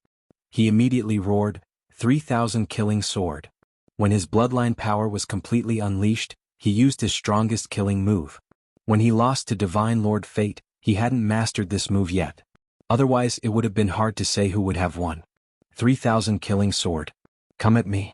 He immediately roared, 3,000 killing sword. When his bloodline power was completely unleashed, he used his strongest killing move. When he lost to Divine Lord Fate, he hadn't mastered this move yet. Otherwise it would have been hard to say who would have won. 3,000 killing sword. Come at me.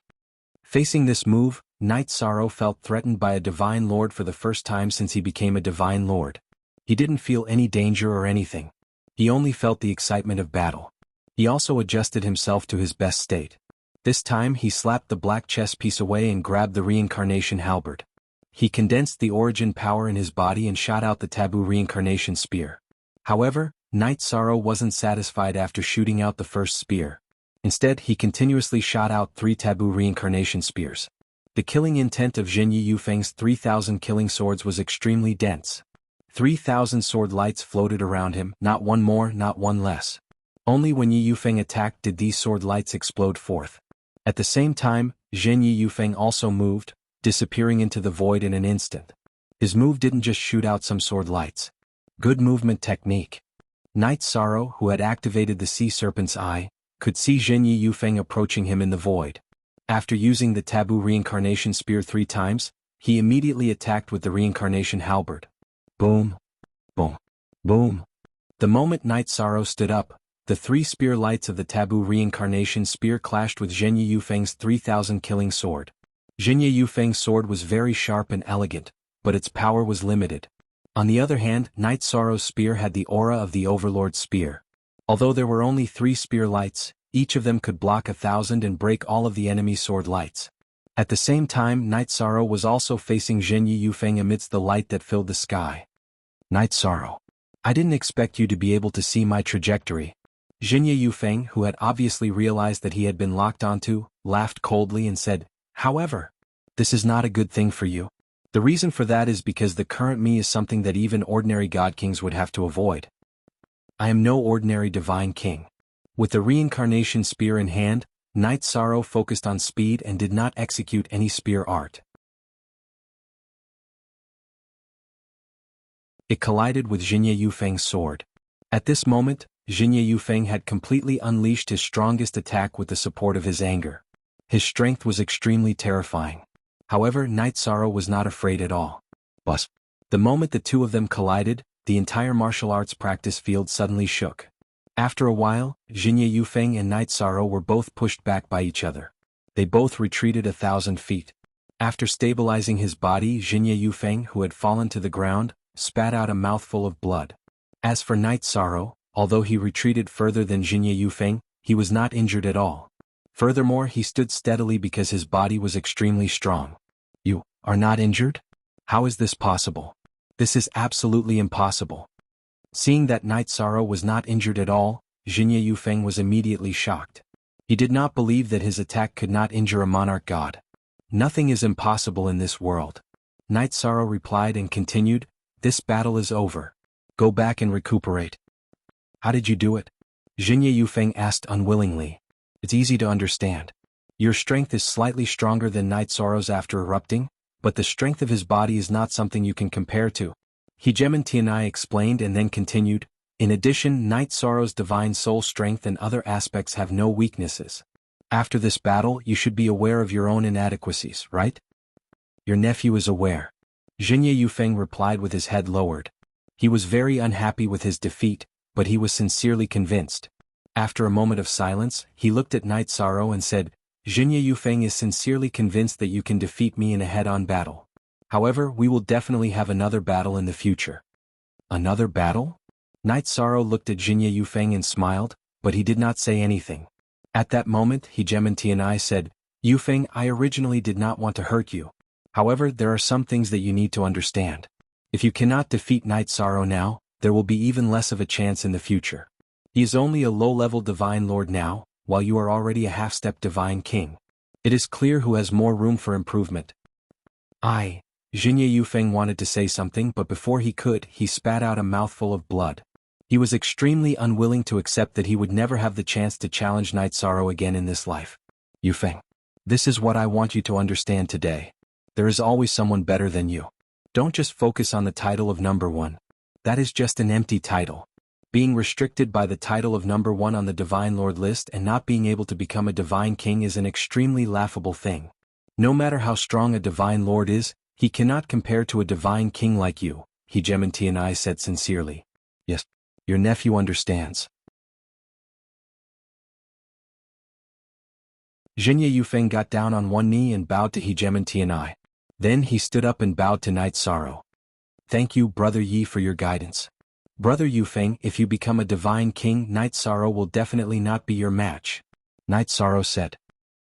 Facing this move, Night Sorrow felt threatened by a Divine Lord for the first time since he became a Divine Lord. He didn't feel any danger or anything. He only felt the excitement of battle. He also adjusted himself to his best state. This time he slapped the black chess piece away and grabbed the reincarnation halberd. He condensed the origin power in his body and shot out the taboo reincarnation spear. However, Night Sorrow wasn't satisfied after shooting out the first spear. Instead, he continuously shot out 3 taboo reincarnation spears. The killing intent of Zhen Yi Yufeng's 3,000 killing swords was extremely dense. 3,000 sword lights floated around him, not one more, not one less. Only when Yi Yufeng attacked did these sword lights explode forth. At the same time, Zhen Yi Yufeng also moved, disappearing into the void in an instant. His move didn't just shoot out some sword lights. Good movement technique. Night Sorrow, who had activated the Sea Serpent's Eye, could see Zhen Yi Yufeng approaching him in the void. After using the taboo reincarnation spear 3 times, he immediately attacked with the reincarnation halberd. Boom. Boom. Boom. The moment Night Sorrow stood up, the 3 spear lights of the taboo reincarnation spear clashed with Zhen Yi Yufeng's 3,000 killing sword. Zhen Yi Yufeng's sword was very sharp and elegant, but its power was limited. On the other hand, Night Sorrow's spear had the aura of the Overlord's spear. Although there were only 3 spear lights, each of them could block 1,000 and break all of the enemy's sword lights. At the same time, Night Sorrow was also facing Zhen Yi Yufeng amidst the light that filled the sky. Night Sorrow. I didn't expect you to be able to see my trajectory. Zhen Yi Yufeng, who had obviously realized that he had been locked onto, laughed coldly and said, "However, this is not a good thing for you. The reason for that is because the current me is something that even ordinary God Kings would have to avoid. I am no ordinary Divine King." With the reincarnation spear in hand, Night Sorrow focused on speed and did not execute any spear art. It collided with Zhen Yi Yufeng's sword. At this moment, Zhen Yi Yufeng had completely unleashed his strongest attack with the support of his anger. His strength was extremely terrifying. However, Night Sorrow was not afraid at all. But the moment the two of them collided, the entire martial arts practice field suddenly shook. After a while, Zhen Yi Yufeng and Night Sorrow were both pushed back by each other. They both retreated 1,000 feet. After stabilizing his body, Zhen Yi Yufeng, who had fallen to the ground, spat out a mouthful of blood. As for Night Sorrow, although he retreated further than Zhen Yi Yufeng, he was not injured at all. Furthermore, he stood steadily because his body was extremely strong. You are not injured? How is this possible? This is absolutely impossible. Seeing that Night Sorrow was not injured at all, Zhen Yi Yufeng was immediately shocked. He did not believe that his attack could not injure a monarch god. Nothing is impossible in this world. Night Sorrow replied and continued, "This battle is over. Go back and recuperate." "How did you do it?" Zhen Yi Yufeng asked unwillingly. "It's easy to understand. Your strength is slightly stronger than Night Sorrow's after erupting, but the strength of his body is not something you can compare to." Hegemon Tianai explained and then continued, "In addition, Night Sorrow's divine soul strength and other aspects have no weaknesses. After this battle, you should be aware of your own inadequacies, right?" "Your nephew is aware." Zhen Yi Yufeng replied with his head lowered. He was very unhappy with his defeat, but he was sincerely convinced. After a moment of silence, he looked at Night Sorrow and said, "Zhen Yi Yufeng is sincerely convinced that you can defeat me in a head-on battle. However, we will definitely have another battle in the future." "Another battle?" Night Sorrow looked at Zhen Yi Yufeng and smiled, but he did not say anything. At that moment, Hegemon Tianai said, "Yufeng, I originally did not want to hurt you. However, there are some things that you need to understand. If you cannot defeat Night Sorrow now, there will be even less of a chance in the future. He is only a low-level Divine Lord now, while you are already a half-step divine king. It is clear who has more room for improvement. Xinye Yufeng wanted to say something, but before he could, he spat out a mouthful of blood. He was extremely unwilling to accept that he would never have the chance to challenge Night Sorrow again in this life. Yufeng, this is what I want you to understand today. There is always someone better than you. Don't just focus on the title of number 1. That is just an empty title. Being restricted by the title of number 1 on the Divine Lord list and not being able to become a Divine King is an extremely laughable thing. No matter how strong a Divine Lord is, he cannot compare to a Divine King like you, Hegemon Tianai said sincerely. Yes, your nephew understands. Xinye Yufeng got down on one knee and bowed to Hegemon Tianai. Then he stood up and bowed to Night Sorrow. Thank you, Brother Yi, for your guidance. Brother Yufeng, if you become a Divine King, Night Sorrow will definitely not be your match. Night Sorrow said.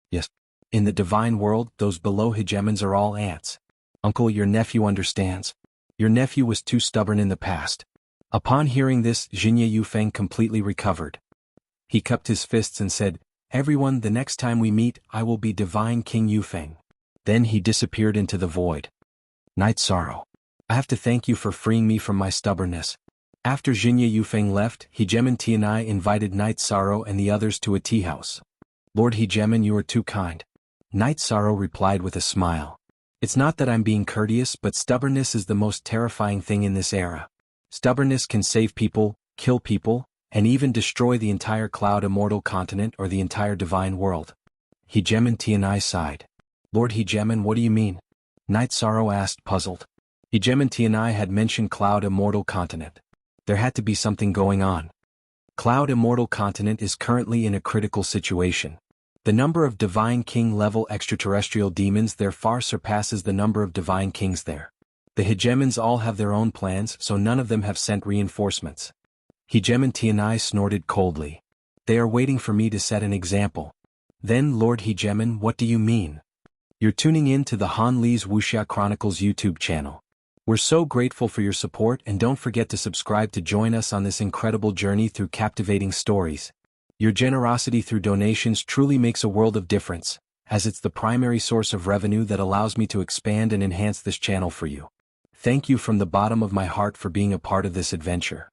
Yes. In the divine world, those below hegemons are all ants. Uncle, your nephew understands. Your nephew was too stubborn in the past. Upon hearing this, Xinye Yufeng completely recovered. He cupped his fists and said, Everyone, the next time we meet, I will be Divine King Yufeng. Then he disappeared into the void. Night Sorrow. I have to thank you for freeing me from my stubbornness. After Xinye Yufeng left, Hegemon Tianai invited Night Sorrow and the others to a tea house. Lord Hegemon, you are too kind. Night Sorrow replied with a smile. It's not that I'm being courteous, but stubbornness is the most terrifying thing in this era. Stubbornness can save people, kill people, and even destroy the entire Cloud Immortal continent or the entire divine world. Hegemon Tianai sighed. Lord Hegemon, what do you mean? Night Sorrow asked, puzzled. Hegemon Tianai had mentioned Cloud Immortal continent. There had to be something going on. Cloud Immortal continent is currently in a critical situation. The number of Divine King level extraterrestrial demons there far surpasses the number of Divine Kings there. The hegemons all have their own plans, so none of them have sent reinforcements. Hegemon Tianai snorted coldly. They are waiting for me to set an example. Then, Lord Hegemon, what do you mean? You're tuning in to the Han Li's Wuxia Chronicles YouTube channel. We're so grateful for your support, and don't forget to subscribe to join us on this incredible journey through captivating stories. Your generosity through donations truly makes a world of difference, as it's the primary source of revenue that allows me to expand and enhance this channel for you. Thank you from the bottom of my heart for being a part of this adventure.